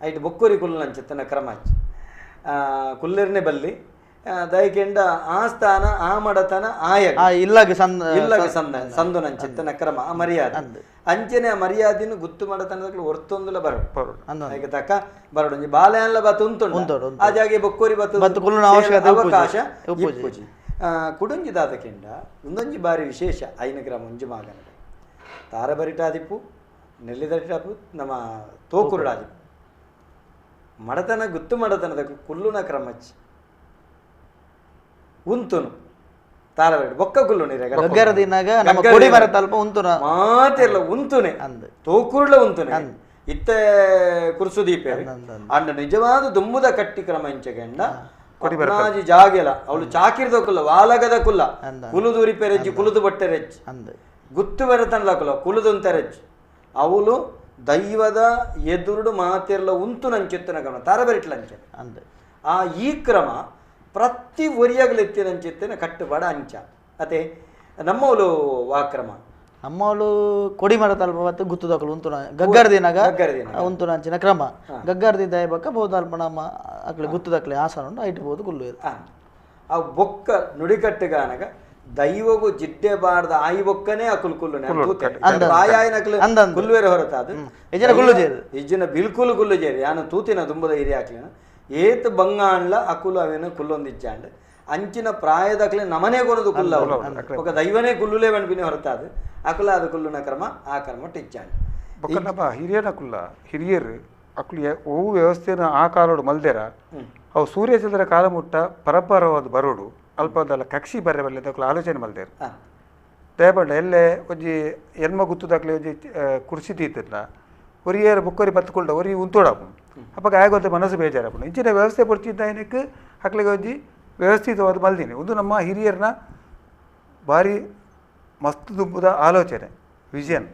ಐಟ್ ಬೊಕ್ಕೂರಿ ಕುಲ್ಲ ಅಂಚೆತ್ತನ ಕ್ರಮ ಹಚ್ಚಿ ಕುಲ್ಲರ್ನೆ ಬಲ್ಲಿ ದಯಕೆಂಡ ಆಸ್ಥಾನ ಆ ಮಡತನ ಆಯಗ ಇಲ್ಲಗೆ ಸಂದು ನಂಚಿತ್ತನ ಕ್ರಮ ಆ ಮರ್ಯಾದೆ ಅಂಚನೆ ಆ ಮರ್ಯಾದೆನು ಗುತ್ತು ಮಡತನದ ಹೊರ್ತೊಂದುಲ ಬರಡು ಹಾಗೆ ತಕ್ಕ ಬರಡು ಬಾಲೆ ಎಲ್ಲ ಬತ್ತು ಉಂಟು ಆ ಜಾಗೆ ಬೊಕ್ಕೋರಿ ಬತ್ತು ಅವಕಾಶ ಇಪ್ಪುಜಿ ಕುಡುಂಜಿದಾದ ಕೆಂಡ ಒಂದೊಂಜಿ ಬಾರಿ ವಿಶೇಷ 5 ಗ್ರಾಮ್ ಒಂಜಿ ಮಾಗನ ತಾರಬರಿಟಾದಿಪ್ಪು ನೆಲ್ಲಿದರಿಟಾಪು ನಮ್ಮ ತೋಕುರುಡಾದಿಪ್ಪು ಮಡತನ ಗುತ್ತು ಮಡತನದ ಕುಲ್ಲುನ ಕ್ರಮಚ್ಚಿ ಉಂತುನು ತಾರಬರಿ ಬೊಕ್ಕ ಕುಲ್ಲು ಮಾತೆಲ್ಲ ಉಂತುನೆ ತೋಕುರುಳ ಉಂತುನೆ ಇತ್ತೆ ಕುರ್ಸುದೀಪೆ ಅಂಡ ನಿಜವಾದ ದುಂಬುದ ಕಟ್ಟಿ ಕ್ರಮ ಇಂಚಗೆಂಡ ಕೊಟ್ನಾಜಿ ಜಾಗೆಲ ಅವಳು ಚಾಕಿರ್ದ ಕುಲ್ಲ ವಾಲಗದ ಕುಲ್ಲ ಕುಲುದೂರಿ ಪೆರೆಜ್ಜಿ ಕುಲುದು ಬಟ್ಟೆ ರೆಜ್ಜಿ ಗುತ್ತು ಬರತನದ ಕುಲ್ಲ ಕುಲುದುಂತ ರೆಜ್ಜಿ ಅವಳು ದೈವದ ಎದುರುಡು ಮಾತೆಲ್ಲ ಉಂತು ನಂಚಿತ್ತನ ಕ್ರಮ ತಾರಬರಿಟ್ಲಂಚೆ ಆ ಈ ಕ್ರಮ ಪ್ರತಿ ಒರಿಯಾಗಲೆತ್ತಿನಂಚಿತ್ತಿನ ಕಟ್ಟುಬಾಡ ಅಂಚ ಅತೆ ನಮ್ಮವಳು ಆ ಕ್ರಮ ನಮ್ಮವಳು ಕೊಡಿ ಮರ ತಲ್ಪವತ್ತು ಗುತ್ತುದಕ್ಕಲು ಉಂತುನ ಗಗ್ಗರ್ದಿನಾಗ ಉಂತುನ ಅಂಚಿನ ಕ್ರಮ ಗಗ್ಗರ್ದಿ ದಯಬಕ್ಕ ಬಹುದಲ್ಪ ನಮ್ಮ ಅಕ್ಲೆ ಗುತ್ತುದಕ್ಲೆ ಆಸನ ಉಂಟು ಐಟ್ ಬಹುದು ಕುಲ್ಲು ಆ ಬೊಕ್ಕ ನುಡಿಕಟ್ಟುಗಾನಗ ದೈವಗೂ ಜಿಡ್ಡೆ ಬಾರ್ದ ಆಯಿ ಬೊಕ್ಕನೇ ಆ ಕುಲ್ಕುಲ್ಲು ಆಯಾಯನಕ್ಲು ಕುಲ್ವೇರೆ ಹೊರತಾದು ಇಜ್ಜಿನ ಬಿಲ್ಕುಲ್ ಕುಲ್ಲು ಜೇರಿ ಯಾನು ತೂತಿನ ದುಂಬದ ಹಿರಿಯ ಹಾಕ್ಲಿನ ಏತ್ ಬಂಗಾಣ್ಲ ಅಕುಲು ಅವೇನು ಕುಲ್ಲೊಂದಿಜ್ಜಾಂಡ್ ಅಂಚಿನ ಪ್ರಾಯದಕ್ಲೆ ನಮನೇ ಕೊನದು ಕುಲ್ಲ ఒక ದೈವನೇ ಕುಲ್ಲುಲೇ ಬಣ್ಪಿನಿ ಹೊರತಾದು ಅಕುಲ ಅದು ಕುಲ್ಲುನ ಕ್ರಮ ಆ ಕ್ರಮ ಟಿಚ್ಚಾಂಡ್ ಹಿರಿಯನ ಕುಲ್ಲ ಹಿರಿಯರು ಅಕ್ಲು ಓವು ವ್ಯವಸ್ಥೆನ ಆ ಕಾಲೋಡು ಮಲ್ದೇರ ಅವು ಸೂರ್ಯಚಂದ್ರ ಕಾಲ ಮುಟ್ಟ ಪರಪರವಾದ ಬರೋಡು ಅಲ್ಪದಲ್ಲ ಕಕ್ಷಿ ಬರ್ರೆ ಬರಲಿ ಅದಕ್ಕೆ ಆಲೋಚನೆ ಮಲ್ದೇರು ದಯಪಂಡ ಎಲ್ಲೇ ಒಂಜಿ ಎನ್ಮ ಗುತ್ತುದಾಗ್ಲಿ ಒಂಜಿ ಕುರ್ಸಿ ತೀತಿರ್ಲ ಒರಿಯರ ಬುಕ್ಕರಿ ಬತ್ತುಕೊಳ್ದ ಒರಿ ಉಂತೋಡಾಪು ಅಪ್ಪಾಗ ಆಗೋದ ಮನಸ್ಸು ಬೇಜಾರಪ್ಪು ಇಂಚಿನ ವ್ಯವಸ್ಥೆ ಪಡ್ತಿದ್ದ ಏನಕ್ಕೆ ಹಕ್ಲಿಗೆ ಒಂಜಿ ವ್ಯವಸ್ಥಿತವಾದ ಮಲ್ದಿನಿ ಒಂದು ನಮ್ಮ ಹಿರಿಯರನ್ನ ಭಾರಿ ಮಸ್ತ್ ದುಂಬುದ ಆಲೋಚನೆ ವಿಷನ್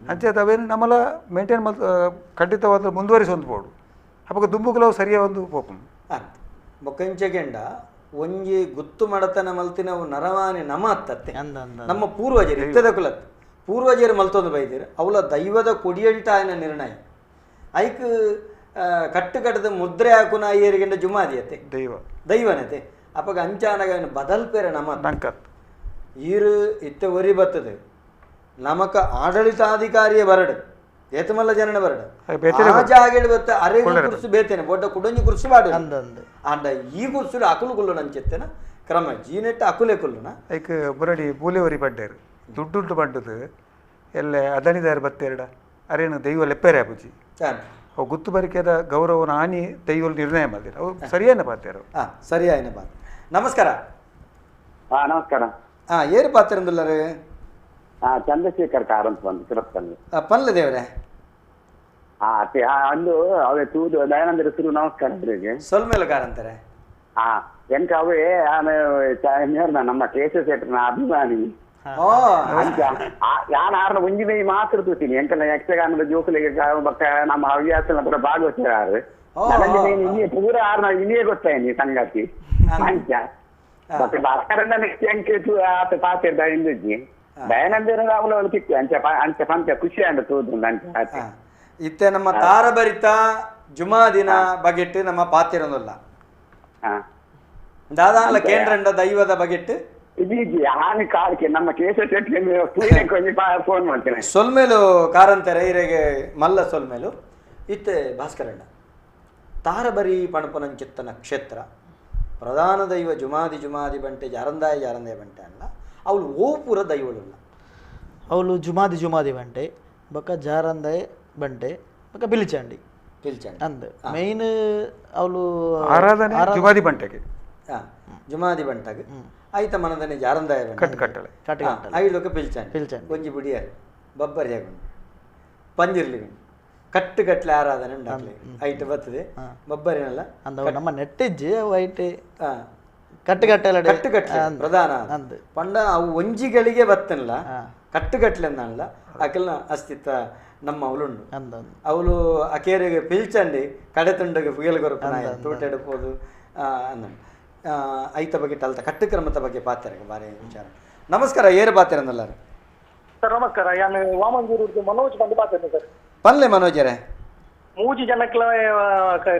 ಅಂಚೆ ಅವೇನು ನಮ್ಮಲ್ಲ ಮೇಂಟೈನ್ ಖಂಡಿತವಾದ ಮುಂದುವರಿಸೊಂದು ಅಪ್ಪಾಗ ದುಂಬುಗಳು ಸರಿಯ ಒಂದು ಪೋಪು ಬೊಕ್ಕಂಚೆಗೆಂಡ ಒಂಜಿ ಗುತ್ತು ಮಡತನ ಮಲ್ತಿನವು ನರವಾನಿ ನಮ ಅತ್ತತ್ತೆ ನಮ್ಮ ಪೂರ್ವಜರು ಇತ್ತದ ಕುಲತ್ ಪೂರ್ವಜರು ಮಲ್ತೊಂದು ಬೈದಿರು ಅವಳ ದೈವದ ಕೊಡಿಯಡಿಟಾಯನ ನಿರ್ಣಯ ಐಕ್ ಕಟ್ಟುಕಟ್ಟದ ಮುದ್ರೆ ಹಾಕುನ ಅಯ್ಯರಿಗೆಂಡ ಜುಮಾದಿಯತೆ ದೈವನತೆ ಅಪ್ಪಗ ಅಂಚಾನಗ ಬದಲ್ಪೇರೆ ನಮ್ಮ ಈರು ಇತ್ತೆ ಒರಿ ಬರ್ತದೆ ನಮಕ ಆಡಳಿತಾಧಿಕಾರಿಯ ಬರಡು ಏತಮಲ್ಲ ಜನನ ಬರಡು ಆ ಜಾಗೆಡು ಬತ್ತ ಅರೆ ಕುರ್ಸು ಬೇತೇನೆ ಬೊಡ್ಡ ಕುಡಂಜಿ ಕುರ್ಸು ಬಾಡು ಅಂಡ ಈ ಕುರ್ಸುಡು ಅಕುಲು ಕುಲ್ಲು ನಂಚೆತ್ತೇನ ಕ್ರಮ ಜೀನೆಟ್ಟ ಅಕುಲೆ ಕುಲ್ಲುನ ಐಕ್ ಬುರಡಿ ಬೂಲೆ ಒರಿ ಬಡ್ಡೇರು ದುಡ್ಡು ಬಡ್ಡದು ಎಲ್ಲ ಅದನಿದಾರ ಬತ್ತೆರಡ ಅರೇನು ದೈವ ಲೆಪ್ಪೇರೆ ಆಪುಜಿ ಅವು ಗುತ್ತು ಬರಿಕೆದ ಗೌರವನ ಹಾನಿ ದೈವ ನಿರ್ಣಯ ಮಾಡಿದ್ರು ಅವು ಸರಿಯಾನ ಪಾತ್ಯಾರು ಸರಿಯಾಯನ ಪಾತ್ರ ನಮಸ್ಕಾರ ನಮಸ್ಕಾರ ಏರು ಪಾತ್ರಂದುಲ್ಲರು ಚಂದ್ರಶೇಖರ್ ಕಾರಂತ ಬಂದು ತಿರುಪತಿ ಪನ್ಲೆ ದೇವ್ರೆ ಅಂದು ಅವೇ ತೂದು ದಯಾನಂದ ಹೆಸರು ನಮಸ್ಕಾರ ಸೊಲ್ಮೇಲೆ ಕಾರಂತಾರೆ ಎಂಕ ಅವೇ ನಮ್ಮ ಕೇಶವ ಶೆಟ್ಟರ್ನ ಅಭಿಮಾನಿ ಯಾನ್ ಆರ್ನ ಒಂಜಿ ಮೈ ಮಾತ್ರ ತೂತೀನಿ ಎಂಕಲ್ಲ ಯಕ್ಷಗಾನದ ಜೋಕುಲಿಗೆ ಬಕ್ಕ ನಮ್ಮ ಹವ್ಯಾಸ ಪೂರ ಭಾಗವಹಿಸ್ಯಾರು ಇನ್ನೇ ಪೂರ ಆರ್ನ ಇನ್ನೇ ಗೊತ್ತಾಯ್ನಿ ಸಂಗತಿ ಅಂಚ ಮತ್ತೆ ಭಾಸ್ಕರನ್ನ ಎಂಕೆ ಆತ ಪಾತಿರ್ದ ಇಂದಜ್ಜಿ ದಯಾನಂದರ ಅವಳು ಸಿಕ್ಕು ಅಂಚ ಪಂಚ ಖುಷಿ ಅಂಡ ತೋದು ಅಂಚ ಇತ್ತೆ ನಮ್ಮ ತಾರಬರಿತ ಜುಮಾ ದಿನ ಬಗೆಟ್ ನಮ್ಮ ಪಾತಿರೊಂದಲ್ಲ ದಾದಾನ್ಲ ಕೇಂದ್ರಂಡ ದೈವದ ಬಗೆಟ್ ಹಾನಿ ಕಾಲಕ್ಕೆ ನಮ್ಮ ಕೇಶವ ಫೋನ್ ಮಾಡ್ತೇನೆ ಸೊಲ್ಮೇಲು ಕಾರಂತಾರೆ ಇರೆಗೆ ಮಲ್ಲ ಸೊಲ್ಮೇಲು ಇತ್ತೆ ಭಾಸ್ಕರಣ್ಣ ತಾರಬರಿ ಪಣಪನಂಚಿತ್ತನ ಕ್ಷೇತ್ರ ಪ್ರಧಾನ ದೈವ ಜುಮಾದಿ ಬಂಟೆ ಜಾರಂದಾಯ ಬಂಟೆ ಅಲ್ಲ ಅವಳು ಓಪುರ ದೈವಳುಲ್ಲ ಅವಳು ಜುಮಾದಿ ಬಂಟೆ ಬೊಕ್ಕ ಜಾರಂದಾಯ ಬಂಟೆ ಬೊಕ್ಕ ಪಿಲಿಚಾಂಡಿ ಅಂದ್ ಮೈನ್ ಅವಳು ಜುಮಾದಿ ಬಂಟೆಗೆ ಜುಮಾದಿ ಬಂಟಗೆ ಆಯ್ತ ಮನದನೆ ಜಾರಂದಾಯ ಬಂಟೆ ಐದೊಕ್ಕ ಪಿಲ್ಚಾಂಡಿ ಒಂಜಿ ಬುಡಿಯಾರು ಬಬ್ಬರಿ ಆಗುಂಡು ಪಂಜಿರ್ಲಿ ಕಟ್ಟುಗಟ್ಲೆ ಆರಾಧನೆ ಉಂಡಾಗ್ಲಿ ಐಟ್ ಬರ್ತದೆ ಬಬ್ಬರಿನಲ್ಲ ನಮ್ಮ ನೆಟ್ಟಿಜ್ಜಿ ಐಟ್ ಕಟ್ಟುಗಟ್ಟಲೆ ಪ್ರಧಾನ ಪಂಡ ಅವು ಒಂಜಿಗಳಿಗೆ ಬತ್ತನಲ್ಲ ಕಟ್ಟುಗಟ್ಲೆ ಅಂದಲ್ಲ ಆಕೆಲ್ಲ ಅಸ್ತಿತ್ವ ನಮ್ಮ ಅವಳುಂಡು ಅವಳು ಅಕೇರಿಗೆ ಪಿಲ್ಚಂಡಿ ಕಡೆತುಂಡಗೆ ಪುಯಲ್ಗೊರಪನಾಯ ತೋಟ ಎಡಪೋದು ಅಂದ ಐತ ಬಗ್ಗೆ ಅಲ್ತ ಕಟ್ಟುಕ್ರಮದ ಬಗ್ಗೆ ಪಾತ್ರೆ ಬಾರಿ ವಿಚಾರ ನಮಸ್ಕಾರ ಏರು ಪಾತ್ರೆಂದಲ್ಲಾರು ಸರ್ ನಮಸ್ಕಾರ ನಾನು ವಾಮಂಜೂರು ಮನೋಜ್ ಬಂದು ಪಾತ್ರೆ ಸರ್ ಪನ್ಲೆ ಮನೋಜರೇ ಮೂಜಿ ಜನಕ್ಲ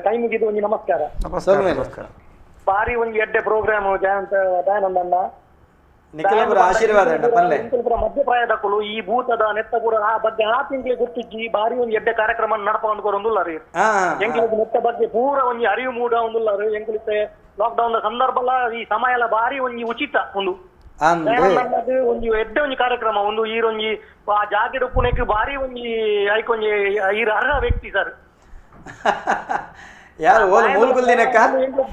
ಟೈಮಿಗೆ ಇದು ಒಂದು ನಮಸ್ಕಾರ ನಮಸ್ಕಾರ ಬಾರಿ ಒಂಜಿ ಎಡ್ಡೆ ಪ್ರೋಗ್ರಾಮ್ ದಯಾನಂದಣ್ಣ ನಿಖಿಲಪುರ ಆಶೀರ್ವಾದ ಪಲ್ಲೆ ಮಧ್ಯಪ್ರಾಯದಕ್ಕಳು ಈ ಭೂತದ ನೆತ್ತಪುರ ಆ ಬಗ್ಗೆ ಆ ತಿಂಗಳಿಗೆ ಗುರ್ತಿಜ್ಜಿ ಬಾರಿ ಒಂದು ಎಡ್ಡೆ ಕಾರ್ಯಕ್ರಮ ನಡಪ ಒಂದುಲ್ಲ ರೀ ಎಂಕ್ಲಿಗೆ ನೆತ್ತ ಬಗ್ಗೆ ಪೂರ ಒಂಜಿ ಅರಿವು ಮೂಡ ಒಂದುಲ್ಲ ರೀ ಎಂಕ್ಲಿಕ್ಕೆ ಲಾಕ್ಡೌನ್ ಸಂದರ್ಭ ಈ ಸಮಯ ಎಲ್ಲ ಬಾರಿ ಒಂಜಿ ಉಚಿತ ಒಂದು ಒಂಜಿ ಎಡ್ಡೆ ಒಂಜಿ ಕಾರ್ಯಕ್ರಮ ಒಂದು ಈರೊಂಜಿ ಆ ಜಾಗೆಡ್ ಉಪ್ಪುನಕ್ಕೆ ಬಾರಿ ಒಂಜಿ ಐಕೊಂಜಿ ಈರ ಅರ್ಹ ವ್ಯಕ್ತಿ ಸರ್ ಯಾರು ಮೂಲ್ಗುಲ್ ದಿನಕ್ಕ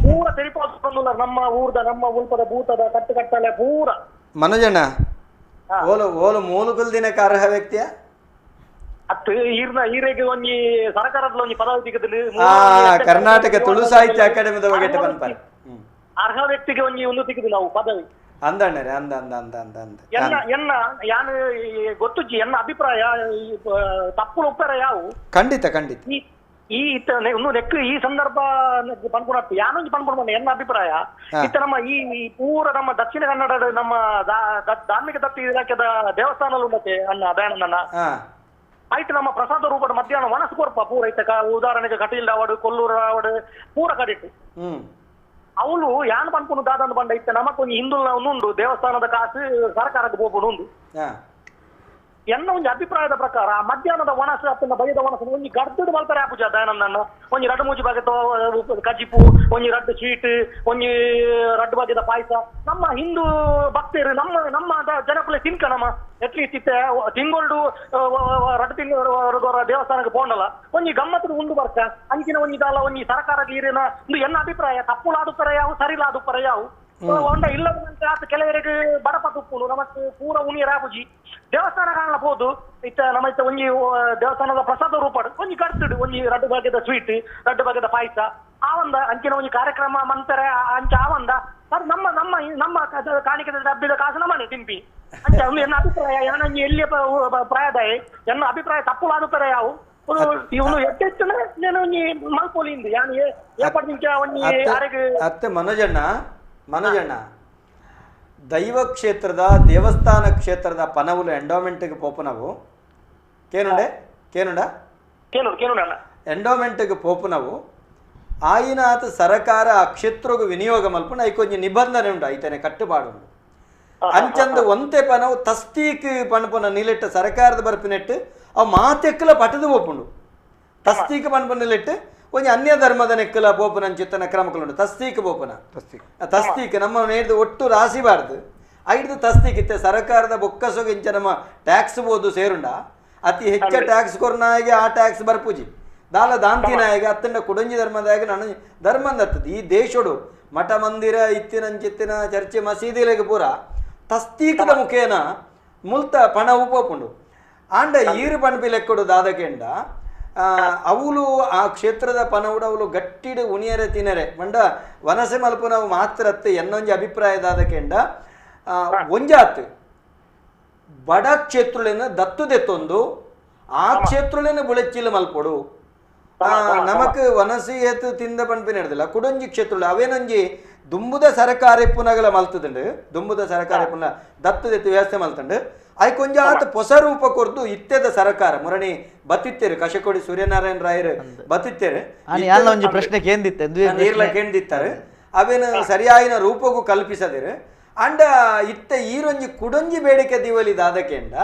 ಪೂರ ತೆರಿಪಾದ ನಮ್ಮ ಊರ್ದ ನಮ್ಮ ಉಲ್ಪದ ಭೂತದ ಕಟ್ಟಲೆ ಪೂರ ಮನೋಜಣ್ಣ ಓಲು ಮೂಲ್ಗುಲ್ ದಿನಕ್ಕ ಅರ್ಹ ವ್ಯಕ್ತಿಯ ಅತ್ತು ಈರೆಗೆ ಒಂಜಿ ಸರ್ಕಾರದ ಒಂಜಿ ಪದವಿ ತೆಗೆದು ಕರ್ನಾಟಕ ತುಳು ಸಾಹಿತ್ಯ ಅಕಾಡೆಮಿದ ಬಗ್ಗೆ ಬಂದ್ಪಾರೆ ಅರ್ಹ ವ್ಯಕ್ತಿಗೆ ಒಂದು ತೆಗೆದು ನಾವು ಪದವಿ ಅಂದಣ್ಣರೆ ಅಂದ ಅಂದ ಅಂದ ಅಂದ ಅಂದ ಎನ್ನ ಯಾನು ಗೊತ್ತುಜ್ಜಿ ಎನ್ನ ಅಭಿಪ್ರಾಯ ತಪ್ಪು ಒಪ್ಪರ ಯಾವು ಖಂಡಿತ ಖಂಡಿತ ಈ ಒಂದು ನೆಕ್ ಈ ಸಂದರ್ಭ ಪನ್ಪುಣತ್ತು ಯಾನೊಂದು ಪನ್ಪುಣ ಎನ್ನ ಅಭಿಪ್ರಾಯ ಇತ್ತ ನಮ್ಮ ಈ ಪೂರ ನಮ್ಮ ದಕ್ಷಿಣ ಕನ್ನಡ ನಮ್ಮ ಧಾರ್ಮಿಕ ದತ್ತಿ ಇಲಾಖೆದ ದೇವಸ್ಥಾನ ಉಂಟತೆ ಅನ್ನ ದಯಾನಂದನ ಆಯ್ತು ನಮ್ಮ ಪ್ರಸಾದ ರೂಪದ ಮಧ್ಯಾಹ್ನ ವನಸ್ ಕೊರ್ಪ ಪೂರ ಐತ ಉದಾಹರಣೆಗೆ ಕಟೀಲ್ ಆವಡು ಕೊಲ್ಲೂರು ಆವಡು ಪೂರ ಕಡಿಟ್ಟು ಅವಳು ಯಾನ್ ಪನ್ಪುನು ದಾದಂದು ಬಂಡ ಇತ್ತ ನಮಕೊಂದು ಹಿಂದುಲ್ನ ಒಂದುಂಡು ದೇವಸ್ಥಾನದ ಕಾಸು ಸರ್ಕಾರಕ್ಕೆ ಹೋಗ್ಬೋದು ಉಂಡು ಎನ್ನ ಒಂದು ಅಭಿಪ್ರಾಯದ ಪ್ರಕಾರ ಮಧ್ಯಾಹ್ನದ ವನಸ ಅತ್ತನ ಬಗೆದ ವನಸ ಒಂಜಿ ಗಡ್ದು ಮಲ್ತಾರೆ ಆಪುಜ ದಯಾನಂದನ್ನ ಒಂಜಿ ರಡ್ಡು ಮೂಜಿ ಬಗೆ ಕಜಿಪು ಒಂಜಿ ರಡ್ಡು ಸ್ವೀಟ್ ಒಂಜಿ ರಡ್ಡು ಬಗೆದ ಪಾಯಸ ನಮ್ಮ ಹಿಂದೂ ಭಕ್ತರು ನಮ್ಮ ಜನಕುಲೆ ತಿನ್ಕ ನಮ್ಮ ಎಟ್ಲೀಸ್ಟ್ ಇತ್ತೆ ತಿಂಗಳು ರಡ್ಡು ತಿಂಗಳ ದೇವಸ್ಥಾನಕ್ಕೆ ಪೋಂಡಲ್ಲ ಒಂಜಿ ಗಮ್ಮತ್ತು ಉಂಡು ಬರ್ತ ಅಂಚಿನ ಒಂಜಿ ದಾಲ ಒಂಜಿ ಸರ್ಕಾರದ ಈರಿನ ಒಂದು ಎನ್ನ ಅಭಿಪ್ರಾಯ ತಪ್ಪುಲಾದುಪ್ಪರ ಯಾವು ಸರಿಲಾದುಪ್ಪರ ಯಾವು ಒಂಡ ಇಲ್ಲದಂತೆ ಆತ ಕೆಲವರಿಗೆ ಬಡಪ ತುಪ್ಪುನು ನಮಕ್ ಪೂರ ಉಣಿಯರ ಆಪುಜಿ ದೇವಸ್ಥಾನ ಕಾಣಬಹುದು ಇತ್ತ ನಮ್ಮ ಇತ್ತ ಒಂಜಿ ದೇವಸ್ಥಾನದ ಪ್ರಸಾದ ರೂಪಡ್ ಒಂಜಿ ಕಡ್ತುಡು ಒಂಜಿ ರಡ್ಡು ಬಗೆದ ಸ್ವೀಟ್ ರಡ್ಡು ಬಗೆದ ಪಾಯಸ ಆವಂದ ಅಂಚಿನ ಒಂಜಿ ಕಾರ್ಯಕ್ರಮ ಮಂತರ ಅಂಚ ಆವಂದ ಅದು ನಮ್ಮ ನಮ್ಮ ನಮ್ಮ ಕಾಣಿಕೆ ಡಬ್ಬಿದ ಕಾಸು ನಮ್ಮನೆ ತಿಂಪಿ ಅಂಚ ಒಂದು ಎನ್ನ ಅಭಿಪ್ರಾಯ ಏನಂಜಿ ಎಲ್ಲಿಯ ಪ್ರಾಯದಾಯ ಎನ್ನ ಅಭಿಪ್ರಾಯ ತಪ್ಪುಲಾದುತ್ತರ ಯಾವು ಇವನು ಎಟ್ಟೆಚ್ಚನ నేను ಮಲ್ಪೋಲಿಂದು ಯಾನು ಏಪಡ್ ನಿಂಚ ಒಂಜಿ ಆರೆಗೆ ಅತ್ತೆ ಮನೋಜಣ್ಣ ದೈವ ಕ್ಷೇತ್ರದ ದೇವಸ್ಥಾನ ಕ್ಷೇತ್ರದ ಪನವುಲು ಎಂಡೋಮೆಂಟ್ಗೆ ಪೋಪುನವು ಕೇನುಂಡ ಎಂಡೋಮೆಂಟ್ಗೆ ಪೋಪುನವು ಆಯಿನಾಥ ಸರಕಾರ ಆ ಕ್ಷೇತ್ರಗೂ ವಿನಿಯೋಗ ಮಲ್ಪುನ ಐಕೊಂಜಿ ನಿಬಂಧನೆ ಉಂಡು ಐತನೆ ಕಟ್ಟುಪಾಡು ಉಂಡು ಅಂಚಂದ ಒಂತೆ ಪನವು ತಸ್ತೀಕ್ ಪಣಪುನ ನಿಲಿಟ್ಟು ಸರ್ಕಾರದ ಬರ್ಪಿನೆಟ್ಟು ಅವು ಮಾತೆಕ್ಕಲ ಪಟದು ಪೋಪುಂಡು ತಸ್ತೀಕ್ ಪಣಪುನ ನಿಲಿಟ್ಟು ಒಂಜಿ ಅನ್ಯ ಧರ್ಮದ ನೆಕ್ಕಲ ಪೋಪುನ ಚಿತ್ತನ ಕ್ರಮಕಲುಂಡು ತಸ್ತೀಕ್ ಪೋಪುನ ತಸ್ತೀಕ್ ನಮ್ಮ ನೇಡ್ದು ಒಟ್ಟು ರಾಸಿಬಾರ್ದು ಐದು ತಸ್ತೀಕ್ ಇತ್ತೆ ಸರ್ಕಾರದ ಬೊಕ್ಕಸೋಗ ಇಂಚ ನಮ್ಮ ಟ್ಯಾಕ್ಸ್ ಬೋದು ಸೇರುಂಡ ಅತಿ ಹೆಚ್ಚ ಟ್ಯಾಕ್ಸ್ ಕೊರ್ನಾಯಿಗೆ ಆ ಟ್ಯಾಕ್ಸ್ ಬರ್ಪುಜಿ ದಾಲ ದಾಂತಿನಾಯಿಗೆ ಅತ್ತಂಡ ಕುಡಂಜಿ ಧರ್ಮದಾಗಿ ನಾನು ಧರ್ಮಂದತ್ತದು ಈ ದೇಶಡು ಮಠ ಮಂದಿರ ಇತ್ತಿನಂಚಿತ್ತಿನ ಚರ್ಚೆ ಮಸೀದಿಲೆಗೆ ಪೂರ ತಸ್ತೀಕದ ಮುಖೇನ ಮುಲ್ತ ಪಣ ಉಪೋಪುಂಡು ಆಂಡ ಈರು ಪಣಪಿ ಲೆಕ್ಕಡು ದಾದಕೆಂಡ ಅವಳು ಆ ಕ್ಷೇತ್ರದ ಪನವುಡು ಅವಳು ಗಟ್ಟಿಡು ಉಣಿಯರೆ ತಿನ್ನರೆ ಮಂಡ ವನಸೆ ಮಲ್ಪುನವು ಮಾತ್ರತ್ತೆ ಎನ್ನೊಂಜಿ ಅಭಿಪ್ರಾಯದಾದಕೆಂಡ ಒಂಜಾತ್ ಬಡ ಕ್ಷೇತ್ರಗಳನ್ನ ದತ್ತುದೆತ್ತೊಂದು ಆ ಕ್ಷೇತ್ರಗಳನ್ನ ಬುಳೆಚ್ಚಿಲು ಮಲ್ಪೊಡು ನಮಕ್ ವನಸಿ ಏತು ತಿಂದ ಪಂಪಿನ ಹಿಡ್ದಿಲ್ಲ ಕುಡಂಜಿ ಕ್ಷೇತ್ರ ಅವೇನೊಂಜಿ ದುಂಬುದ ಸರಕಾರಿ ಪುನಗಲ ಮಲ್ತುದುಂಡು ದುಂಬುದ ಸರಕಾರಿ ಪುನ ದತ್ತುದೆತ್ತು ವ್ಯವಸ್ಥೆ ಮಲ್ತುಂಡು ಅಯ್ ಕೊಂಜಾತ್ ಹೊಸ ರೂಪ ಕೊರ್ದು ಇತ್ತೆದ ಸರಕಾರ ಮುರಣಿ ಬತ್ತಿತ್ತೇರು ಕಶಕೋಡಿ ಸೂರ್ಯನಾರಾಯಣ ರಾಯರು ಬತ್ತಿತ್ತೇರು ಪ್ರಶ್ನೆ ನೀರ್ಲ ಕೇಂದಿತ್ತಾರೆ ಅವೇನು ಸರಿಯಾಯಿನ ರೂಪಗೂ ಕಲ್ಪಿಸದಿರು ಅಂಡ ಇತ್ತ ಈರೊಂಜಿ ಕುಡಂಜಿ ಬೇಡಿಕೆ ದಿವಲಿ ದಾದಕೆಂಡ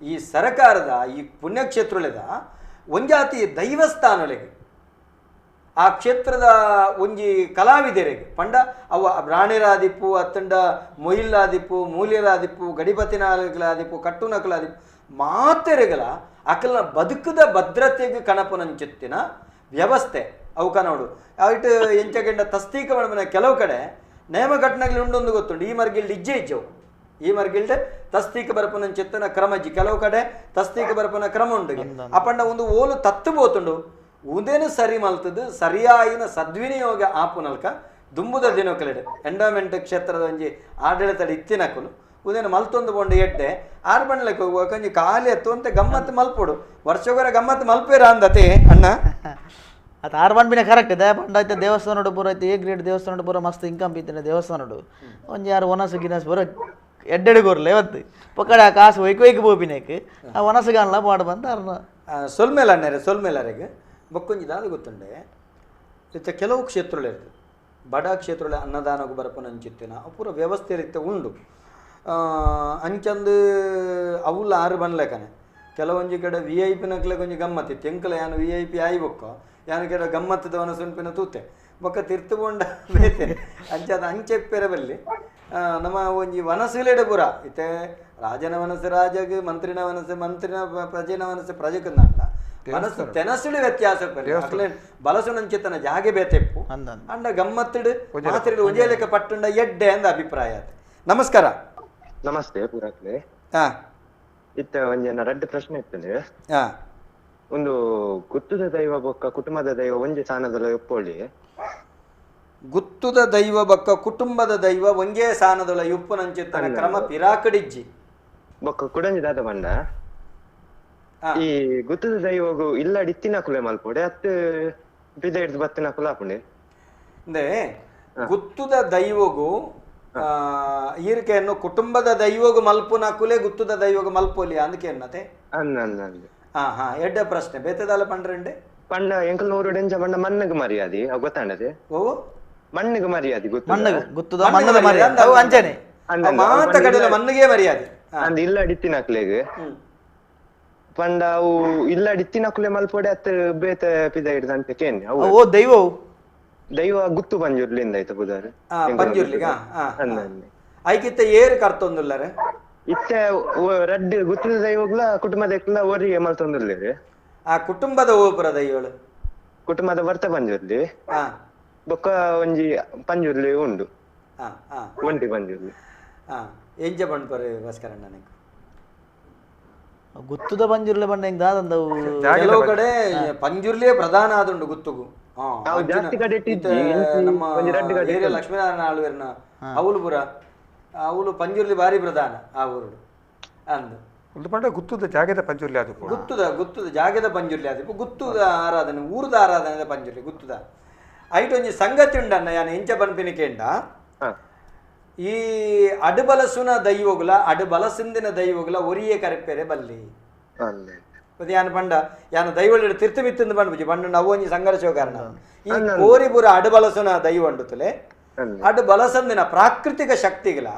ಈ ಸರಕಾರದ ಈ ಪುಣ್ಯಕ್ಷೇತ್ರದ ಒಂಜಾತಿ ದೈವಸ್ಥಾನಗಳಿಗೆ ಆ ಕ್ಷೇತ್ರದ ಒಂಜಿ ಕಲಾವಿದರಿಗೆ ಪಂಡ ಅವ ರಾಣಿರಾದಿಪ್ಪು ಅತ್ತಂಡ ಮೊಯಿಲ್ಲಾದಿಪ್ಪು ಮೂಲ್ಯರಾದಿಪ್ಪು ಗಡಿಪತಿನಾದಿಪ್ಪು ಕಟ್ಟುನಕಲಾದಿಪ್ಪು ಮಾತೆರೆಗಳ ಅಕಲ್ನ ಬದುಕದ ಭದ್ರತೆಗೆ ಕಣಪನಂಚಿತ್ತಿನ ವ್ಯವಸ್ಥೆ ಅವು ಕನೋಡು ಅವಿಟ್ಟು ಎಂಚಗೆಂಡ ತಸ್ತೀಕ ಮನ ಕೆಲವು ಕಡೆ ನೇಮ ಘಟನೆಗಳು ಉಂಡೊಂದು ಗೊತ್ತುಂಡು ಈ ಮರ್ಗಿಲ್ಡ್ ಇಜ್ಜೆ ಇಜ್ಜವು ಈ ಮರ್ಗಿಲ್ಡ್ ತಸ್ತೀಕ ಬರ್ಪನಂಚಿತ್ತಿನ ಕ್ರಮಜ್ಜಿ ಕೆಲವು ಕಡೆ ತಸ್ತೀಕ ಬರ್ಪನ ಕ್ರಮ ಉಂಡು ಅಪಂಡ ಒಂದು ಓಲು ತತ್ತು ಬೋತುಂಡು ಉದೇನು ಸರಿ ಮಲ್ತದ್ದು ಸರಿಯಾಯಿನ ಸದ್ವಿನಿಯೋಗ ಆಪುನಲ್ಕ ದುಂಬುದ ದಿನಕಲೆಡೆ ಎಂಡೋಮೆಂಟ್ ಕ್ಷೇತ್ರದ ಒಂಜಿ ಆಡಳಿತ ಇತ್ತಿನಕಲು ಉದೇನು ಮಲ್ತೊಂದು ಬೋಂಡು ಎಡ್ಡೆ ಆರು ಬಂಡ್ಲಕ್ಕೆ ಹೋಗುವ ಕಂಜಿ ಖಾಲಿ ಎತ್ತು ಅಂತ ಗಮ್ಮತ್ತು ಮಲ್ಪೋಡು ವರ್ಷಗೊರ ಗಮ್ಮತ್ತು ಮಲ್ಪೇರ ಅಂದತೆ ಅಣ್ಣ ಅದು ಆರು ಬಂಡ್ಬಿನ ಕರೆಕ್ಟ್ ದೇ ಬಂಡಾಯ್ತು ದೇವಸ್ಥಾನ ಪೂರ ಐತೆ ಎ ಗ್ರೇಡ್ ದೇವಸ್ಥಾನ ಪೂರ ಮಸ್ತ್ ಇನ್ಕಮ್ ಇತ್ತಿನ ದೇವಸ್ಥಾನ ಒಂಜಿ ಯಾರು ಒನಸು ಗಿನಸ್ ಪೂರ ಎಡ್ಡೆಡು ಕೊರ್ಲೆ ಇವತ್ತು ಪಕ್ಕಡೆ ಆ ಕಾಸು ಒಯ್ಕು ಬೋಪಿನೇಕ್ ಆ ಒನಸು ಗಾನ್ಲ ಪಾಡು ಬಂದು ಅರ್ನ ಸೊಲ್ಮೇಲೆ ಅಣ್ಣರೆ ಸೊಲ್ಮೇಲರೆಗೆ ಬೊಕ್ಕೊಂಜಿ ದಾದ ಗೊತ್ತುಂಡೆ ಇತ್ತ ಕೆಲವು ಕ್ಷೇತ್ರಗಳು ಇರ್ತದೆ ಬಡ ಕ್ಷೇತ್ರ ಅನ್ನದಾನಗೂ ಬರಪನಂಚಿತ್ತಿನ ಪೂರ ವ್ಯವಸ್ಥೆ ರೀತಿ ಉಂಡು ಅಂಚಂದು ಅವುಲ್ಲ ಆರು ಬನ್ಲೆಕನೆ ಕೆಲವೊಂಜಿ ಕಡೆ ವಿ ಐ ಪಿನಕ್ಲೆ ಕೊಂಚ ಗಮ್ಮತ್ತಿತ್ತು ಎಂಕಲ ಯಾನು ವಿ ಐ ಪಿ ಆಯ್ಬೊಕ್ಕ ಯಾನು ಕೆಡ ಗಮ್ಮತ್ತದವನ ಸುನ್ಪಿನ ತೂತೆ ಬೊಕ್ಕ ತಿರ್ತುಕೊಂಡ ಬೇತೆ ಅಂಚದ ಅಂಚೆಪ್ಪೆರೆ ಬಲ್ಲಿ ನಮ್ಮ ಒಂಜಿ ವನಸುಲೆಡೆ ಪುರ ಇತ್ತೆ ರಾಜನ ವನಸು ರಾಜಗೆ ಮಂತ್ರಿನ ವನಸು ಮಂತ್ರಿನ ಪ್ರಜೆನ ವನಸು ಪ್ರಜೆಕಂದಲ್ಲ ಮನಸ್ಸು ತೆನಸುಡು ವ್ಯತ್ಯಾಸ ಅಕ್ಲೆ ಬಲಸುನಂಚಿತನ ಜಾಗೆ ಬೇತೆಪ್ಪು ಅಂಡ ಗಮ್ಮತ್ತಿಡು ಮಾತ್ರೆ ಒಂಜೇ ಲೆಕ್ಕ ಪಟ್ಟುಂಡ ಎಡ್ಡೆ ಅಂದ ಅಭಿಪ್ರಾಯ. ನಮಸ್ಕಾರ. ನಮಸ್ತೆ ಪೂರಕ್ಲೆ. ಇತ್ತ ಒಂಜನ ರಡ್ಡು ಪ್ರಶ್ನೆ ಇರ್ತದೆ. ಒಂದು ಗುತ್ತುದ ದೈವ ಬೊಕ್ಕ ಕುಟುಂಬದ ದೈವ ಒಂಜೆ ಸಾನದಲ ಒಪ್ಪೋಳಿ. ಗುತ್ತುದ ದೈವ ಬೊಕ್ಕ ಕುಟುಂಬದ ದೈವ ಒಂಜೇ ಸಾನದೊಳ ಉಪ್ಪುನಂಚಿತ್ತನ ಕ್ರಮ ಪಿರಾಕಡಿಜ್ಜಿ ಬೊಕ್ಕ ಕುಡಂಜಿ ದಾದ ಬಂಡ ಈ ಗುತ್ತುದ ದೈವಗು ಇಲ್ಲಡಿ ಇತ್ತಿನ ಕುಲೆ ಮಲ್ಪೊಡೆ ಅತ್ತು ಬಿದ ಹಿಡ್ದು ಬತ್ತಿನ ಕುಲ ಹಾಕೊಂಡೆ ಅಂದ್ರೆ ಗುತ್ತುದ ದೈವಗು ಈರ್ಕೆಯನ್ನು ಕುಟುಂಬದ ದೈವಗು ಮಲ್ಪುನ ಕುಲೆ ಗುತ್ತುದ ದೈವಗು ಮಲ್ಪೋಲಿ ಅಂದಕ್ಕೆ ಎನ್ನತೆ ಎಡ್ಡೆ ಪ್ರಶ್ನೆ ಬೇತದಾಲ ಪಂಡ್ರೆಂಡೆ ಪಂಡ ಎಂಕಲ್ ನೂರು ಡೆಂಜ ಪಂಡ ಮಣ್ಣಗೆ ಮರ್ಯಾದಿ ಅವ್ ಗೊತ್ತಾಂಡದೆ ಓ ಮಣ್ಣಿಗೆ ಮರ್ಯಾದಿ ಗುತ್ತುದ ಮಣ್ಣದ ಮರ್ಯಾದಿ ಅವು ಅಂಜನೆ ಮಾತ ಕಡೆಲ ಮಣ್ಣಿಗೆ ಮರ್ಯಾದಿ ಅಂದ್ ಇಲ್ಲ ಅಡಿತ್ತಿನ ಕುಲೆಗೆ ಪಂಡ ಅವು ಇಲ್ಲ ಅಡಿತ್ತಿನ ಕುಲೆ ಮಲ್ಪೊಡೆ ಅತ್ತ ಬೇತ ಪಿದ ಹಿಡ್ದಂತೆ ಕೇನ್ ಓ ದೈವ ದೈವ ಗುತ್ತು ಪಂಜುರ್ಲಿಂದ ಆಯ್ತು ಬುಧಾರು ಪಂಜುರ್ಲಿಗ ಐಕಿತ್ತ ಏರು ಕರ್ತೊಂದುಲ್ಲರೆ ಇತ್ತೆ ರಡ್ಡ್ ಗುತ್ತದ ದೈವಗ್ಲ ಕುಟುಂಬದ ಒರಿಗೆ ಮಲ್ತೊಂದುಲ್ಲೇರಿ ಆ ಕುಟುಂಬದ ಓಪುರ ದೈವಳು ಕುಟುಂಬದ ವರ್ತ ಪಂಜುರ್ಲಿ ಬೊಕ್ಕ ಒಂಜಿ ಪಂಜುರ್ಲಿ ಉಂಡು ಒಂಟಿ ಪಂಜುರ್ಲಿ ಎಂಜ ಪಂಡ್ಪರೆ ಭಾಸ್ಕರಣ್ಣ ನನಗೆ ಗುತ್ತುದ ಪಂಜುರ್ಲೆ ಬಂಡ ಹೆಂಗ್ ದಾದಂದವು ಕೆಲವು ಕಡೆ ಪಂಜುರ್ಲಿಯೇ ಪ್ರಧಾನ ಆದುಂಡು ಗುತ್ತುಗು ನಮ್ಮ ಏರಿಯಾ ಲಕ್ಷ್ಮೀನಾರಾಯಣ ಆಳ್ವೇರ್ನ ಅವಳು ಪುರ ಅವಳು ಪಂಜುರ್ಲಿ ಬಾರಿ ಪ್ರಧಾನ ಆ ಊರು ಅಂದು ಒಂದು ಪಂಡ ಗುತ್ತುದ ಜಾಗದ ಪಂಜುರ್ಲಿ ಅದು ಗುತ್ತುದ ಜಾಗದ ಪಂಜುರ್ಲಿ ಆದಿಪ್ಪು ಗುತ್ತುದ ಆರಾಧನೆ ಊರದ ಆರಾಧನೆ ಪಂಜುರ್ಲಿ ಗುತ್ತುದ ಐಟ್ ಒಂಜಿ ಸಂಗತಿ ಉಂಡನ್ನ ಯಾನು ಎಂಚ ಪನ್ಪಿನಿಕೆಂಡ ಈ ಅಡುಬಲಸುನ ದೈವಗುಲ ಅಡುಬಲಸಿಂದಿನ ದೈವಗುಲ ಒರಿಯೇ ಕರೆಪೇರೆ ಬಲ್ಲಿ ಯಾನು ಪಂಡ ಯಾನು ದೈವಳು ತಿರ್ತು ಮಿತ್ತಂದು ಪಂಡ್ಬುಜಿ ಪಂಡು ನಾವು ಒಂಜಿ ಸಂಘರ್ಷ ಕಾರಣ ಈ ಕೋರಿಪುರ ಅಡುಬಲಸುನ ದೈವ ಉಂಡುತ್ತಲೆ ಅಡುಬಲಸಂದಿನ ಪ್ರಾಕೃತಿಕ ಶಕ್ತಿಗಳ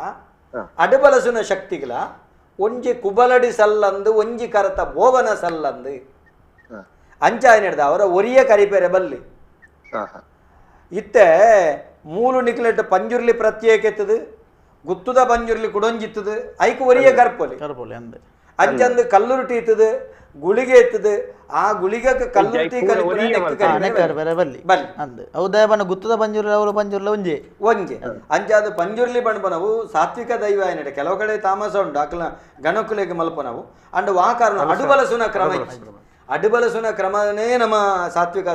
ಅಡುಬಲಸುನ ಶಕ್ತಿಗಳ ಒಂಜಿ ಕುಬಲಡಿ ಸಲ್ಲಂದು ಒಂಜಿ ಕರತ ಬೋವನ ಸಲ್ಲಂದು ಅಂಚಾಯನ ಹಿಡ್ದ ಅವರ ಒರಿಯ ಕರಿಪೇರೆ ಬಲ್ಲಿ ಇತ್ತೆ ಮೂಲು ನಿಕ್ಲೆಟ್ ಪಂಜುರ್ಲಿ ಪ್ರತ್ಯೇಕ ಎತ್ತದು ಗುತ್ತುದ ಪಂಜುರ್ಲಿ ಕುಡೊಂಜಿತ್ತದು ಐಕ್ ಒರಿಯ ಕರ್ಪೊಲಿ ಅಂಚಂದು ಕಲ್ಲುರುಟಿ ಇತ್ತದು ಗುಳಿಗೆ ಎತ್ತದು ಆ ಗುಳಿಗಕ್ಕೆ ಕಲ್ಲುರುಟಿ ಗುತ್ತದ ಪಂಜುರ್ಲಿ ಅವಳು ಪಂಜುರ್ಲಿ ಒಂಜೆ ಒಂಜೆ ಅಂಚಾದ ಪಂಜುರ್ಲಿ ಬಣ್ಪನವು ಸಾತ್ವಿಕ ದೈವ ಏನಿದೆ ಕೆಲವು ಕಡೆ ತಾಮಸ ಉಂಟು ಅಕ್ಲ ಗಣಕುಲೆಗೆ ಮಲ್ಪನವು ಅಂಡ್ ವಾ ಕಾರಣ ಅಡುಬಲಸುನ ಕ್ರಮ ಅಡುಬಲಸುನ ಕ್ರಮನೇ ನಮ್ಮ ಸಾತ್ವಿಕ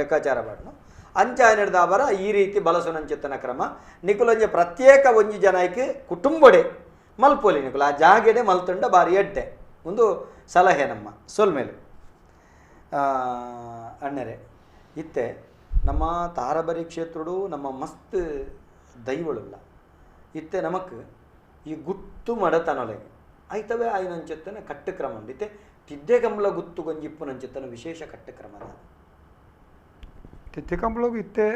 ಲೆಕ್ಕಾಚಾರ ಬಾಡ್ನು ಅಂಚಾಯನ ಹಿಡ್ದ ಅವರ ಈ ರೀತಿ ಬಲಸುನಂಚಿತ್ತನ ಕ್ರಮ ನಿಕುಲೊಂಜೆ ಪ್ರತ್ಯೇಕ ಒಂಜಿ ಜನಕ್ಕೆ ಕುಟುಂಬಡೆ ಮಲ್ಪೋಲಿ ನಿಕುಲ ಆ ಜಾಗೆಡೆ ಮಲ್ತುಂಡ ಬಾರಿ ಎಡ್ಡೆ ಒಂದು ಸಲಹೆ ನಮ್ಮ ಸೋಲ್ಮೇಲೆ ಅಣ್ಣರೆ ಇತ್ತೆ ನಮ್ಮ ತಾರಬರಿ ಕ್ಷೇತ್ರಡು ನಮ್ಮ ಮಸ್ತ್ ದೈವಳುಲ್ಲ ಇತ್ತೆ ನಮಕ್ ಈ ಗುತ್ತು ಮಡತನೊಳಗೆ ಆಯ್ತವೇ ಆಯ್ನಂಚಿತ್ತನ ಕಟ್ಟುಕ್ರಮ ಉಂಡು ಇತ್ತೆ ತಿದ್ದೆ ಕಂಬಳ ಗುತ್ತು ಗೊಂಜಿಪ್ಪು ನಂಚಿತ್ತನ ವಿಶೇಷ ಕಟ್ಟುಕ್ರಮದ ತಿಕ್ಕಂಬಳಗು ಇತ್ತೆ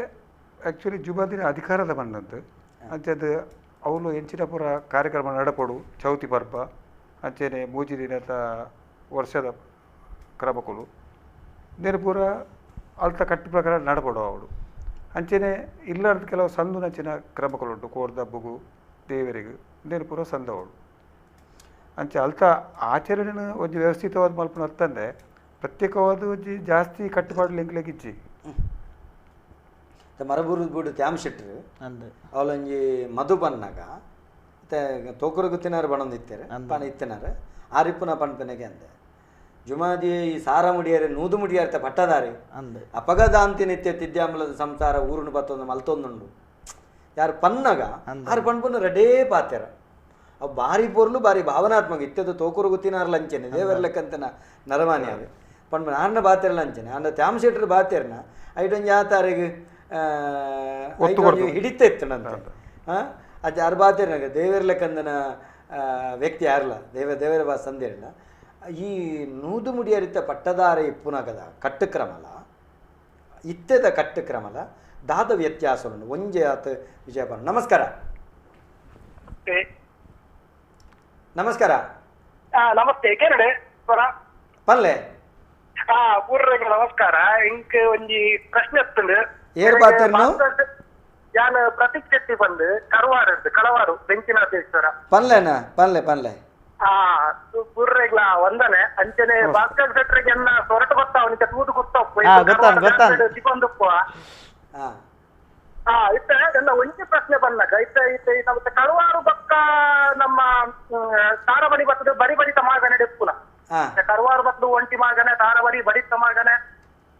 ಆ್ಯಕ್ಚುಲಿ ಜುಮಾದಿನ ಅಧಿಕಾರದ ಬಂದಂತು ಅಂಚದು ಅವಳು ಹೆಂಚಿನ ಪೂರ ಕಾರ್ಯಕ್ರಮ ನಡಪಡು ಚೌತಿ ಪರ್ಬ ಅಂಚೆನೆ ಮೂಜಿ ದಿನದ ವರ್ಷದ ಕ್ರಮಗಳು ನೇನು ಪೂರ ಅಲ್ತ ಕಟ್ಟು ಪ್ರಕಾರ ನಡಪಡು ಅವಳು ಅಂಚೆನೆ ಇಲ್ಲಾರ್ದ ಕೆಲವು ಸಂದು ನಂಚಿನ ಕ್ರಮಗಳುಂಟು ಕೋರ್ದಬ್ಬುಗು ದೇವರಿಗೂ ನೇನು ಪೂರ ಸಂದವಳು ಅಂಚೆ ಅಲ್ತ ಆಚರಣೆ ಒಂಜಿ ವ್ಯವಸ್ಥಿತವಾದ ಮಲ್ಪನ ಅರ್ಥಂದೆ ಪ್ರತ್ಯೇಕವಾದ ಒಂಜಿ ಜಾಸ್ತಿ ಕಟ್ಟುಪಾಡು ಲಿಂಕ್ಲೆಗಿಜ್ಜಿ ಮರಬೂರು ಬೂಡು ತ್ಯಾಮ್ ಶೆಟ್ರು ಅವಳೊಂಜಿ ಮಧು ಬನ್ನಾಗ ತೋಕರು ಗುತ್ತಿನಾರು ಬಣಂದು ಇತ್ತೇರೆ ಪಣ ಇತ್ತಿನಾರು ಆರಿಪ್ಪುನ ಪಣ್ಪನೆಗೆ ಅಂದೆ ಜುಮಾದಿ ಈ ಸಾರ ಮುಡಿಯಾರೆ ನೂದು ಮುಡಿಯಾರ್ತೆ ಪಟ್ಟದಾರಿ ಅಪಗದಾಂತಿ ನಿತ್ಯ ತಿದ್ಯಾಂಬಲದ ಸಂಸಾರ ಊರುನು ಬತ್ತೊಂದು ಮಲ್ತೊಂದುಂಡು ಯಾರು ಪನ್ನಗ ಆರು ಪಣ್ಪುನ ರೆಡೇ ಪಾತ್ಯಾರ ಅವು ಬಾರಿ ಪೊರ್ಲು ಬಾರಿ ಭಾವನಾತ್ಮಕ ಇತ್ತದು ತೋಕರು ಗುತ್ತಿನಾರು ಲಂಚನೆ ದೇವರ ಲೆಕ್ಕಂತನ ನರಮಾನಿ ಅದು ಪಣ್ಪನ ಆರ್ನ ಬಾತ್ಯಾರ ಲಂಚನೆ ಅಂದ ತ್ಯಾಮ್ ಶೆಟ್ರು ಬಾತ್ಯಾರನ ಐಟೊಂದು ಯಾತಾರಿಗೆ ಹಿಡಿತ ಇತ್ತನಂತ ಅದು ಯಾರು ಬಾತಿರ್ನಾಗ ದೇವರ ಲೆಕ್ಕಂದನ ವ್ಯಕ್ತಿ ಯಾರಲ್ಲ ದೇವರ ಬಾ ಸಂದೇರಲ್ಲ ಈ ನೂದು ಮುಡಿಯರಿತ ಪಟ್ಟದಾರ ಇಪ್ಪುನಗದ ಕಟ್ಟುಕ್ರಮಲ ಇತ್ತೆದ ಕಟ್ಟುಕ್ರಮಲ ದಾದ ವ್ಯತ್ಯಾಸವನ್ನು ಒಂಜೆ ಆತ ವಿಷಯ ಬರ. ನಮಸ್ಕಾರ. ನಮಸ್ಕಾರ. ನಮಸ್ತೆ ಕೇರಡೆ ಸ್ವರ ಪಲ್ಲೆ ಪೂರ್ವರಿಗೆ ನಮಸ್ಕಾರ. ಇಂಕ್ ಒಂಜಿ ಪ್ರಶ್ನೆ ಎತ್ತುಂಡು ಏರ್ ಪಾತ್ರನು ಯಾನ್ ಪ್ರತೀಕ್ ಶೆಟ್ಟಿ ಬಂದು ಕಳವಾರು ಬೆಂಚಿನಾಥೇಶ್ವರ ಪಲ್ಲೆನಾ ಪಲ್ಲೆ ಪಲ್ಲೆ ಪೂರ್ರೆಗ್ಲ ಒಂದನೆ ಅಂಚನೆ ಭಾಸ್ಕರ್ ಶೆಟ್ರಿಗೆ ಸೊರಟು ಗೊತ್ತಾವ ನಿಂತ ತೂದು ಸಿಕ್ಕೊಂದಪ್ಪ ಇತ್ತ ಎಲ್ಲ ಒಂಜಿ ಪ್ರಶ್ನೆ ಬಂದಾಗ ಇತ್ತ ಕಳವಾರು ಬಕ್ಕ ನಮ್ಮ ತಾರಬಡಿ ಬತ್ತದ ಬಡಿ ಬಡಿತ ಮಾಗನೆ ಡೆಪ್ಪುನ ಕರುವಾರು ಬತ್ತಲು ಒಂಟಿ ಮಾಗನೆ ತಾರಬಡಿ ಬಡಿತ ಮಾಗನೆ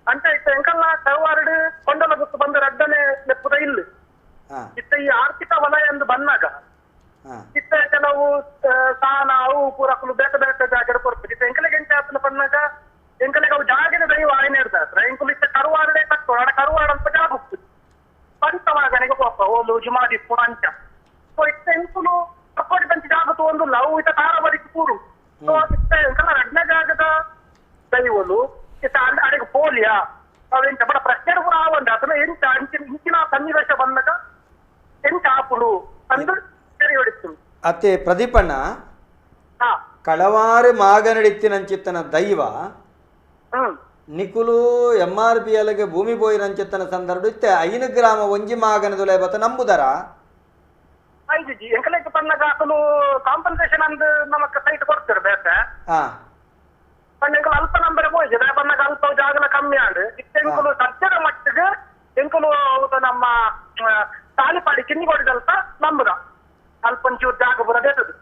ಅಂತ ಇತ್ತ ಎಂಕಲ್ಲ ಕರುವಾರಡು ಕೊಂಡಲ ಗುತ್ತು ಬಂದ ರಡ್ಡನೆ ಲೆಪ್ಪುದ ಇಲ್ಲಿ ಇತ್ತ ಈ ಆರ್ಥಿಕ ವಲಯ ಎಂದು ಬಂದಾಗ ಇತ್ತ ಕೆಲವು ಸ್ಥಾನ ಅವು ಪೂರಕಲು ಬೇಕ ಬೇಕ ಜಾಗ ಕೊಡ್ತದೆ ಇತ್ತ ಎಂಕಲಿಗೆ ಎಂಟ ಆತನ ಬಂದಾಗ ಎಂಕಲಿಗೆ ಅವು ಜಾಗದ ದೈವ ಆಯ್ನೆ ಇರ್ತಾರೆ ಎಂಕಲು ಇತ್ತ ಕರುವಾರಡೆ ಕಟ್ಟು ಅಡ ಕರುವಾಡ ಅಂತ ಜಾಗ ಹೋಗ್ತದೆ ಪಂಚವಾಗನೆಗೆ ಪಾಪ ಓಲು ಜುಮಾದಿ ಪುಣಂಚ ಸೊ ಇತ್ತ ಎಂಕುಲು ಕಪ್ಪಡಿ ಪಂಚ ಜಾಗತ್ತು ಒಂದು ಲವ್ ಇತ್ತ ತಾರಬಡಿಗೆ ಕೂರು ಸೊ ಇತ್ತ ಎಂಕಲ್ಲ ರಡ್ನೆ ಜಾಗದ ದೈವಲು ಇತ್ತ ಅಡಿಗೆ ಪೋಲಿಯಾ ಅವೆಂತ ಬಡ ಪ್ರಶ್ನೆ ಕೂಡ ಆವಂಡ ಅದನ್ನ ಎಂಟ ಇಂಚಿನ ಸನ್ನಿವೇಶ ಬಂದಾಗ ಎಂಟ ಆಪುಲು ಅಂದು ಸರಿ ಹೊಡಿತು ಅತ್ತೆ ಪ್ರದೀಪಣ್ಣ ಕಳವಾರು ಮಾಗನಡಿತ್ತಿನಂಚಿತ್ತನ ದೈವ ನಿಕುಲು MRP ಅಲ್ಲಿಗೆ ಭೂಮಿ ಬೋಯಿನಂಚಿತ್ತನ ಸಂದರ್ಭ ಇತ್ತೆ 5 ಗ್ರಾಮ ಒಂಜಿ ಮಾಗನದುಲೆ ಬತ್ತ ನಂಬುದರ ಐದು ಎಂಕಲೆಕ್ ಪನ್ನಗ ಅಸಲು ಕಾಂಪನ್ಸೇಷನ್ ಅಂದ್ ನಮಕ್ ಸೈಟ್ ಕೊಡ್ತಾರೆ ಬೇತೆ ಪನ್ನೆಂಕಲು ಅಲ್ಪ ನಂಬರ್ ಹೋಯ್ತು ಪನ್ನಗ ಅಲ್ಪ ಜಾಗನ ಕಮ್ಮಿ ಆಡು ಇತ್ತೆಂಕಲು ಸಜ್ಜದ ಮಟ್ಟಿಗೆ ಎಂಕಲು ನಮ್ಮ ತಾಲಿಪಾಡಿ ಕಿನ್ನಿ ಕೊಡಿದಲ್ಪ ನಂಬುದ ಅಲ್ಪಂಚೂರು ಜಾಗ ಬುರ ದೇತದು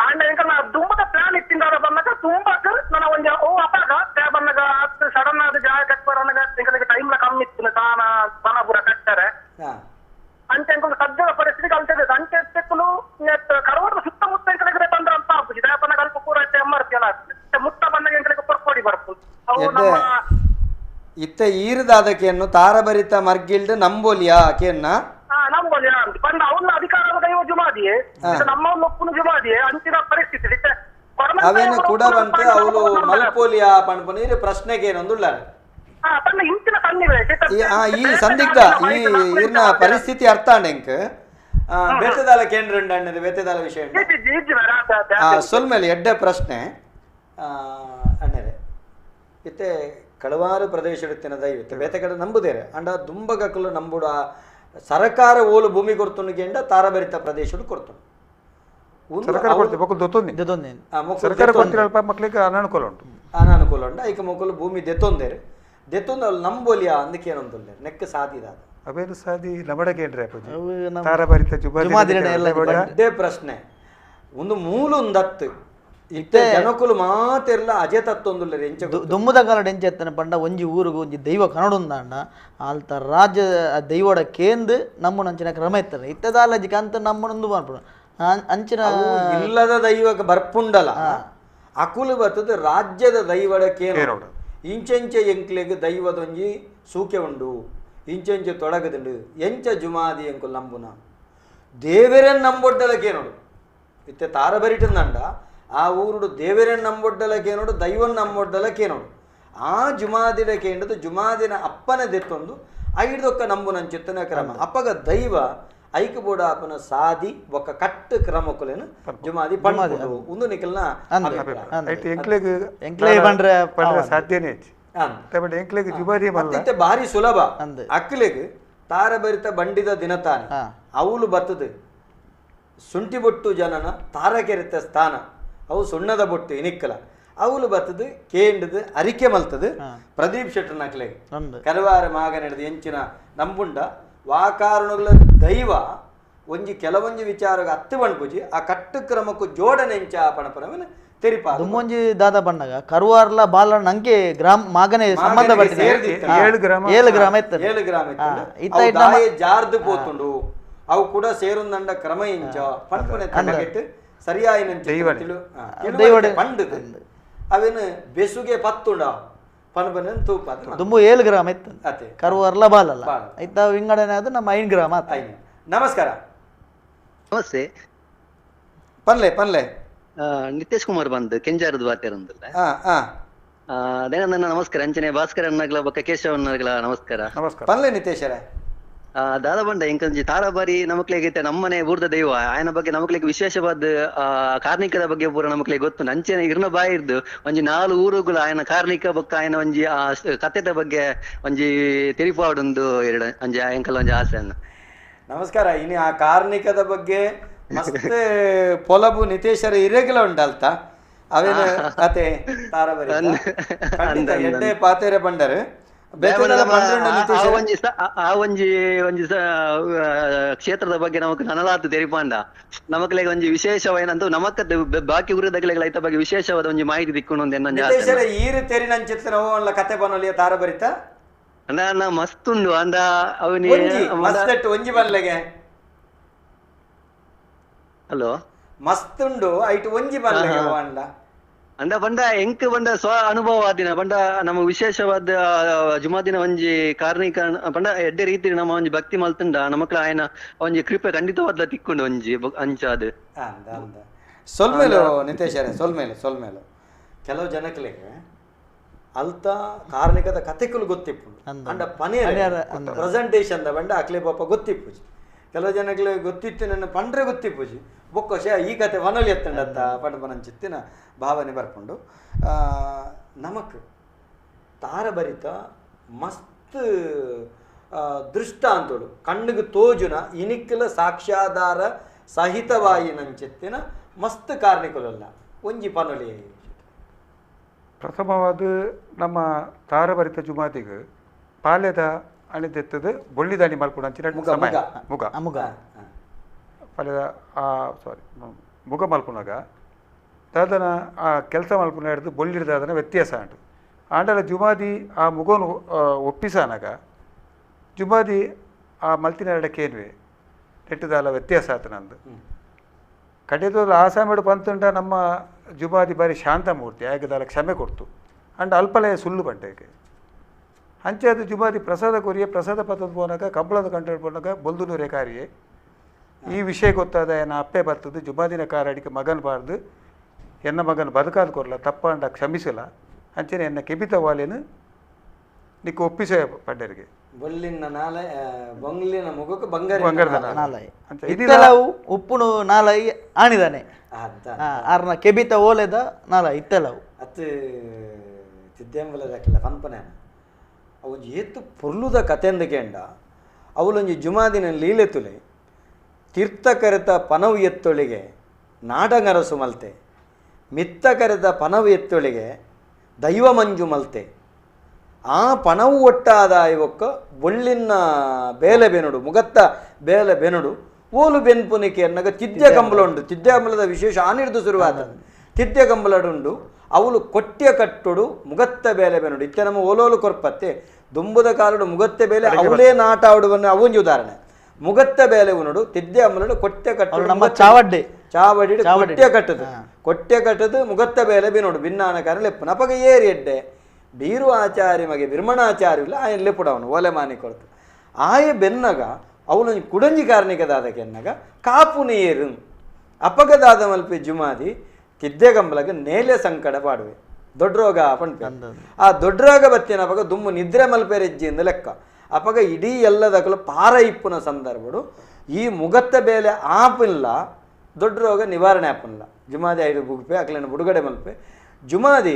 ಆಂಡ ಎಂಕಲ್ ದುಂಬದ ಪ್ಲಾನ್ ಇತ್ತಿಂದ ಬಂದಾಗ ತುಂಬಾಕ ನನ್ನ ಒಂಜ ಓ ಅಪಾಗ ಬಂದಾಗ ಸಡನ್ ಆದ ಜಾಗ ಕಟ್ಬರನಾಗ ಎಂಕಲಿಗೆ ಟೈಮ್ ಕಮ್ಮಿ ಇತ್ತು ತಾನ ಬನ ಪುರ ಕಟ್ತಾರೆ ಅಂಚೆ ಎಂಕಲು ಸಜ್ಜದ ಪರಿಸ್ಥಿತಿ ಕಲ್ತದೆ ಅಂಚೆ ತೆಕ್ಕಲು ಕರವಾರದ ಸುತ್ತಮುತ್ತ ಎಂಕಲಿಗೆ ಬಂದ್ರ ಅಂತ ಆಪುಜಿ ದೇಪನ ಅಲ್ಪ ಪೂರ MRP ಎಲ್ಲ ಆಗ್ತದೆ ಮುತ್ತ ಬಂದಾಗ ಎಂಕಲಿಗೆ ಪೊರ್ಕೊಡಿ ಬರ್ಬೋದು ಅವು ನಮ್ಮ ಇತ್ತ ಈರದಾದಕೆಯನ್ನು ತಾರಬರಿತ ಮರ್ಗಿಲ್ಡ್ ನಂಬೋಲಿಯಾ ಕೇನ್ನ ನಂಬೋಲಿಯಾ ಅಂತ ಬಂದ ಅವನ್ನ ಅಧಿಕಾರದ ದೈವ ಜುಮಾದಿಯೇ ನಮ್ಮ ಒಪ್ಪುನ ಜುಮಾದಿಯೇ ಅಂತಿನ ಪರಿಸ್ಥಿತಿ ಅವೇನು ಕೂಡ ಬಂತು ಅವಳು ಮಲ್ಪೋಲಿಯಾ ಪಂಪನೀರು ಪ್ರಶ್ನೆಗೆ ಏನೊಂದುಳ್ಳಾರೆ ತನ್ನ ಇಂಚಿನ ಸನ್ನಿವೇಶ ಈ ಸಂದಿಗ್ಧ ಈ ಇರ್ನ ಪರಿಸ್ಥಿತಿ ಅರ್ಥ ಅಂಡೆಂಕ್ ಬೇತದಾಲ ಕೇಂದ್ರ ಅಣ್ಣದು ಬೇತದಾಲ ವಿಷಯ ಸೊಲ್ಮೇಲೆ ಎಡ್ಡೆ ಪ್ರಶ್ನೆ ಅಣ್ಣರೆ ಇತ್ತೆ ಕಳವಾರು ಪ್ರದೇಶ ಇಡುತ್ತಿನ ದೈವತ್ತೆ ಬೇತೆ ಕಡೆ ನಂಬುದೇರೆ ಅಂಡ ದುಂಬಗಕ್ಕಲು ನಂಬುಡ ಸರಕಾರ ಓಲು ಭೂಮಿ ಕೊಡ್ತುನಿಗೆ ಎಂಡ ತಾರಬರಿತ ಪ್ರದೇಶ ಕೊಡ್ತು ಅನಾನುಕೂಲ ಉಂಟು ಅನಾನುಕೂಲ ಉಂಟು ಐಕ ಮೊಕ್ಕಲು ಭೂಮಿ ದೆತ್ತೊಂದೇರೆ ದೆತ್ತೊಂದು ಅಲ್ಲಿ ನಂಬೋಲಿಯಾ ಅಂದಕ್ಕೆ ಏನೊಂದುಲ್ಲೆ ನೆಕ್ಕ ಸಾಧಿದ ಅವೇನು ಸಾಧಿ ನಮಡಗೇನ್ರಿ ತಾರಬರಿತ ಇದೇ ಪ್ರಶ್ನೆ ಒಂದು ಮೂಲ ಒಂದತ್ತು ಇತ್ತೆ ಜನಕುಲು ಮಾತೆಲ್ಲ ಅಜೆ ತತ್ತೊಂದುಲ್ಲ ದುಮ್ಮದ ಕಾಲ ಎಂಚೆತ್ತನ ಪಂಡ ಒಂಜಿ ಊರುಗು ಒಂಜಿ ದೈವ ಕನ್ನಡುಂದಾಂಡ ಆಲ್ತ ರಾಜ್ಯ ದೈವಡ ಕೇಂದ್ ನಮ್ಮನಂಚಿನ ಕ್ರಮ ಇತ್ತಲ್ಲ ಇತ್ತದಾಲಜಿ ಕಂತ ನಮ್ಮನೊಂದು ಮಾಡ್ಬಿಡು ಅಂಚಿನ ಇಲ್ಲದ ದೈವಕ್ಕೆ ಬರ್ಪುಂಡಲ ಅಕುಲು ಬರ್ತದ ರಾಜ್ಯದ ದೈವಡ ಕೇಂದ್ರ ಇಂಚೆಂಚೆ ಎಂಕ್ಲೆಗ್ ದೈವದೊಂಜಿ ಸೂಕೆ ಉಂಡು ಇಂಚೆಂಚೆ ತೊಡಗದುಂಡು ಎಂಚ ಜುಮಾದಿ ಎಂಕುಲು ನಂಬುನ ದೇವರನ್ ನಂಬೊಡ್ಡಲಕ್ಕೆ ನೋಡು ಇತ್ತೆ ತಾರಬರಿಟಂದಂಡ ಆ ಊರುಡು ದೇವರನ್ ನಂಬೊಡ್ಡಲಕ್ಕೆ ನೋಡು ದೈವನ್ ನಂಬೊಡ್ಡಲಕ್ಕೆ ನೋಡು ಆ ಜುಮಾದಿಲಕ್ಕೆ ಎಂಡದು ಜುಮಾದಿನ ಅಪ್ಪನ ದೆತ್ತೊಂದು ಐದೊಕ್ಕ ನಂಬುನಂಚಿತ್ತನ ಕ್ರಮ ಅಪ್ಪಗ ದೈವ ಐಕ ಬೋಡ ಅಪ್ಪನ ಸಾದಿ ಒಕ್ಕ ಕಟ್ಟು ಕ್ರಮಕ್ಕಲೇನು ಜುಮಾದಿ ಪಂಡು ಒಂದು ನಿಕಲ್ನ ಸಾಧ್ಯನೇ ಭಾರಿ ಸುಲಭ ಅಕ್ಕಲಿಗೆ ತಾರಬರಿತ ಬಂಡಿದ ದಿನತಾನೆ ಅವಳು ಬತ್ತದು ಶುಂಠಿ ಬೊಟ್ಟು ಜನನ ತಾರಕೆರೆತ ಸ್ಥಾನ ಅವು ಸುಣ್ಣದ ಬೊಟ್ಟು ಇನಿಕ್ಕಲ ಅವಳು ಬತ್ತದು ಕೇಂಡದು ಅರಿಕೆ ಮಲ್ತದು ಪ್ರದೀಪ್ ಶೆಟ್ಟರ್ ನಕ್ಲೆಗೆ ಕರವಾರ ಮಾಗ ನಡೆದು ಎಂಚಿನ ನಂಬುಂಡ ವಾಕಾರಣಗಳ ದೈವ ಒಂಜಿ ಕೆಲವೊಂಜಿ ವಿಚಾರಗ ಹತ್ತು ಬಣ್ಪುಜಿ ಆ ಕಟ್ಟು ಕ್ರಮಕ್ಕೂ ಜೋಡನೆ ಎಂಚ ಪಣಪನವನ ತೆರಿಪಾ ದುಮ್ಮೊಂಜಿ ದಾದ ಬಣ್ಣಗ ಕರುವಾರ್ಲ ಬಾಲ ನಂಗೆ ಗ್ರಾಮ ಮಾಗನೆ ಸಂಬಂಧ 7 ಗ್ರಾಮ ಇತ್ತು 7 ಗ್ರಾಮ ಇತ್ತು ಜಾರ್ದು ಪೋತುಂಡು ಅವು ಕೂಡ ಸೇರುಂದಂಡ ಕ್ರಮ ಇಂಚ ಪಣಪನೆ ತನಗೆಟ್ಟು ಸರಿಯಾಯಿನ ಪಂಡು ಅವೇನು ಬೆಸುಗೆ ಪತ್ತುಂಡ ಪಣಪನ ತೂಪ ದುಮ್ಮು 7 ಗ್ರಾಮ ಇತ್ತು ಅತೆ ಕರುವಾರ್ಲ ಬಾಲಲ್ಲ ಐತ ವಿಂಗಡನೆ ಅದು ನಮ್ಮ 5 ಗ್ರಾಮ ನಮಸ್ಕಾರ ನಮಸ್ತೆ ಪನ್ಲೆ ಪನ್ಲೆ ನಿತೇಶ್ ಕುಮಾರ್ ಬಂದು ಕೆಂಜಾರದ ವಾರ್ತೆರಂದಲ್ಲ ದೇನಂದನ ನಮಸ್ಕಾರ ಅಂಚನೆ ಭಾಸ್ಕರ ಅನ್ನಗ್ಲ ಬೊಕ್ಕ ಕೇಶವ ಅನ್ನಗ್ಲ ನಮಸ್ಕಾರ. ನಮಸ್ಕಾರ. ಪನ್ಲೆ ನಿತೇಶರ ದಾದ ಬಂಡ ಇಂಕೊಂಜಿ ತಾರಾಬಾರಿ ನಮಕ್ಲೆಗೈತೆ ನಮ್ಮನೆ ಊರ್ದ ದೈವ ಆಯನ ಬಗ್ಗೆ ನಮಕ್ಲೆಗ್ ವಿಶೇಷವಾದ ಕಾರ್ಣಿಕದ ಬಗ್ಗೆ ಪೂರ ನಮಕ್ಲೆಗ್ ಗೊತ್ತು. ಅಂಚೆನೆ ಇರ್ನ ಬಾಯಿ ಇರ್ದು ಒಂಜಿ 4 ಊರುಗಳು ಆಯನ ಕಾರ್ಣಿಕ ಬೊಕ್ಕ ಆಯನ ಒಂಜಿ ಆ ಕಥೆದ ಬಗ್ಗೆ ಒಂಜಿ ತಿರಿಪಾಡುಂದು ಎರಡು ಒಂಜಿ ಎಂಕಲ್ ಒಂಜಿ ಆಸೆ ಅನ್ನ. ನಮಸ್ಕಾರ. ಇನ್ನು ಆ ಕಾರ್ಣಿಕದ ಬಗ್ಗೆ ಮಸ್ತ್ ಪೊಲಬು ನಿತೇಶರ ಇರೆಗ್ಯುಲರ್ ಉಂಟಲ್ತ ಅವೇನು ಕತೆ ತಾರಾಬರಿ ಎಡ್ಡೆ ಪಾತೆರೆ ಬಂಡರು ಕ್ಷೇತ್ರದ ಬಗ್ಗೆ ನಮಕ್ ನನಲಾತು ತೆರಿಪಾಂಡ ನಮಕ್ಲೆ ಒಂಜಿ ವಿಶೇಷವೇನಂತ ನಮಕ್ ಬಾಕಿ ಊರದಕ್ಲೆಗಳ ಐತ ಬಗ್ಗೆ ವಿಶೇಷವಾದ ಒಂಜಿ ಮಾಹಿತಿ ತಿಕ್ಕೊಂಡು ಈರು ತೆರಿ ನಂಚಿತ್ತ ನಾವು ಕತೆ ಬನ್ನಲಿಯ ತಾರಾಬರಿತ ಅಂದ ಮಸ್ತ್ ಉಂಡು ಅಂದ ಅವನಿ ಒಂಜಿ ಬನ್ಲೆಗೆ ಹಲೋ ಮಸ್ತ್ ಉಂಡು ಐಟು ಒಂಜಿ ಬನ್ಲೆಗೆ ಅಂಡ ಅಂಡ ಬಂಡ ಎಂಕ್ ಬಂಡ ಸ್ವ ಅನುಭವ ಆದಿನ ಬಂಡ ನಮ್ಮ ವಿಶೇಷವಾದ ಜುಮಾದಿನ ಒಂಜಿ ಕಾರ್ಣಿಕ ಬಂಡ ಎಡ್ಡೆ ರೀತಿ ನಮ್ಮ ಒಂಜಿ ಭಕ್ತಿ ಮಲ್ತಂಡ ನಮಕ್ಲ ಆಯನ ಒಂಜಿ ಕೃಪೆ ಖಂಡಿತವಾದ ತಿಕ್ಕೊಂಡು ಒಂಜಿ ಅಂಚಾದ ಸೊಲ್ಮೇಲು ನಿತೇಶರೇ ಸೊಲ್ಮೇಲು ಕೆಲವು ಜನಕ್ಲೆಗೆ ಅಲ್ತ ಕಾರ್ಣಿಕದ ಕಥೆಗಳು ಗೊತ್ತಿಪ್ಪು ಅಂಡ ಪನೇರ ಪ್ರೆಸೆಂಟೇಷನ್ ಬಂಡ ಅಕ್ಲೆ ಪಾಪ ಗೊತ್ತಿಪ್ಪುಜಿ ಕೆಲವು ಜನಕ್ಕೆ ಗೊತ್ತಿತ್ತು ನನ್ನ ಪಂಡ್ರೆ ಗೊತ್ತಿಪ್ಪುಜಿ ಬೊಕ್ಕ ಈ ಕತೆ ವನಲಿ ಎತ್ತಂಡತ್ತ ಪಂಡಪನಂಚಿತ್ತಿನ ಭಾವನೆ ಬರ್ಕೊಂಡು ನಮಕ್ ತಾರಬರಿತ ಮಸ್ತ್ ದೃಷ್ಟಾಂತಗಳು ಕಣ್ಣಿಗೆ ತೋಜುನ ಇನಿಕ್ಕಲ ಸಾಕ್ಷ್ಯಾಧಾರ ಸಹಿತವಾಯಿ ನಂಚಿತ್ತಿನ ಮಸ್ತ್ ಕಾರ್ಣಿಕಲಲ್ಲ ಒಂಜಿ ಪನೊಲಿ. ಪ್ರಥಮವಾದ ನಮ್ಮ ತಾರಬರಿತ ಜುಮಾದಿಗೆ ಪಾಲ್ಯದ ಅಣಿದೆತ್ತದು ಬೊಳ್ಳಿದಾಣಿ ಮಲ್ಪುಡು ಅಂಚಿನ ಮುಗ ಪಾಲ್ಯದ ಮುಗ ಮಲ್ಪುನಾಗ ದಾದನ ಆ ಕೆಲಸ ಮಲ್ಪುನ ಹಿಡಿದು ಬೊಳ್ಳಿಡ್ದಾದನ ವ್ಯತ್ಯಾಸ ಉಂಟು ಆಂಡಲ ಜುಮಾದಿ ಆ ಮುಗೋನು ಒಪ್ಪಿಸಾನಾಗ ಜುಮಾದಿ ಆ ಮಲ್ತಿನ ಎರಡಕ್ಕೇನುವೆ ನೆಟ್ಟದಾಲ ವ್ಯತ್ಯಾಸ ಆಯ್ತು ನಂದು ಕಡೆದೋದು ಆಸಾಮೇಡು ಪಂತುಂಡ ನಮ್ಮ ಜುಮಾದಿ ಬಾರಿ ಶಾಂತ ಮೂರ್ತಿ ಆಗದಾಲ ಕ್ಷಮೆ ಕೊಡ್ತು ಅಂಡ್ ಅಲ್ಪಲೇ ಸುಳ್ಳು ಬಂಟೆಗೆ ಅಂಚೆ ಅದು ಜುಮಾದಿ ಪ್ರಸಾದ ಕೊರಿಯೆ ಪ್ರಸಾದ ಪತ್ತದ ಪೋನಾಗ ಕಂಬಳದ ಕಂಟ್ರೋಲ್ ಪೋನಾಗ ಬೊಲ್ದುನು ರೇಖಾರಿಯೇ ಈ ವಿಷಯ ಗೊತ್ತಾದ ಏನ ಅಪ್ಪೆ ಬರ್ತದೆ ಜುಮಾದಿನ ಕಾರಡಿಗೆ ಮಗನ್ ಬಾರ್ದು ಎನ್ನ ಮಗನ ಬದುಕಾದ ಕೊರಲ ತಪ್ಪಂಡ ಕ್ಷಮಿಸಲ್ಲ ಅಂಚೆನೆ ಎನ್ನ ಕೆಬಿತ ವಾಲೇನು ನಿಕ್ಕ ಒಪ್ಪಿಸ ಪಡ್ಡರಿಗೆ ಉಪ್ಪುನು ನಾಲೈ ಆಣಿದಾನೆ ಆರ್ನ ಕೆಬಿತ ಓಲೆದ ನಾಲ ಇತ್ತಲವು ಅತ್ ತಿದ್ದೆಂಬಲದಕ್ಕೆಲ್ಲ ಪನ್ಪನೆ ಅವೊಂಜಿ ಏತು ಪೊರ್ಲುದ ಕಥೆಂದ ಕೇಂಡ ಅವಳೊಂಜಿ ಜುಮಾದಿನ ಲೀಲೆತುಲೆ ತೀರ್ಥ ಕರೆತ ಪನವು ಎತ್ತೊಳಿಗೆ ನಾಡಂಗರಸು ಮಲ್ತೆ ಮಿತ್ತ ಕರೆತ ಪನವು ಎತ್ತೊಳಿಗೆ ದೈವ ಮಂಜು ಮಲ್ತೆ ಆ ಪಣವು ಒಟ್ಟಾದ ಇವಕ್ಕ ಬೊಳ್ಳಿನ ಬೇಲೆ ಬೆನುಡು ಮುಗತ್ತ ಬೇಲೆ ಬೆನುಡು ಓಲು ಬೆನ್ಪುನಿಕೆ ಅನ್ನಗ ತಿದ್ದೆ ಕಂಬಳ ಉಂಡು ತಿದ್ದೆ ಕಂಬಳದ ವಿಶೇಷ ಆನಿಡ್ದು ಶುರುವಾದ ತಿದ್ದೆ ಕಂಬಳಡುಂಡು ಅವಳು ಕೊಟ್ಟಿಯ ಕಟ್ಟುಡು ಮುಗತ್ತ ಬೇಲೆ ಬೆನುಡು ಇತ್ತೆ ನಮ್ಮ ಓಲೋಲು ಕೊರ್ಪತ್ತೆ ದುಂಬುದ ಕಾಲುಡು ಮುಗತ್ತೆ ಬೇಲೆ ಅವಳೇ ನಾಟ ಆಡುವನ್ನ ಅವೊಂಜಿ ಉದಾಹರಣೆ ಮುಗತ್ತ ಬೇಲೆ ಉನುಡು ತಿದ್ದೆ ಅಂಬಲಡು ಕೊಟ್ಟೆ ಕಟ್ಟುಡು ನಮ್ಮ ಚಾವಡ್ಡಿ ಕೊಟ್ಟೆ ಕಟ್ಟದು ಮುಗತ್ತ ಬೇಲೆ ಬಿನೋಡು ಭಿನ್ನಾನ ಕಾರಣ ಲೆಪ್ಪನ ಅಪಗ ಏರಿ ಎಡ್ಡೆ ಬೀರು ಆಚಾರಿ ಮಗೆ ವಿರ್ಮಣಾಚಾರಿ ಇಲ್ಲ ಆಯನ್ ಲೆಪ್ಪುಡವನು ಓಲೆ ಮಾನಿ ಕೊಡ್ತು ಆಯ ಬೆನ್ನಗ ಅವನು ಕುಡಂಜಿ ಕಾರ್ಣಿಕದಾದಕ್ಕೆ ಎನ್ನಗ ಕಾಪುನಿ ಏರು ಅಪಗದಾದ ಮಲ್ಪಿ ಜುಮಾದಿ ತಿದ್ದೆ ಕಂಬಲಗ ನೇಲೆ ಸಂಕಟ ಪಾಡುವೆ ದೊಡ್ಡ ರೋಗ ಪಂಪೆ ಆ ದೊಡ್ಡ ರೋಗ ಬತ್ತಿನ ಅಪಗ ದುಮ್ಮು ನಿದ್ರೆ ಮಲ್ಪೆ ರೆಜ್ಜಿಯಿಂದ ಲೆಕ್ಕ ಅಪಗ ಇಡೀ ಎಲ್ಲದಕ್ಕಲು ಪಾರ ಇಪ್ಪುನ ಸಂದರ್ಭಡು ಈ ಮುಗತ್ತ ಬೇಲೆ ಆಪಿಲ್ಲ ದೊಡ್ಡ ರೋಗ ನಿವಾರಣೆ ಆಪನ್ಲ ಜುಮಾದಿ 5 ಬುಗ್ಪೆ ಅಕ್ಲೇನ ಬುಡುಗಡೆ ಮಲ್ಪೆ ಜುಮಾದಿ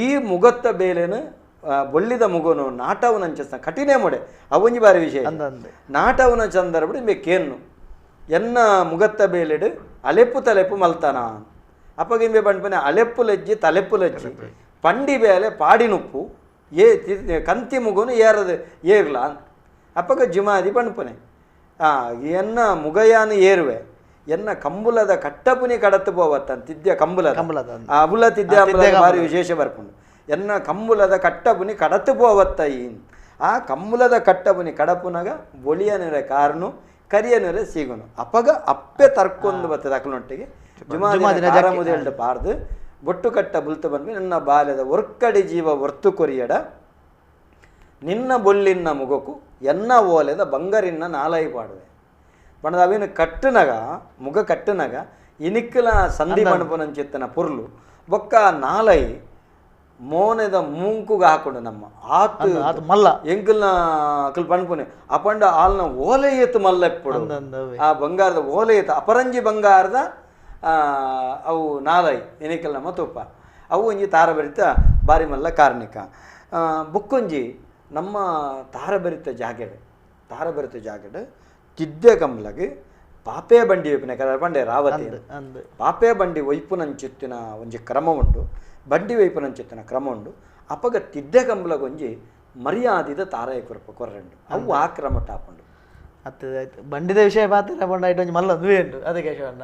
ಈ ಮುಗತ್ತ ಬೇಲೆನು ಬೊಳ್ಳಿದ ಮುಗೋನು ನಾಟವನ ಅಂಚಸ್ನ ಕಠಿಣೆ ಮೊಡೆ ಅವೊಂಜಿ ಬಾರಿ ವಿಷಯ ನಾಟವನ ಸಂದರ್ಭಡು ಬೇಕೇನು ಎನ್ನ ಮುಗತ್ತ ಬೇಲೆಡು ಅಲೆಪ್ಪು ತಲೆಪ್ಪು ಮಲ್ತಾನ ಅಪ್ಪಗಿಂಬೆ ಬಂಡ್ಪನೆ ಅಲೆಪ್ಪು ಲಜ್ಜಿ ತಲೆಪ್ಪು ಲಜ್ಜಿ ಪಂಡಿ ಬೇಲೆ ಪಾಡಿನುಪ್ಪು ಕಂತಿ ಮುಗೋನು ಏರದು ಏರ್ಲ ಅಪ್ಪಗ ಜುಮಾದಿ ಬಂಡ್ಪನೆ ಎನ್ನ ಮುಗಯಾನು ಏರುವೆ ಎನ್ನ ಕಂಬುಲದ ಕಟ್ಟಪುನಿ ಕಡತ್ತು ಪೋವತ್ತ ತಿದ್ಯ ಕಂಬುಲದ ಅಬುಲ ತಿದ್ಯ ಬಾರಿ ವಿಶೇಷ ಬರ್ಕೊಂಡು ಎನ್ನ ಕಂಬುಲದ ಕಟ್ಟಪುನಿ ಕಡತ್ತು ಪೋವತ್ತ ಈನ್ ಆ ಕಂಬುಲದ ಕಟ್ಟಪುನಿ ಕಡಪುನಗ ಬೊಳಿಯನಿರ ಕಾರನು ಕರಿಯನಿರ ಸಿಗುನು ಅಪಗ ಅಪ್ಪೆ ತರ್ಕೊಂದು ಬರ್ತದೆ ಅಕ್ಕನೊಟ್ಟಿಗೆ ಜುಮಾದಿನ ಪಾರ್ದು ಬೊಟ್ಟು ಕಟ್ಟ ಬುಲ್ತು ಬಂದು ನನ್ನ ಬಾಲ್ಯದ ಒರ್ಕಡಿ ಜೀವ ಒರ್ತು ಕೊರಿಯಡ ನಿನ್ನ ಬೊಳ್ಳಿನ ಮುಗಕು ಎನ್ನ ಓಲೆದ ಬಂಗರಿನ ನಾಲೈ ಪಾಡುವೆ ಬಣ್ಣದ ಅವೇನು ಕಟ್ಟುನಗ ಮುಗ ಕಟ್ಟುನಗ ಇನಿಕ್ಕಲ ಸಂಧಿ ಮಣಪುನಂಚಿತ್ತನ ಪುರ್ಲು ಬೊಕ್ಕ ನಾಲೈ ಮೋನೆದ ಮೂಂಕುಗ ಹಾಕೊಂಡು ನಮ್ಮ ಆತು ಮಲ್ಲ ಎಂಕಲ್ನ ಅಕಲ್ ಪಣ್ಪುನೆ ಅಪಂಡ ಆಲ್ನ ಓಲೆ ಎತ್ತು ಮಲ್ಲ ಎಪ್ಪಡು ಆ ಬಂಗಾರದ ಓಲೆ ಎತ್ತು ಅಪರಂಜಿ ಬಂಗಾರದ ಅವು ನಾಲೈ ಎನಿಕಲ್ ನಮ್ಮ ತುಪ್ಪ ಅವು ಒಂಜಿ ತಾರಬರಿತ ಬಾರಿ ಮಲ್ಲ ಕಾರ್ಣಿಕ ಬುಕ್ಕೊಂಜಿ ನಮ್ಮ ತಾರಬರಿತ ಜಾಗೆಡ್ ತಿದ್ದೆ ಕಂಬ್ಲಗೆ ಪಾಪೆ ಬಂಡಿ ಒಯ್ಪಿನ ಪಂಡೆ ರಾವತಿ ಪಾಪೆ ಬಂಡಿ ಒಯ್ಪುನಂಚಿತ್ತಿನ ಒಂಜಿ ಕ್ರಮ ಉಂಟು ಬಂಡಿ ವೈಪುನಂಚಿತ್ತಿನ ಕ್ರಮ ಉಂಟು ಅಪಗ ತಿದ್ದೆ ಕಂಬ್ಲಗೊಂಜಿ ಮರ್ಯಾದಿದ ತಾರಾಯ ಕೊರ್ರೆಂಡು ಅವು ಆ ಕ್ರಮ ಟಾಪುಂಡು ಆಯ್ತು ಬಂಡಿದ ವಿಷಯ ಪಾತ್ರ ಬಂಡ ಐಟು ಒಂಜಿ ಮಲ್ಲ ದುವೆ ಉಂಟು ಅದಕ್ಕೆ ಶಿವಣ್ಣ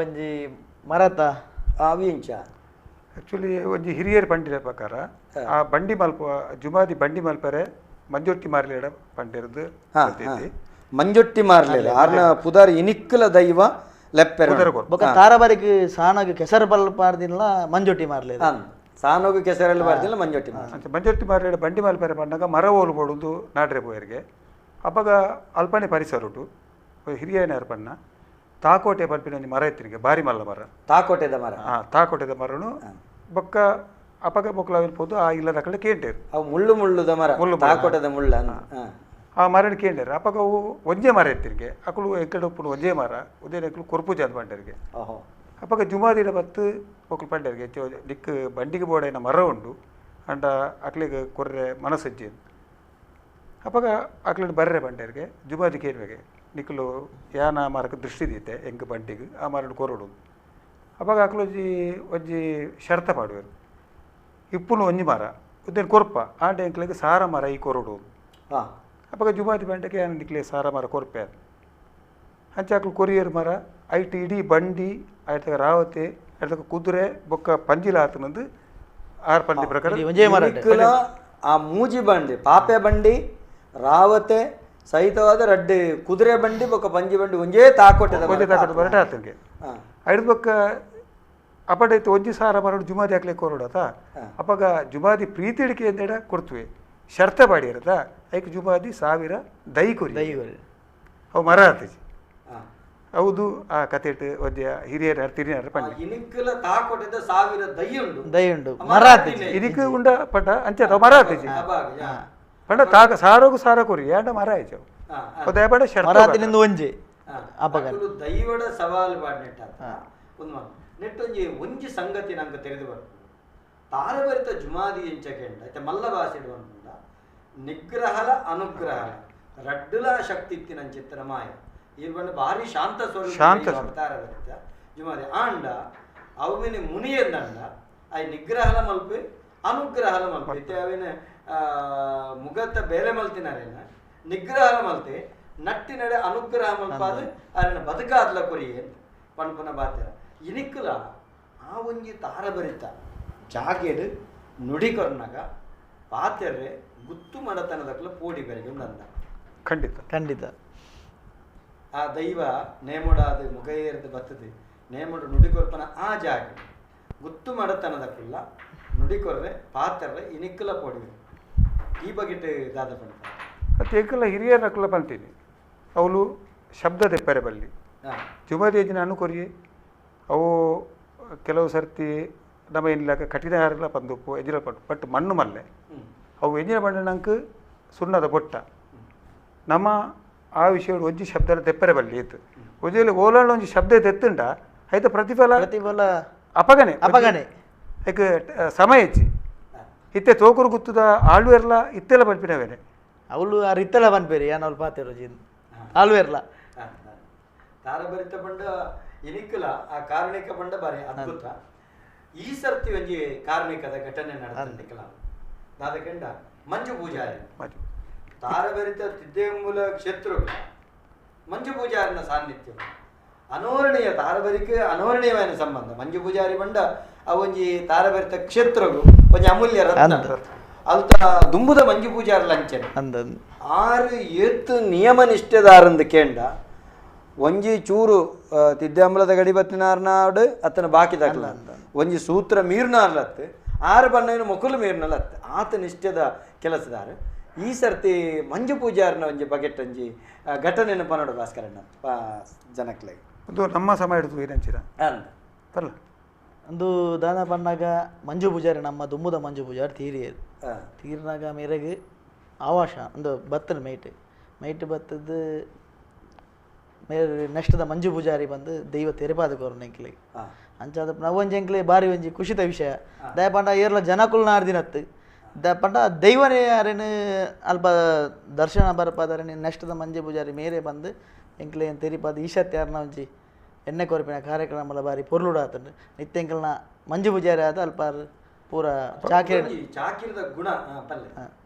ಒಂಜಿ ಮರತ ಅವಿಂಚ ಆ್ಯಕ್ಚುಲಿ ಒಂಜಿ ಹಿರಿಯರು ಪಂಡಿರ ಪ್ರಕಾರ ಆ ಬಂಡಿ ಮಲ್ಪ ಜುಮಾದಿ ಬಂಡಿ ಮಲ್ಪರೆ ಮಂಜೊಟ್ಟಿ ಮಾರ್ಲೇಡ ಪಂಡಿರದು ಮಂಜೊಟ್ಟಿ ಮಾರ್ಲೇಡ ಆರ್ನ ಪುದಾರ್ ಇನಿಕ್ಕಲ ದೈವ ಲೆಪ್ಪೆರ ಬೊಕ ತಾರಬರಿಗೆ ಸಾನಗ ಕೆಸರು ಬಲ್ಪಾರ್ದಿಲ್ಲ ಮಂಜೊಟ್ಟಿ ಮಾರ್ಲೇದ ಸಾನೋಗು ಕೆಸರಲ್ಲಿ ಬಾರ್ದಿಲ್ಲ ಮಂಜೊಟ್ಟಿ ಮಂಜೊಟ್ಟಿ ಮಾರ್ಲೇಡ ಬಂಡಿ ಮಲ್ಪರೆ ಪಂಡಾಗ ಮರ ಓಲು ಪಡುದು ನಾಡ್ರೆ ಪೋಯರ್ಗೆ ಅಪ್ಪಗ ಅಲ್ಪನೆ ಪರಿಸರ ಉಂಟು ಹಿರಿಯನಾರು ಪಣ್ಣ ತಾಕೋಟೆ ಪಲ್ಪಿನ ಒಂಜಿ ಮರ ಇತ್ತಿನಿಗೆ ಬಾರಿ ಮಲ್ಲ ಮರ ತಾಕೋಟೆದ ಮರ ತಾಕೋಟೆದ ಮರನು ಬೊಕ್ಕ ಅಪಗ ಬೊಕ್ಕಲ ಇರ್ಬೋದು ಆ ಇಲ್ಲದ ಕಡೆ ಕೇಂಟೇರು ಅವು ಮುಳ್ಳುದ ಮರ ತಾಕೋಟೆದ ಮುಳ್ಳ ಆ ಮರನ ಕೇಂಡೇರು ಅಪಗ ಅವು ಒಂಜೆ ಮರ ಎತ್ತಿನಿಗೆ ಅಕಲು ಎಂಕಡೆ ಉಪ್ಪು ಒಂಜೆ ಮರ ಉದೇನ ಅಕಲು ಕೊರ್ಪು ಜಾದ ಪಂಡರಿಗೆ ಅಪಗ ಜುಮಾದಿನ ಬತ್ತು ಬೊಕ್ಕಲು ಪಂಡರಿಗೆ ದಿಕ್ ಬಂಡಿಗೆ ಬೋಡೈನ ಮರ ಉಂಡು ಅಂಡ ಅಕ್ಲಿಗೆ ಕೊರ್ರೆ ಮನಸ್ಸಜ್ಜಿ ಅಪಗ ಅಕ್ಲಿನ ಬರ್ರೆ ಪಂಡರಿಗೆ ಜುಮಾದಿ ಕೇನ್ವೆಗೆ ನಿಕ್ಕಲು ಯಾನ ಮರಕ್ಕೆ ದೃಷ್ಟಿ ದೀತೆ ಎಂಕ ಬಂಟಿಗೆ ಆ ಮರಡು ಕೊರಡು ಅವಾಗ ಅಕ್ಲು ಒಂಜಿ ಶರ್ತ ಪಾಡುವರು ಇಪ್ಪುನು ಒಂಜಿ ಮರ ಉದ್ದೇನು ಕೊರ್ಪ ಆಂಡೆ ಎಂಕ್ಲಿಗೆ ಸಾರ ಮರ ಈ ಕೊರಡು ಅವಾಗ ಜುಮಾದಿ ಬಂಟಕ್ಕೆ ಯಾನ ನಿಕ್ಲೆ ಸಾರ ಮರ ಕೊರ್ಪೆ ಅದು ಅಂಚೆ ಅಕ್ಲು ಕೊರಿಯರ್ ಮರ ಐಟ್ ಇಡೀ ಬಂಡಿ ಆಯ್ತಾಗ ರಾವತೆ ಆಯ್ತಾಗ ಕುದುರೆ ಬೊಕ್ಕ ಪಂಜಿಲ ಆತನಂದು ಆರು ಪಂಡಿ ಪ್ರಕಾರ ಆ ಮೂಜಿ ಬಂಡಿ ಪಾಪೆ ಬಂಡಿ ರಾವತೆ ಸಹಿತವಾದ ರಡ್ಡು ಕುದುರೆ ಬಂಡಿ ಬೊಕ್ಕ ಪಂಜಿ ಬಂಡಿ ಒಂಜೇ ತಾಕೋಟೆ ಬರಟ ಆತಂಗೆ ಐದು ಬೊಕ್ಕ ಅಪಡೈತೆ ಒಂಜಿ ಸಾರ ಮರಡು ಜುಮಾದಿ ಹಾಕ್ಲಿಕ್ಕೆ ಕೊರಡತ ಅಪಗ ಜುಮಾದಿ ಪ್ರೀತಿ ಹಿಡಿಕೆ ಅಂದೇಡ ಕೊಡ್ತುವೆ ಶರ್ತ ಬಾಡಿರತ ಐಕ್ ಜುಮಾದಿ 1000 ದೈ ಕೊರಿ ಅವು ಮರ ಆತಜಿ ಹೌದು ಆ ಕತೆಟ್ ಒಂಜಿ ಹಿರಿಯರ ತಿರಿಯರ ಪಂಡಿ ಇನಿಕ್ಕಲ ತಾಕೋಟೆದ 1000 ದೈ ಉಂಡು ಮರ ಆತಜಿ ಇದಕ್ಕೆ ಉಂಡ ಪಟ ಅಂಚೆ ಮರ ಆತಜಿ ಪಂಡ ತಾಕ ಸಾರೋಗು ಸಾರ ಕೊರಿ ಏಂಡ ಮರ ಆಯ್ತು ಅದೇ ಪಡ ಶರ್ತ ಮರಾತಿನಿಂದ ಒಂಜಿ ಅಪಗ ದೈವಡ ಸವಾಲು ಬಾಡ್ನೆಟ್ಟ ಒಂದು ನೆಟ್ಟೊಂಜಿ ಒಂಜಿ ಸಂಗತಿ ನಂಗೆ ತೆರೆದು ಬರ್ತು ತಾರಬರಿತ ಜುಮಾದಿ ಎಂಚಕೆಂಡ ಐತೆ ಮಲ್ಲ ಭಾಷೆಡು ಅನ್ಕೊಂಡ ನಿಗ್ರಹಲ ಅನುಗ್ರಹಲ ರಡ್ಡುಲ ಶಕ್ತಿ ಇತ್ತಿನ ಚಿತ್ರ ಮಾಯ ಇರ್ಬಂಡ ಭಾರಿ ಶಾಂತ ಸ್ವರೂಪ ತಾರಬರಿತ ಜುಮಾದಿ ಆಂಡ ಅವಿನ ಮುನಿಯಂದಂಡ ಐ ನಿಗ್ರಹಲ ಮಲ್ಪೆ ಅನುಗ್ರಹಲ ಮಲ್ಪೆ ಇತ್ತೆ ಅವಿನ ಮುಗತ್ತ ಬೇಲೆ ಮಲ್ತಿನಾರೇನ ನಿಗ್ರಹಲ ಮಲ್ತೆ ನಟ್ಟಿನಡೆ ಅನುಗ್ರಹ ಮಲ್ಪಾದ ಅರಿನ ಬದುಕಾದ್ಲ ಕೊರಿಯೇ ಪನ್ಪನ ಬಾತ್ಯರ ಇನಿಕ್ಕಲ ಆ ಒಂಜಿ ತಾರಬರಿತ ಜಾಗೆಡು ನುಡಿ ಕೊರ್ನಾಗ ಪಾತ್ರೆ ಗುತ್ತು ಮಡತನದಕ್ಲ ಪೋಡಿ ಬೆರೆಗೆ ಉಂಡಂದ ಖಂಡಿತ ಆ ದೈವ ನೇಮೊಡಾದ ಮುಗೈರ್ದು ಬರ್ತದೆ ನೇಮೊಡು ನುಡಿ ಕೊರ್ಪನ ಆ ಜಾಗ ಗುತ್ತು ಮಡತನದಕ್ಕಲ್ಲ ನುಡಿ ಕೊರ್ರೆ ಪಾತ್ರೆ ಇನಿಕ್ಕಲ ಪೋಡಿ ಈ ಬಗೆಟ್ ದಾದ ಪಂಡ ಅದು ಏಕಲ್ಲ ಹಿರಿಯರ ನಕಲ ಪಂತೀನಿ ಅವಳು ಶಬ್ದ ತೆಪ್ಪರೆ ಬಲ್ಲಿ ಜುಮಾದಿ ಏಜಿನ ಅನುಕೊರಿಯೇ ಅವು ಕೆಲವು ಸರ್ತಿ ನಮ್ಮ ಏನಿಲ್ಲ ಕಠಿಣ ಯಾರೆಲ್ಲ ಪಂದುಪ್ಪು ಎಜಿರ ಪಟ್ಟು ಮಣ್ಣು ಮಲ್ಲೆ ಅವು ಎಜಿನ ಬಣ್ಣನಂಕ ಸುಣ್ಣದ ಬೊಟ್ಟ ನಮ್ಮ ಆ ವಿಷಯ ಒಂಜಿ ಶಬ್ದ ತೆಪ್ಪರೆ ಬಲ್ಲಿ ಇತ್ತು ಒಜೆಯಲ್ಲಿ ಓಲಾಳ ಒಂಜಿ ಶಬ್ದ ತೆತ್ತುಂಡ ಐತ ಪ್ರತಿಫಲ ಅಪಗನೆ ಐಕ ಸಮಯ ಹೆಚ್ಚಿ ಇತ್ತೆ ತೋಕುರು ಗುತ್ತದ ಆಳ್ವೇರ್ಲ ಇತ್ತೆಲ್ಲ ಪಂಪಿನವೇನೆ ಅವಳು ಆ ರಿತ್ತೆಲ್ಲ ಪನ್ಪೇರಿ ಏನು ಅವ್ಳು ಪಾತಿರೋ ಜಿನ್ ಆಳ್ವೇರ್ಲ ತಾರಬರಿತ ಬಂಡ ಎನಿಕ್ಕಲ ಆ ಕಾರಣಿಕ ಬಂಡ ಬಾರಿ ಅದ್ಭುತ ಈ ಸರ್ತಿ ಒಂಜಿ ಕಾರ್ಮಿಕದ ಘಟನೆ ನಡೆದಿಲ್ಲ ದಾದಕೆಂಡ ಮಂಜು ಪೂಜಾರಿ ತಾರಬರಿತ ತಿದ್ದೇಮೂಲ ಕ್ಷೇತ್ರಗಳು ಮಂಜು ಪೂಜಾರಿನ ಸಾನ್ನಿಧ್ಯ ಅನೋರಣೀಯ ತಾರಬರಿಕೆ ಅನೋರಣೀಯವಾದ ಸಂಬಂಧ ಮಂಜು ಪೂಜಾರಿ ಬಂಡ ಆ ಒಂಜಿ ತಾರಬರಿತ ಕ್ಷೇತ್ರಗಳು ಒಂಜಿ ಅಮೂಲ್ಯ ರತ್ನ ಅಲ್ತ ದುಂಬುದ ಮಂಜು ಪೂಜಾರಿ ಲಂಚನೆ 6 ಏತ್ತು ನಿಯಮ ನಿಷ್ಠೆದಾರಂದು ಕೇಂಡ ಒಂಜಿ ಚೂರು ತಿದ್ದೆಂಬಲದ ಗಡಿ ಬತ್ತಿನಾರ್ನಾಡು ಅತ್ತನ ಬಾಕಿ ತಗಲ ಒಂಜಿ ಸೂತ್ರ ಮೀರ್ನಾರ್ಲತ್ತು 6 ಬಣ್ಣನ ಮೊಕಲು ಮೀರ್ನಲತ್ತು ಆತ ನಿಷ್ಠೆದ ಕೆಲಸದಾರ ಈ ಸರ್ತಿ ಮಂಜು ಪೂಜಾರಿನ ಒಂಜಿ ಬಗೆಟ್ ಒಂಜಿ ಘಟನೆಯನ್ನು ಪನ್ನಡ ಭಾಸ್ಕರಣ್ಣ ಜನಕ್ಲೆ ಅದು ನಮ್ಮ ಸಮಯ ಹಿಡಿದು ಏನಂಚಿರ ಬರಲ್ಲ ಒಂದು ದಾನ ಪನ್ನಾಗ ಮಂಜು ಪೂಜಾರಿ ನಮ್ಮ ದುಮ್ಮುದ ಮಂಜು ಪೂಜಾರಿ ತೀರಿಯದು ತೀರ್ನಾಗ ಮೇರೆಗೆ ಆವಾಶ ಒಂದು ಬತ್ತನ ಮೈಟ್ ಬತ್ತದ್ದು ಮೇರೆ ನೆಕ್ಸ್ಟ್ ಮಂಜು ಪೂಜಾರಿ ಬಂದು ದೈವ ತೆರೆಪಾದ ಕೋರನ ಎಂಕ್ಲಿಗೆ ಅಂಚಾದ ನವೊಂಜಿ ಎಂಕ್ಲೆ ಬಾರಿ ಒಂಜಿ ಖುಷಿತ ವಿಷಯ ದಯಪಂಡ ಏರ್ಲ ಜನಕುಲ್ ನಾಡ್ದಿನತ್ತು ದಯಪಂಡ ದೈವನೇ ಯಾರೇನು ಅಲ್ಪ ದರ್ಶನ ಬರಪಾದರೆ ನೆಕ್ಸ್ಟ್ ಮಂಜು ಪೂಜಾರಿ ಮೇರೆ ಬಂದು ಎಂಕ್ಲೆ ತೆರಿಪಾದ ಈಶತ್ ಯಾರನ್ನ ಒಂಜಿ ಎಣ್ಣೆ ಕೊರಪಿನ ಕಾರ್ಯಕ್ರಮಲ ಬಾರಿ ಪೊರ್ಲುಡಾತಂಡು ನಿತ್ಯ ಎಂಕಲ್ನ ಮಂಜು ಪೂಜಾರಿ ಆದ ಅಲ್ಪ ಪೂರ ಚಾಕಿರದ ಗುಣ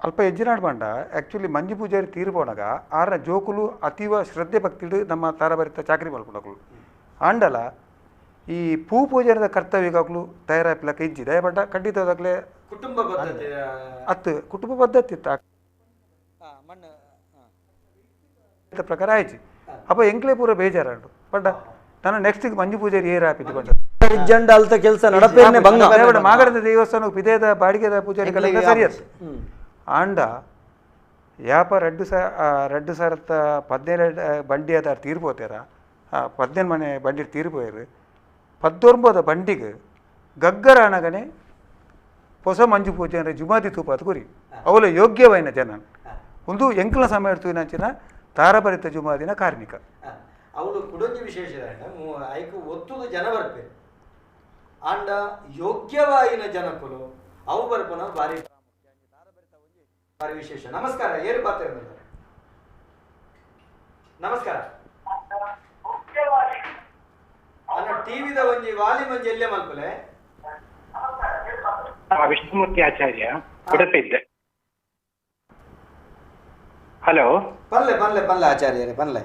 ಅಲ್ಪ ಎಜ್ಜಿನಾಡ್ ಬಂಡ ಆ್ಯಕ್ಚುಲಿ ಮಂಜು ಪೂಜಾರಿ ತೀರ್ಬೋನಾಗ ಆರ್ನ ಜೋಕುಲು ಅತೀವ ಶ್ರದ್ಧೆ ಭಕ್ತಿಡು ನಮ್ಮ ತಾರಬರಿತ ಚಾಕರಿ ಮಲ್ಕೊಂಡಾಕಲು ಆಂಡಲ ಈ ಪೂ ಪೂಜಾರದ ಕರ್ತವ್ಯಗಾಗಲು ತಯಾರಾಪಿಲಕ ಇಜ್ಜಿ ದಯಪಂಡ ಖಂಡಿತವಾಗಲೇ ಕುಟುಂಬ ಪದ್ಧತಿ ಅತ್ತು ಕುಟುಂಬ ಪದ್ಧತಿ ಇತ್ತು ಪ್ರಕಾರ ಆಯ್ತು ಅಪ್ಪ ಎಂಕ್ಲೆ ಪೂರ ಬೇಜಾರು ಪಂಡ ನಾನು ನೆಕ್ಸ್ಟ್ ಮಂಜು ಪೂಜಾರಿ ಏರ್ ಹಾಪಿದ್ದು ಪಂಡ ಜಂಡ ಅಲ್ತ ಕೆಲಸ ನಡಪೇನೆ ಬಂಗ ಮಾಗಡದ ದೇವಸ್ಥಾನ ಪಿದೇದ ಬಾಡಿಗೆದ ಪೂಜಾರಿ ಕಡೆ ಸರಿಯತ್ತು ಆಂಡ ಯಾಪ 2017 ಬಂಡಿ ಅದ ತೀರ್ಬೋತಾರ 17 ಮನೆ ಬಂಡಿ ತೀರ್ಬೋಯರು 19 ಬಂಡಿಗೆ ಗಗ್ಗರ ಅನಗನೆ ಹೊಸ ಮಂಜು ಪೂಜೆ ಅಂದರೆ ಜುಮಾದಿ ತೂಪ ಅದು ಗುರಿ ಅವಳು ಯೋಗ್ಯವೈನ ಜನ ಒಂದು ಎಂಕಲ ಸಮಯ ಇಡ್ತೀವಿನಂಚಿನ ತಾರಭರಿತ ಜುಮಾದಿನ ಕಾರ್ಮಿಕ ಅವಳು ಕುಡೊಂಜಿ ವಿಶೇಷ ಐಕು ಒತ್ತುದ ಜನ ಬರ್ಪೇರು ಆಂಡ ಯೋಗ್ಯವಾಯಿನ ಜನಕುಲು ಅವು ಬರ್ಪನ ಬಾರಿ ಬಾರಿ ವಿಶೇಷ. ನಮಸ್ಕಾರ ಏರು ಪಾತ್ರ ನಮಸ್ಕಾರ ಅನ್ನ ಟಿವಿದ ಒಂಜಿ ವಾಲಿ ಮಂಜಿ ಎಲ್ಲೇ ಮಲ್ಪಲೆ ವಿಷ್ಣುಮೂರ್ತಿ ಆಚಾರ್ಯ ಉಡುಪಿದ್ದೆ. ಹಲೋ ಪಲ್ಲೆ ಪಲ್ಲೆ ಪಲ್ಲೆ ಆಚಾರ್ಯರೇ ಪಲ್ಲೆ.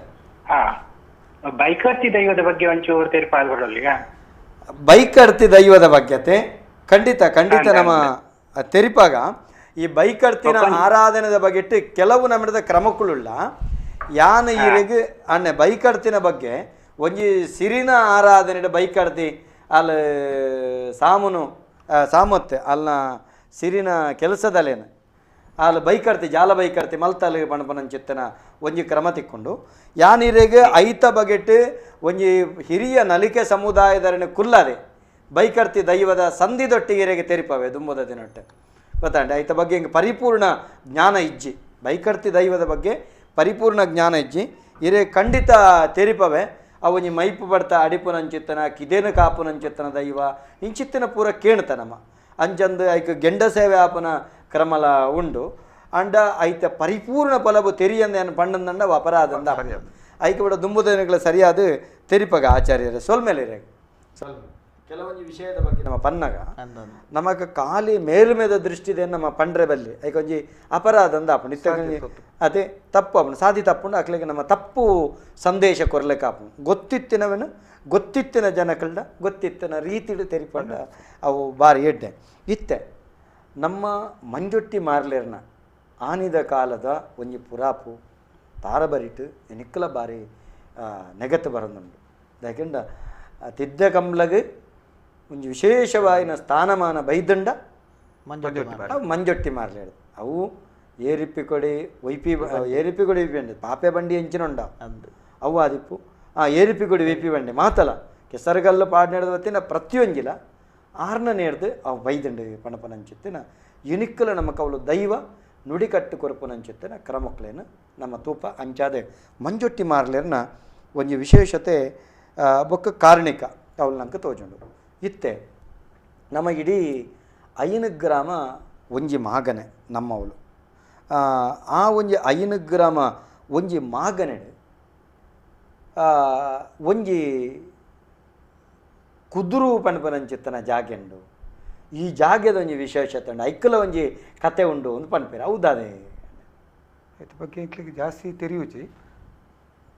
ಬೈಕರ್ತಿ ದೈವದ ಬಗ್ಗೆ ಒಂಚೂರು ತೆರಪಾಲ್ಗೊಳ್ಳಿ. ಬೈಕರ್ತಿ ದೈವದ ಬಗ್ಗೆತೆ ಖಂಡಿತ ಖಂಡಿತ ನಮ್ಮ ತೆರಿಪಾಗ ಈ ಬೈಕರ್ತಿನ ಆರಾಧನೆದ ಬಗೆಟ್ಟು ಕೆಲವು ನಮ್ಮದ ಕ್ರಮಕ್ಕುಳ್ಳ ಯಾನ ಈರೆಗೆ ಅಣ್ಣೆ ಬೈಕರ್ತಿನ ಬಗ್ಗೆ ಒಂಜಿ ಸಿರಿನ ಆರಾಧನೆ ಬೈಕರ್ತಿ ಅಲ್ಲಿ ಸಾಮುನು ಸಾಮತ್ತೆ ಅಲ್ಲ ಸಿರಿನ ಕೆಲಸದಲ್ಲೇನು ಅಲ್ಲಿ ಬೈಕರ್ತಿ ಜಾಲ ಬೈಕರ್ತಿ ಮಲ್ತಲ್ಲಿ ಪಣಪನಂಚಿತ್ತನ ಒಂಜಿ ಕ್ರಮ ತಿಕ್ಕೊಂಡು ಯಾನಿರೆಗೆ ಐತ ಬಗೆಟ್ ಒಂಜಿ ಹಿರಿಯ ನಲಿಕೆ ಸಮುದಾಯದರನೆ ಕುಲ್ಲದೆ ಬೈಕರ್ತಿ ದೈವದ ಸಂಧಿದೊಟ್ಟಿಗೆರೆಗೆ ತೆರಿಪವೆ ದುಂಬದ ದಿನೊಟ್ಟೆ ಗೊತ್ತಾಂಡೆ ಐತ ಬಗ್ಗೆ ಹಿಂಗೆ ಪರಿಪೂರ್ಣ ಜ್ಞಾನ ಇಜ್ಜಿ ಬೈಕರ್ತಿ ದೈವದ ಬಗ್ಗೆ ಪರಿಪೂರ್ಣ ಜ್ಞಾನ ಇಜ್ಜಿ ಇರೆ ಖಂಡಿತ ತೆರಿಪವೆ ಅವನಿ ಮೈಪು ಬಡ್ತ ಅಡಿಪುನಂಚಿತ್ತನ ಕಿದೇನು ಕಾಪುನಂಚಿತ್ತನ ದೈವ ಇಂಚಿತ್ತಿನ ಪೂರ ಕೇಣ್ತನಮ್ಮ ಅಂಚಂದು ಐಕ ಗೆಂಡ ಸೇವೆ ಆಪನ ಕ್ರಮಲ ಉಂಡು ಅಂಡ ಐತ ಪರಿಪೂರ್ಣ ಫಲವು ತೆರಿಯಂದೇನು ಪಂಡಂದಂಡ ಅಪರಾಧಂದ ಐಕ ಬಿಡ ದುಂಬುದನಗಳ ಸರಿಯಾದ ತೆರಿಪಗ ಆಚಾರ್ಯರೇ ಸೊಲ್ಮೇಲೆ ಸ್ವಲ್ಪ ಕೆಲವೊಂದು ವಿಷಯದ ಬಗ್ಗೆ ನಮ್ಮ ಪನ್ನಗ ನಮಗ ಖಾಲಿ ಮೇಲ್ಮೇದ ದೃಷ್ಟಿದೆ ನಮ್ಮ ಪಂಡ್ರೆ ಬಲ್ಲಿ ಐಕೊಂಜಿ ಅಪರಾಧ ಅಂದ ಆಪು ನಿತ್ಯ ಅದೇ ತಪ್ಪು ಅವನು ಸಾಧಿ ತಪ್ಪುಂಡು ಅಕ್ಲಿಗೆ ನಮ್ಮ ತಪ್ಪು ಸಂದೇಶ ಕೊರ್ಲೆಕ್ಕ ಆಪು ಗೊತ್ತಿತ್ತಿನವನು ಗೊತ್ತಿತ್ತಿನ ಜನಕಳ್ಳ ಗೊತ್ತಿತ್ತಿನ ರೀತಿಡು ತೆರಿಪಂಡ ಅವು ಬಾರಿ ಎಡ್ಡೆ ಇತ್ತೆ ನಮ್ಮ ಮಂಜೊಟ್ಟಿ ಮಾರ್ಲೇರ್ನ ಆನಿದ ಕಾಲದ ಒಂಜಿ ಪುರಾಪು ತಾರಬರಿಟ್ಟು ಎನಿಕ್ಕಲ ಬಾರಿ ನೆಗತ್ತು ಬರಂದುಂಡು ಯಾಕೆಂಡ ತಿದ್ದ ಕಂಬ್ಲಗ್ ಒಂಜಿ ವಿಶೇಷವಾಯಿನ ಸ್ಥಾನಮಾನ ಬೈದಂಡ ಮಂಜೊಟ್ಟಿ ಮಾರ್ಲೇಡು ಅವು ಏರಿಪ್ಪಿಕೊಡಿ ವೈಪಿ ಏರಿಪ್ಪಿಕೊಡಿ ವಿಪಿ ಬಂಡೆ ಪಾಪೆ ಬಂಡಿ ಎಂಚಿನೊಂಡ ಅವು ಆದಿಪ್ಪು ಏರಿಪ್ಪಿಕೊಡಿ ವಿಪಿ ಬಂಡೆ ಮಾತಲ್ಲ ಕೆಸರುಗಲ್ಲು ಪಾಡ್ನೇಡ್ದ ಹೊತ್ತಿನ ಪ್ರತಿಯೊಂಜಿಲ ಆರ್ನ ನೇಡ್ದು ಅವು ಬೈದಂಡು ಪಣಪನಂಚಿತ್ತಿನ ಯುನಿಕ್ಕಲ ನಮ್ಮ ಕವಲು ದೈವ ನುಡಿಕಟ್ಟು ಕೊರಪುನಂಚಿತ್ತಿನ ಕ್ರಮಕ್ಲೇನು ನಮ್ಮ ತೂಪ ಅಂಚಾದೆ ಮಂಜೊಟ್ಟಿ ಮಾರ್ಲೇರ್ನ ಒಂಜಿ ವಿಶೇಷತೆ ಬೊಕ್ಕ ಕಾರಣಿಕ ಅವಳು ನಂಗೆ ತೋಜುಂಡು ಇತ್ತೆ ನಮಗಿಡೀ 5 ಗ್ರಾಮ ಒಂಜಿ ಮಾಗನೆ ನಮ್ಮವಳು ಆ ಒಂಜಿ 5 ಗ್ರಾಮ ಒಂಜಿ ಮಾಗನೆಡು ಒಂಜಿ ಕುದುರು ಪಣಪನಂಚಿತ್ತನ ಜಾಗೆಂಡು ಈ ಜಾಗದ ಒಂಜಿ ವಿಶೇಷತೆ ಉಂಡು ಐಕ್ಕಲ ಒಂಜಿ ಕತೆ ಉಂಡು ಒಂದು ಪನ್ಪೇರು ಹೌದಾದೆ ಇದ್ರ ಬಗ್ಗೆ ಜಾಸ್ತಿ ತೆರಿಯುಜಿ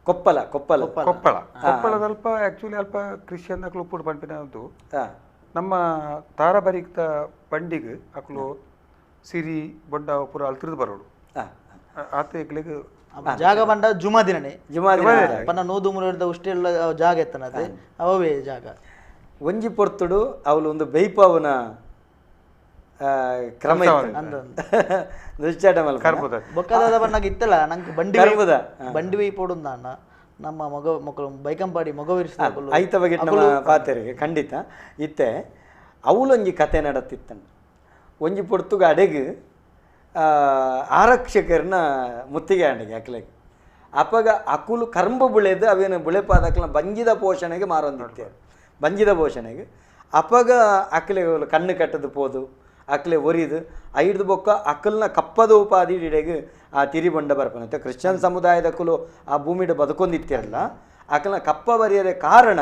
ಕೊಪ್ಪಳ ಕೊಪ್ಪಳ ಕೊಪ್ಪಳ ಕೊಪ್ಪಳದಲ್ಪ ಆ್ಯಕ್ಚುಲಿ ಅಲ್ಪ ಕ್ರಿಶ್ಚಿಯನ್ ಅಕ್ಲು ಉಪ್ಪುಡು ಪಂಪಿನದು ನಮ್ಮ ತಾರಬರಿಕ್ತ ಬಂಡಿಗೆ ಅಕ್ಲು ಸಿರಿ ಬೊಡ್ಡ ಪೂರ ಅಲ್ತಿರ್ದು ಬರೋಡು ಆತ ಎಕ್ಲಿಗೆ ಜಾಗ ಬಂಡ ಜುಮಾ ದಿನನೇ ಪನ್ನ ನೂದು ಮುರಿದ ಉಷ್ಟೆಲ್ಲ ಜಾಗ ಎತ್ತನದೆ ಅವೇ ಜಾಗ ಒಂಜಿ ಪೊರ್ತುಡು ಅವಳು ಒಂದು ಬೈಪವನ ಕ್ರಮ ಬೊಕ್ಕದ ಬಣ್ಣಗೆ ಇತ್ತಲ್ಲ ನಂಗೆ ಬಂಡಿ ಬಂಡಿ ವೈ ಪೋಡುಂದ ಅಣ್ಣ ನಮ್ಮ ಮಕ್ಕಳು ಬೈಕಂಪಾಡಿ ಮಗವಿರಿಸಿದ ಐತ ಬಗ್ಗೆ ನಮ್ಮ ಪಾತೆರಿಗೆ ಖಂಡಿತ ಇತ್ತೆ ಅವಳೊಂಜಿ ಕತೆ ನಡತಿತ್ತಂಡು. ಒಂಜಿ ಪೊರ್ತುಗ ಅಡೆಗ್ ಆರಕ್ಷಕರನ್ನ ಮುತ್ತಿಗೆ ಅಂಡಿಗೆ ಅಕ್ಲೆಗೆ ಅಪ್ಪಗ ಅಕುಲು ಕರ್ಂಬು ಬುಳೆದು ಅವೇನು ಬುಳೆಪಾದಕ್ಲ ಬಂಜಿದ ಪೋಷಣೆಗೆ ಮಾರೊಂದಿತ್ತೇವೆ. ಬಂಜಿದ ಪೋಷಣೆಗೆ ಅಪ್ಪಗ ಅಕ್ಲೆ ಕಣ್ಣು ಕಟ್ಟದು ಪೋದು ಅಕ್ಲೆ ಒರಿದು ಐದು ಬೊಕ್ಕ ಅಕ್ಕಲ್ನ ಕಪ್ಪದ ಉಪಾಧಿ ಇಡೆಗೆ ಆ ತಿರಿಬೊಂಡ ಬರ್ಪನತ್ತೆ. ಕ್ರಿಶ್ಚಿಯನ್ ಸಮುದಾಯದ ಅಕ್ಕಲು ಆ ಭೂಮಿಡ ಬದುಕೊಂದಿತ್ತಿರಲ್ಲ ಅಕ್ಕಲ್ನ ಕಪ್ಪ ಬರೆಯದ ಕಾರಣ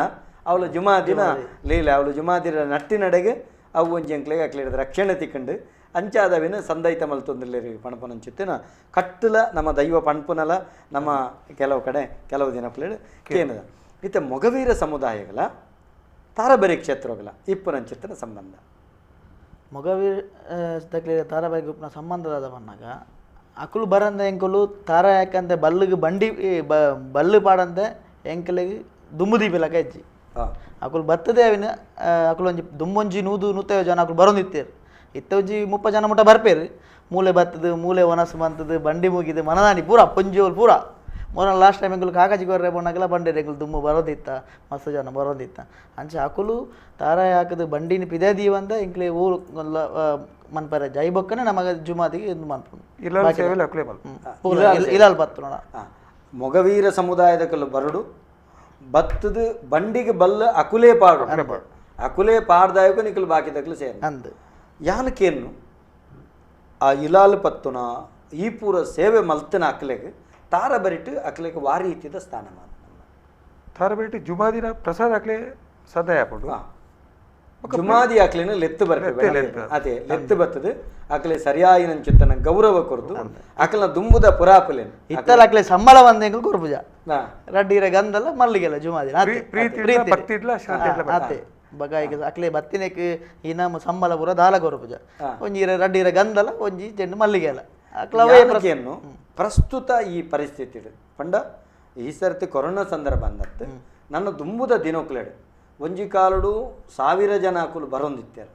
ಅವಳು ಜುಮಾದಿನ ಲೀಲೆ ಅವಳು ಜುಮಾದಿನ ನಟ್ಟಿನಡೆಗೆ ಅವು ಒಂಜಿ ಅಂಕ್ಲೆಗೆ ಅಕ್ಲೆ ರಕ್ಷಣೆ ತಿಕ್ಕಂಡು ಅಂಚಾದವಿನ ಸಂದೈತ ಮಲ್ತೊಂದಿಲ್ಲೇರಿ ಪಣಪನಂಚಿತ್ತಿನ ಕಟ್ಟಲ ನಮ್ಮ ದೈವ ಪಣಪುನಲ ನಮ್ಮ ಕೆಲವು ಕಡೆ ಕೆಲವು ದಿನ ಪ್ಲೇಡ್ ಕೇನದ ಇತ್ತ ಮೊಗವೀರ ಸಮುದಾಯಗಳ ತಾರಬರಿ ಕ್ಷೇತ್ರಗಳ ಇಪ್ಪನಂಚಿತ್ತಿನ ಸಂಬಂಧ ಮೊಗವೀರ ತಾರಾಬಾಯಿ ಗುಂಪಿನ ಸಂಬಂಧದ ಬನ್ನಾಗ ಅಕುಲು ಬರಂದ ಎಂಕುಲು ತಾರ ಯಾಕಂತೆ ಬಲ್ಲಿಗೆ ಬಂಡಿ ಬಲ್ಲು ಪಾಡಂತೆ ಎಂಕಲಿಗೆ ದುಂಬುದಿ ಬಿಲಕ ಹೆಜ್ಜಿ ಅಕುಲು ಬರ್ತದೆ ಅವಿನ ಅಕುಲು ಒಂಜಿ ದುಂಬೊಂಜಿ 150 ಜನ ಅಕುಲು ಬರೋಂದಿತ್ತೇರು ಇತ್ತೊಂಜಿ 30 ಜನ ಮುಟ್ಟ ಬರ್ಪೇರು. ಮೂಲೆ ಬತ್ತದು ಮೂಲೆ ಒನಸು ಬಂತದ್ದು ಬಂಡಿ ಮುಗಿದು ಮನದಾನಿ ಪೂರ ಪೊಂಜೋಲ್ ಪೂರ ಮೊನ್ನ ಲಾಸ್ಟ್ ಟೈಮ್ ಎಂಕುಲು ಕಾಕಾಜಿ ಗೊರ್ರೆ ಬಣ್ಣಗೆಲ್ಲ ಬಂಡೆ ಎಂಕುಲು ದುಂಬು ಬರೋದಿತ್ತ ಮಸ್ತ್ ಜನ ಬರೋದಿತ್ತ ಅಂಚೆ ಅಕುಲು ತಾರ ಹಾಕದು ಬಂಡಿನ ಪಿದೆ ದೀವಂದ ಎಂಕ್ಲೆ ಊರು ಮನ್ಪರ ಜೈ ಬೊಕ್ಕನೆ ನಮಗ ಜುಮಾದಿಗೆ ಎಂದು ಮನ್ಪುಂಡು ಇಲಾಲ್ ಬತ್ತು ನೋಡ. ಮೊಗವೀರ ಸಮುದಾಯದ ಕಲ್ಲು ಬರಡು ಬತ್ತದು ಬಂಡಿಗೆ ಬಲ್ಲ ಅಕುಲೇ ಪಾಡು ಅಕುಲೇ ಪಾಡ್ದಾಯಕ ನಿಕಲು ಬಾಕಿ ತಕ್ಲು ಸೇರಿ ಅಂದು ಯಾನಕೇನು ಆ ಇಲಾಲ್ ಪತ್ತುನ ಈ ಪೂರ ಸೇವೆ ಮಲ್ತನ ಅಕ್ಲೆಗೆ ತಾರ ಬರಿಟ್ಟು ಅಕ್ಲೆಗೆ ವಾರಿ ಇತ್ತಿದ ಸ್ಥಾನಮಾನ ತಾರ ಬರಿಟ್ಟು ಜುಮಾದಿನ ಪ್ರಸಾದ ಅಕ್ಲೆ ಸದಾಯ ಹಾಕೊಂಡು ಜುಮಾದಿ ಅಕ್ಲೆನ ಲೆತ್ತು ಬರ್ತದೆ ಅದೇ ಲೆತ್ತು ಬರ್ತದೆ ಅಕ್ಲೆ ಸರಿಯಾಗಿ ನಂಚುತ್ತನ ಗೌರವ ಕೊರದು ಅಕ್ಲನ ದುಂಬುದ ಪುರಾಪಲೇನು ಇತ್ತಲ ಅಕ್ಲೆ ಸಂಬಳ ಬಂದೆಂಗಳು ಕೊರ್ಪುಜ ರಡ್ಡಿರ ಗಂಧಲ್ಲ ಮಲ್ಲಿಗೆಲ್ಲ ಜುಮಾದಿನ ಅತ್ತೆ ಬಗಾಯಿಗೆ ಅಕ್ಲೆ ಬತ್ತಿನಕ್ಕೆ ಇನ ಸಂಬಳ ಪೂರ ದಾಲ ಕೊರ್ಪುಜ ಒಂಜಿ ರಡ್ಡಿರ ಗಂಧಲ ಒಂಜಿ ಚೆಂಡು ಮಲ್ಲಿಗೆಲ್ಲ ಅಕ್ಲವೇನು ಪ್ರಸ್ತುತ ಈ ಪರಿಸ್ಥಿತಿ ಪಂಡ ಈ ಸರ್ತಿ ಕೊರೋನಾ ಸಂದರ್ಭ ಅಂದತ್ತೆ ನನ್ನ ದುಂಬುದ ದಿನೋಕ್ಲೆಡು ಒಂಜಿ ಕಾಲುಡು 1000 ಜನ ಅಕುಲು ಬರೋಂದಿತ್ತಾರೆ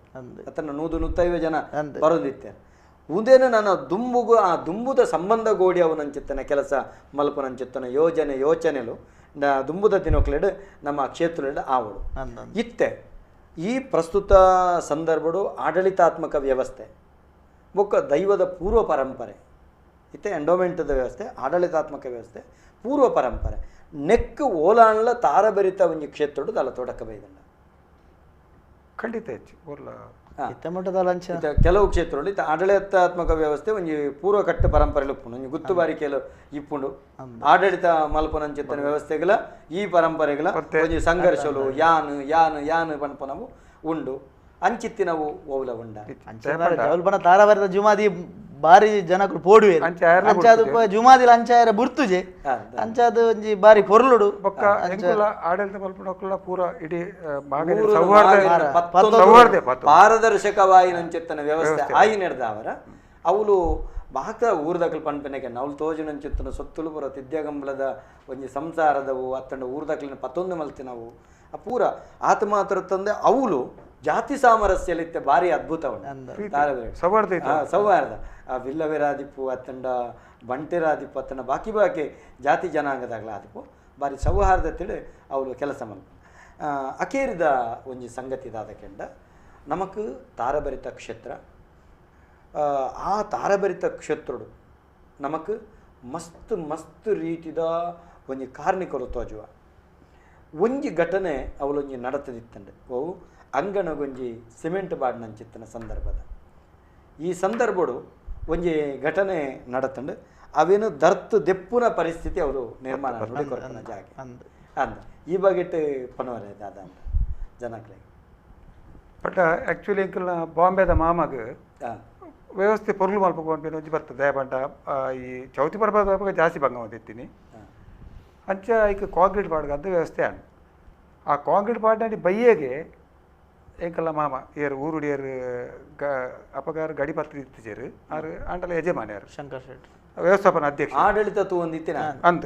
ಅತನ 150 ಜನ ಬರೋಂದಿತ್ತಾರೆ ಉದೇನ ನನ್ನ ದುಂಬುಗು ಆ ದುಂಬುದ ಸಂಬಂಧ ಗೋಡಿ ಅವನಂಚಿತ್ತನ ಕೆಲಸ ಮಲ್ಪನಂಚಿತ್ತನ ಯೋಚನೆಲು ದುಂಬುದ ದಿನೋಕ್ಲೆಡು ನಮ್ಮ ಕ್ಷೇತ್ರ ಆವಳು ಇತ್ತೆ ಈ ಪ್ರಸ್ತುತ ಸಂದರ್ಭಡು ಆಡಳಿತಾತ್ಮಕ ವ್ಯವಸ್ಥೆ ಬೊಕ್ಕ ದೈವದ ಪೂರ್ವ ಪರಂಪರೆ ಇತ್ತೆ ಎಂಡೋಮೆಂಟದ ವ್ಯವಸ್ಥೆ ಆಡಳಿತಾತ್ಮಕ ವ್ಯವಸ್ಥೆ ಪೂರ್ವ ಪರಂಪರೆ ನೆಕ್ ಓಲಾಣ್ಲ ತಾರಬರಿತ ಒಂಜಿ ಕ್ಷೇತ್ರಡು ಅಲ್ಲ ತೊಡಕ ಬೈದಂಡ ಖಂಡಿತ ಹೆಚ್ಚು ಕೆಲವು ಕ್ಷೇತ್ರಗಳು ಆಡಳಿತಾತ್ಮಕ ವ್ಯವಸ್ಥೆ ಒಂಜಿ ಪೂರ್ವ ಕಟ್ಟ ಪರಂಪರೆಲು ಉಪ್ಪುಂಡು ಒಂಜಿ ಗುತ್ತು ಬಾರಿಕೆಲು ಇಪ್ಪುಂಡು ಆಡಳಿತ ಮಲ್ಪನಂಚಿತ್ತನ ವ್ಯವಸ್ಥೆಗಳ ಈ ಪರಂಪರೆಗಳ ಒಂಜಿ ಸಂಘರ್ಷಲು ಯಾನ್ ಪನ್ಪನವು ಉಂಡು ಅಂಚಿತ್ತಿನವು ಓವುಲ ಉಂಡ ತಾರಬರಿತ ಜುಮಾದಿ ಬಾರಿ ಜನಕ್ಕಳು ಪೋಡುವೆ ಅಂಚಾದು ಜುಮಾದಿಲ ಅಂಚಾಯರ ಬುರ್ತುಜೆ ಅಂಚಾದು ಒಂಜಿ ಬಾರಿ ಪೊರ್ಲುಡು ಬೊಕ್ಕ ಆಡಳಿತ ಮಲ್ಪನಕ್ಕುಲ ಪೂರ ಇಡೀ ಪಾರದರ್ಶಕವಾಯಿ ನಂಚಿತ್ತನ ವ್ಯವಸ್ಥೆ ಆಯಿ ನಡೆದವರ ಅವಳು ಬಾಕ ಊರ್ದಕಲ್ ಪನ್ಪೆನೆಗೆ ನವಳು ತೋಜು ನಂಚಿತ್ತನ ಸೊತ್ತುಲು ಪೂರ ತಿದ್ಯಗಂಬಲದ ಒಂಜಿ ಸಂಸಾರದವು ಅತ್ತಂಡ ಊರ್ದಕಲಿನ 11 ಮಲ್ತಿನವು ಆ ಪೂರ ಆತ ಮಾತ್ರ ತಂದೆ ಅವಳು ಜಾತಿ ಸಾಮರಸ್ಯಲಿತ್ತೆ ಬಾರಿ ಅದ್ಭುತ ಸೌಹಾರ್ದ ಆ ವಿಲ್ಲವೆರಾದಿಪ್ಪು ಅತ್ತಂಡ ಬಂಟೆರಾದಿಪ್ಪು ಅತ್ತಂಡ ಬಾಕಿ ಜಾತಿ ಜನಾಂಗದಾಗಲ ಆದಿಪ್ಪು ಬಾರಿ ಸೌಹಾರ್ದತೆಡೆ ಅವಳು ಕೆಲಸ ಮಲ್ಪ ಅಕೇರಿದ ಒಂಜಿ ಸಂಗತಿದಾದ ಕೆಂಡ ನಮಕ್ ತಾರಬರಿತ ಕ್ಷೇತ್ರ ಆ ತಾರಬರಿತ ಕ್ಷೇತ್ರಡು ನಮಕ್ ಮಸ್ತ್ ರೀತಿದ ಒಂಜಿ ಕಾರ್ಮಿಕರು ತೋಜುವ ಒಂಜಿ ಘಟನೆ ಅವಳೊಂಜಿ ನಡತದಿತ್ತಂಡೆ ಅವು ಅಂಗನಗೊಂಜಿ ಸಿಮೆಂಟ್ ಬಾಡ್ನಂಚಿತ್ತಿನ ಸಂದರ್ಭದ ಈ ಸಂದರ್ಭಡು ಒಂಜಿ ಘಟನೆ ನಡತಂಡು ಅವೇನು ದರ್ತು ದೆಪ್ಪುನ ಪರಿಸ್ಥಿತಿ ಅವರು ನಿರ್ಮಾಣ ನೋಡಿಕೊರ್ಪನ ಜಾಗ ಅಂದ ಈ ಬಗೆಟ್ ಪನವರೆ ದಾದ ಅಂತ ಜನಗಳಿಗೆ ಬಟ್ ಆ್ಯಕ್ಚುಲಿ ಎಂಕಲ್ನ ಬಾಂಬೆದ ಮಾಮಗ ವ್ಯವಸ್ಥೆ ಪೊರ್ಲು ಮಲ್ಪ ಒಂಜಿ ಬರ್ತದೆ ಬಟ್ ಈ ಚೌತಿ ಪರ್ಬದ ಜಾಸ್ತಿ ಭಂಗ ಹೊಂದಿತ್ತೀನಿ ಅಂಚ ಈಗ ಕಾಂಕ್ರೀಟ್ ಬಾಡ್ಗ ಅಂತ ವ್ಯವಸ್ಥೆ ಅಣ್ಣ ಆ ಕಾಂಕ್ರೀಟ್ ಬಾಡ್ನ ಬೈಯಗೆ ಎಂಕಲ್ಲ ಮಾಮ ಏರು ಊರುಡಿಯರು ಅಪಗಾರ ಗಡಿ ಪತ್ರ ಇತ್ತಿಜೇರು ಆರು ಅಂಟಲ ಯಜಮಾನ್ಯಾರು ಶಂಕರ್ ಶೆಟ್ಟಿ ವ್ಯವಸ್ಥಾಪನ ಅಧ್ಯಕ್ಷ ಆಡಳಿತ ತೂಂದಿತ್ತಿನ ಅಂತ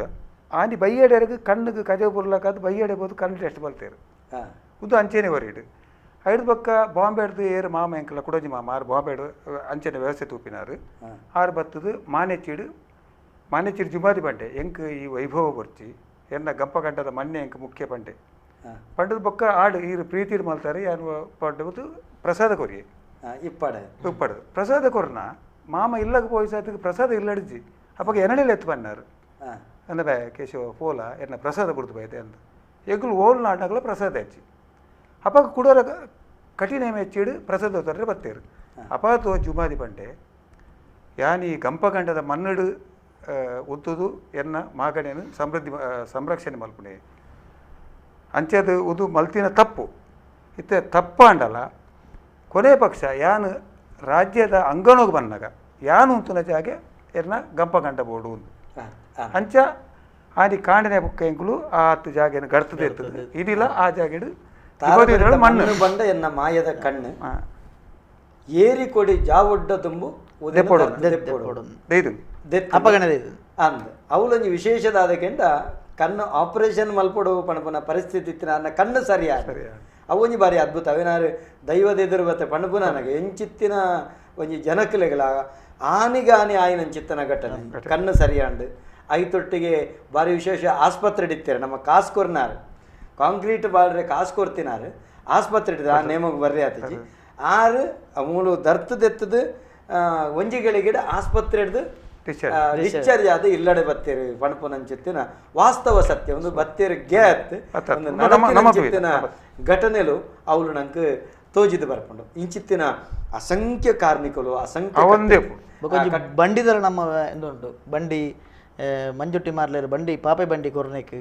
ಆಂಡಿ ಬೈಯಡೆಯರಿಗೆ ಕಣ್ಣಿಗೆ ಕಜೆ ಬುರ್ಲಕ್ಕಾದ ಬೈಯಡೆ ಬೋದು ಕಣ್ಣು ಟೆಸ್ಟ್ ಬಲ್ತೇರು ಉದ್ದು ಅಂಚೆನೆ ಹೊರಿಡು ಐದು ಪಕ್ಕ ಬಾಂಬೆ ಹಿಡ್ದು ಏರು ಮಾಮ ಎಂಕಲ್ಲ ಕುಡೋಜಿ ಮಾಮ ಆರು ಬಾಂಬೆ ಅಂಚೆನೆ ವ್ಯವಸ್ಥೆ ತೂಪಿನಾರು ಆರು ಬತ್ತದು ಮಾನೆಚ್ಚಿಡು ಜುಮಾದಿ ಬಂಡೆ ಎಂಕ್ ಈ ವೈಭವ ಬರ್ಚಿ ಎನ್ನ ಗಂಪ ಗಂಟದ ಮಣ್ಣೆ ಎಂಕ್ ಮುಖ್ಯ ಬಂಡೆ ಪಂಡದ ಬೊಕ್ಕ ಆಡು ಈರು ಪ್ರೀತಿಡ್ ಮಲ್ತಾರೆ ಯಾನು ಪಂಡದು ಪ್ರಸಾದ ಕೊರಿ ಇಪ್ಪಡು ಪ್ರಸಾದ ಕೊರ್ನ ಮಾಮ ಇಲ್ಲಗ ಪೋಯಿಸಾತಿಗೆ ಪ್ರಸಾದ ಇಲ್ಲಡಿಜಿ ಅಪ್ಪಾಗ ಎನಡೆಲ್ಲ ಎತ್ತು ಪನ್ನಾರು ಅಂದ ಬೇ ಕೇಶವ ಪೋಲ ಎನ್ನ ಪ್ರಸಾದ ಬಿಡ್ತು ಬೈತೆ ಅಂತ ಎಗ್ಲು ಓಲ್ ನಾಟ್ನಾಗಲ ಪ್ರಸಾದ ಹೆಚ್ಚಿ ಅಪ್ಪಾಗ ಕುಡೋರ ಕಠಿಣ ಹೆಚ್ಚಿಡು ಪ್ರಸಾದ ಹೋತಾರೆ ಬತ್ತೇರು ಅಪಾತು ಜುಮಾದಿ ಪಂಡೆ ಯಾನಿ ಗಂಪಗಂಡದ ಮನ್ನಡು ಉತ್ತುದು ಎನ್ನ ಮಾಗಣೆಯನ್ನು ಸಂರಕ್ಷಣೆ ಮಲ್ಪುಣೆ ಅಂಚೆದು ಉದು ಮಲ್ತಿನ ತಪ್ಪು ಇತ್ತೆ ತಪ್ಪ ಅಂಡಲ್ಲ ಕೊನೆ ಪಕ್ಷ ಯಾನು ರಾಜ್ಯದ ಅಂಗಣೋಗಿ ಬಂದಾಗ ಯಾನು ಉಂತುನ ಜಾಗೆ ಎನ್ನ ಗಂಪಗಂಡ ಬೋಡು ಅಂಚ ಆದಿ ಕಾಂಡನೆ ಬುಕ್ಕ ಎಂಕುಲು ಆ ಹತ್ತು ಜಾಗೆನ ಗರ್ತದೆ ಇರ್ತದೆ ಇದಿಲ್ಲ ಆ ಜಾಗೆಡು ಮಣ್ಣು ಬಂಡ ಎನ್ನ ಮಾಯದ ಕಣ್ಣು ಏರಿ ಕೊಡಿ ಜಾವೊಡ್ಡ ತುಂಬು ಅಂದ ಅವಳೊಂದು ವಿಶೇಷದಾದ ಕೆಂಡ ಕಣ್ಣು ಆಪರೇಷನ್ ಮಲ್ಪಡು ಪಣಪನ ಪರಿಸ್ಥಿತಿ ಇತ್ತಿನ ಅನ್ನ ಕಣ್ಣು ಸರಿಯಾದ ಅವೊಂಜಿ ಬಾರಿ ಅದ್ಭುತ ಅವೇನಾರು ದೈವದ ಎದುರು ಬತ್ತೆ ಪಣಪು ನನಗೆ ಎಂಚಿತ್ತಿನ ಒಂಜಿ ಜನಕಲೆಗಳ ಆನಿಗಾನಿ ಆಯ್ನ ಚಿತ್ತನ ಘಟನೆ ಕಣ್ಣು ಸರಿಯಾಂಡು ಐತೊಟ್ಟಿಗೆ ಬಾರಿ ವಿಶೇಷ ಆಸ್ಪತ್ರೆ ಇಡ್ತಾರೆ ನಮ್ಮ ಕಾಸ್ಕೊರ್ನಾರು ಕಾಂಕ್ರೀಟ್ ಬಾಳ್ರೆ ಕಾಸು ಕೊರ್ತಿನಾರು ಆಸ್ಪತ್ರೆ ಇಟ್ಟಿದ ಆ ನೇಮಕ್ಕೆ ಬರ್ರಿ ಆತಜಿ ಆರು ಮೂಲು ದರ್ತದೆತ್ತದು ಒಂಜಿಗಳಿಗಿಡ ಆಸ್ಪತ್ರೆ ಹಿಡ್ದು ಡಿಸ್ಚಾರ್ಜ್ ಆದ ಇಲ್ಲಡೆ ಬತ್ತೇರಿ ಪಣಪುನಂಚಿತ್ತಿನ ವಾಸ್ತವ ಸತ್ಯ ಒಂದು ಬತ್ತೇರಿ ಗ್ಯಾತ್ ಒಂದು ಘಟನೆಲು ಅವಳು ನಂಗೆ ತೋಜಿದು ಬರ್ಕೊಂಡು ಇಂಚಿತ್ತಿನ ಅಸಂಖ್ಯ ಕಾರ್ಮಿಕರು ಅಸಂಖ್ಯ ಬಂಡಿದರ ನಮ್ಮ ಎಂದುಂಟು ಬಂಡಿ ಮಂಜುಟ್ಟಿ ಮಾರ್ಲೇರು ಬಂಡಿ ಪಾಪೆ ಬಂಡಿ ಕೊರ್ನೆಕ್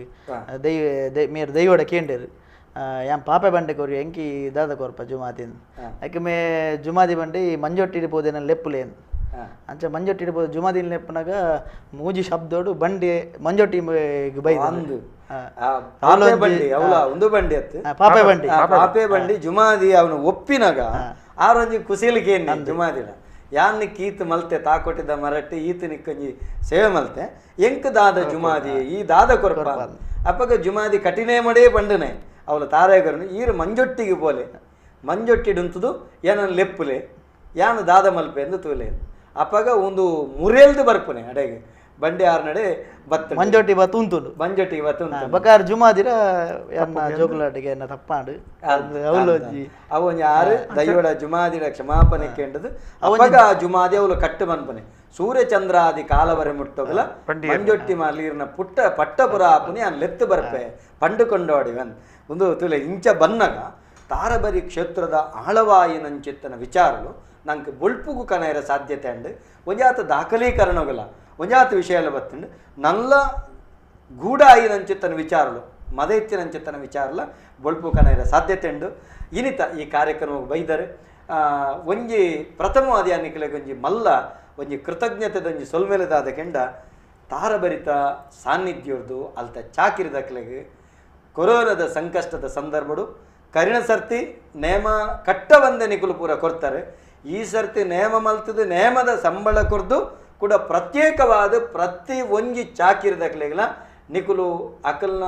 ಮೇರು ದೈವಡ ಕೇಂಡರು ಯಾನ್ ಪಾಪೆ ಬಂಡೆ ಕೊರಿ ಎಂಕಿ ದಾದ ಕೊರ್ಪ ಜುಮಾತಿನ್ ಯಾಕೆ ಮೇ ಜುಮಾದಿ ಬಂಡಿ ಮಂಜೊಟ್ಟಿಡಿ ಪೋದೇನ ಲೆಪ್ಪುಲೇನು ಅಂಚ ಮಂಜೊಟ್ಟಿಡಿ ಪೋದ ಜುಮಾದಿನ ಲೆಪ್ಪನಾಗ ಮೂಜಿ ಶಬ್ದೋಡು ಬಂಡಿ ಮಂಜೊಟ್ಟಿ ಬೈದು ಒಂದು ಬಂಡಿ ಅತ್ತು ಪಾಪೆ ಬಂಡಿ ಜುಮಾದಿ ಅವನು ಒಪ್ಪಿನಾಗ ಆರೊಂಜಿ ಕುಸಿಲಿಗೆ ಜುಮಾದಿನ ಯಾನ್ ಕೀತ್ ಮಲ್ತೆ ತಾಕೊಟ್ಟಿದ್ದ ಮರಟ್ಟಿ ಈತ ನಿಕ್ಕಂಜಿ ಸೇವೆ ಮಲ್ತೆ ಎಂಕ್ ದಾದ ಜುಮಾದಿ ಈ ದಾದ ಕೊರಪ ಅಪ್ಪಗ ಜುಮಾದಿ ಕಠಿಣೆ ಮಾಡೇ ಬಂಡನೆ ಅವಳ ತಾರಾಗರನು ಈರು ಮಂಜೊಟ್ಟಿಗೆ ಬೋಲೆ ಮಂಜೊಟ್ಟಿಡುಂತದು ಏನನ್ನು ಲೆಪ್ಪುಲೆ ಯಾನು ದಾದ ಮಲ್ಪೆ ಎಂದು ತೂಲೆ ಅಪ್ಪಗ ಒಂದು ಮುರೇಲ್ದು ಬರ್ಪುನೆ ಅಡೆಗೆ ಬಂಡೆ ಆರ್ ನಡೆ ಬತ್ತ ಮಂಜೊಟ್ಟಿ ಬತ್ತುಂಟು ಮಂಜೊಟ್ಟಿಗೆ ಬತ್ತುಂಟು ಬಕಾರ ಜುಮಾದಿರ ಯಾನ ಜೋಗುಲಾಟಿಗೆ ಎನ್ನ ತಪ್ಪಾಂಡು ಅವಲೋಜಿ ಅವನ್ ಯಾರು ದೈವಡ ಜುಮಾದಿರ ಕ್ಷಮಾಪಣೆ ಕೇಂಡದು ಅವಾಗ ಆ ಜುಮಾದಿ ಅವಳು ಕಟ್ಟು ಮನ್ಪನೆ ಸೂರ್ಯಚಂದ್ರಾದಿ ಕಾಲವರೆ ಮುಟ್ಟೋಗಲ ಮಂಜೊಟ್ಟಿ ಮಾರ್ಲೀರ್ನ ಪುಟ್ಟ ಪಟ್ಟಪುರ ಆಪುನಿ ಆ ಲೆತ್ತು ಬರ್ಪೆ ಪಂಡುಕೊಂಡೋಡಿವನ್ ಒಂದು ತುಲೆ ಇಂಚ ಬನ್ನಗ ತಾರಬರಿ ಕ್ಷೇತ್ರದ ಆಳವಾಯಿನಂಚಿತ್ತನ ವಿಚಾರಗಳು ನಂಗೆ ಬೊಳ್ಪುಗು ಕನೆಯರ ಸಾಧ್ಯತೆ ಅಂಡು ಒಂಜಾತ ದಾಖಲೀಕರಣಗಳ ಒಂಜಾತ ವಿಷಯಾಲ ಬತ್ತಂಡು ನಲ್ಲ ಗೂಢ ಆಯಿನಂಚಿತ್ತನ ವಿಚಾರಗಳು ಮದ ಎತ್ತಿನಂಚಿತ್ತನ ವಿಚಾರಲ ಬೊಳ್ಪು ಕನೆಯರ ಸಾಧ್ಯತೆ ಉಂಡು ಇನಿತ ಈ ಕಾರ್ಯಕ್ರಮ ಬೈದರೆ ಒಂಜಿ ಪ್ರಥಮವಾದಿ ಅನ್ನಿಕಲೆಗೆ ಒಂಜಿ ಮಲ್ಲ ಒಂಜಿ ಕೃತಜ್ಞತೆದೊಂಜಿ ಸೊಲ್ಮೆಲೆದಾದ ಕೆಂಡ ತಾರಭರಿತ ಸಾನ್ನಿಧ್ಯವರ್ದು ಅಲ್ತ ಚಾಕಿರಿದಕ್ಲೆಗೆ ಕೊರೋನಾದ ಸಂಕಷ್ಟದ ಸಂದರ್ಭಡು ಕರಿಣ ಸರ್ತಿ ನೇಮ ಕಟ್ಟ ಬಂದೆ ನಿಕುಲು ಪೂರ ಕೊಡ್ತಾರೆ ಈ ಸರ್ತಿ ನೇಮ ಮಲ್ತದ ನೇಮದ ಸಂಬಳ ಕೊರ್ದು ಕೂಡ ಪ್ರತ್ಯೇಕವಾದ ಪ್ರತಿ ಒಂಜಿ ಚಾಕಿರಿದಕ್ಲೆಗಳ ನಿಕುಲು ಅಕಲ್ನ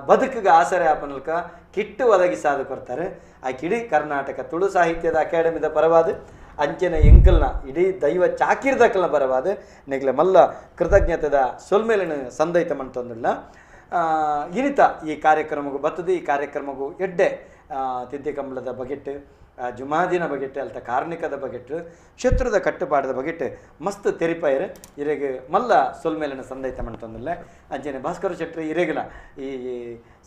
ಬದುಕಿಗೆ ಆಸರೆ ಆಪನಲ್ಕ ಕಿಟ್ಟು ಒದಗಿಸಾದ ಕೊಡ್ತಾರೆ ಆ ಕಿಡಿ ಕರ್ನಾಟಕ ತುಳು ಸಾಹಿತ್ಯದ ಅಕಾಡೆಮಿದ ಪರವಾದ ಅಂಚೆನ ಎಂಕಲ್ನ ಇಡೀ ದೈವ ಚಾಕಿರ್ದಕಲ್ನ ಪರವಾದ ನಿಗ್ಲೆ ಮಲ್ಲ ಕೃತಜ್ಞತೆದ ಸೊಲ್ಮೇಲಿನ ಸಂದೈತ ಮಂತಂದಿಲ್ಲ ಇನಿತ ಈ ಕಾರ್ಯಕ್ರಮಗೂ ಬರ್ತದೆ ಈ ಕಾರ್ಯಕ್ರಮಗೂ ಎಡ್ಡೆ ತಿದ್ದೆ ಕಂಬಳದ ಬಗೆಟ್ ಜುಮಾದಿನ ಬಗೆಟ್ ಅಲ್ತ ಕಾರ್ಣಿಕದ ಬಗೆಟ್ ಕ್ಷೇತ್ರದ ಕಟ್ಟುಪಾಡದ ಬಗೆಟ್ ಮಸ್ತ್ ತೆರಿಪಾಯರು ಇರೆಗೆ ಮಲ್ಲ ಸೊಲ್ಮೇಲಿನ ಸಂದೈತ ಮಂತಂದಿಲ್ಲ ಅಂಚೆನೆ ಭಾಸ್ಕರ ಶೆಟ್ಟಿ ಇರೆಗಿನ ಈ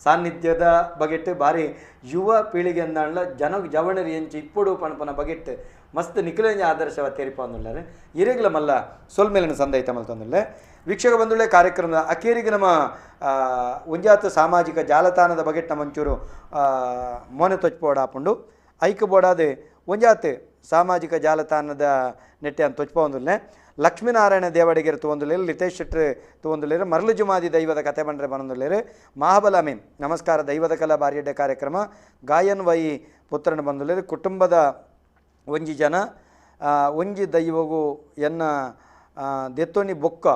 ಸಾನ್ನಿಧ್ಯದ ಬಗೆಟ್ ಭಾರಿ ಯುವ ಪೀಳಿಗೆ ಅಂದಾಂಡ್ಲ ಜನಗ್ ಜವಣರಿ ಎಂಚಿ ಇಪ್ಪಡು ಪಣಪನ ಬಗೆಟ್ ಮಸ್ತ್ ನಿಖಿಲೇಂಜ ಆದರ್ಶವ ತೆರಿಪಂದುಳ್ಳಾರೆ ಇರೆಗ್ಲ ಮಲ್ಲ ಸೊಲ್ಮೇಲಿನ ಸಂದೈತ ಮಂತಂದಿಲ್ಲ ವೀಕ್ಷಕ ಬಂಧುಗಳೇ ಕಾರ್ಯಕ್ರಮದ ಅಕೇರಿಗೆ ನಮ್ಮ ಒಂಜಾತ ಸಾಮಾಜಿಕ ಜಾಲತಾಣದ ಬಗೆಟ್ ನಮ್ಮಂಚೂರು ಮೋನೆ ತೊಚ್ಪೋಡ ಹಾಕೊಂಡು ಐಕ್ ಬೋಡಾದೆ ಒಂಜಾತೆ ಸಾಮಾಜಿಕ ಜಾಲತಾಣದ ನೆಟ್ಟೆ ಅಂತ ತೊಚ್ಪೊಂದುಲ್ಲೆ ಲಕ್ಷ್ಮೀನಾರಾಯಣ ದೇವಡಿಗೆರು ತೊಗೊಂದುಲ್ಲೇರು ಲಿತೇಶ್ ಶೆಟ್ಟಿ ತೊಗೊಂದುಲ್ಲೇರು ಮರಳು ಜುಮಾದಿ ದೈವದ ಕತೆ ಬಂಡ್ರೆ ಬಂದುಲ್ಲೇರು ಮಹಾಬಲ ಮೀನ್ ನಮಸ್ಕಾರ ದೈವದ ಕಲಾ ಬಾರಿಯಡ್ಡೆ ಕಾರ್ಯಕ್ರಮ ಗಾಯನ್ ವೈ ಪುತ್ರನ ಬಂದುಲ್ಲೇರು ಕುಟುಂಬದ ಒಂಜಿ ಜನ ಒಂಜಿ ದೈವಗೂ ಎನ್ನ ದೆತ್ತೊನಿ ಬೊಕ್ಕ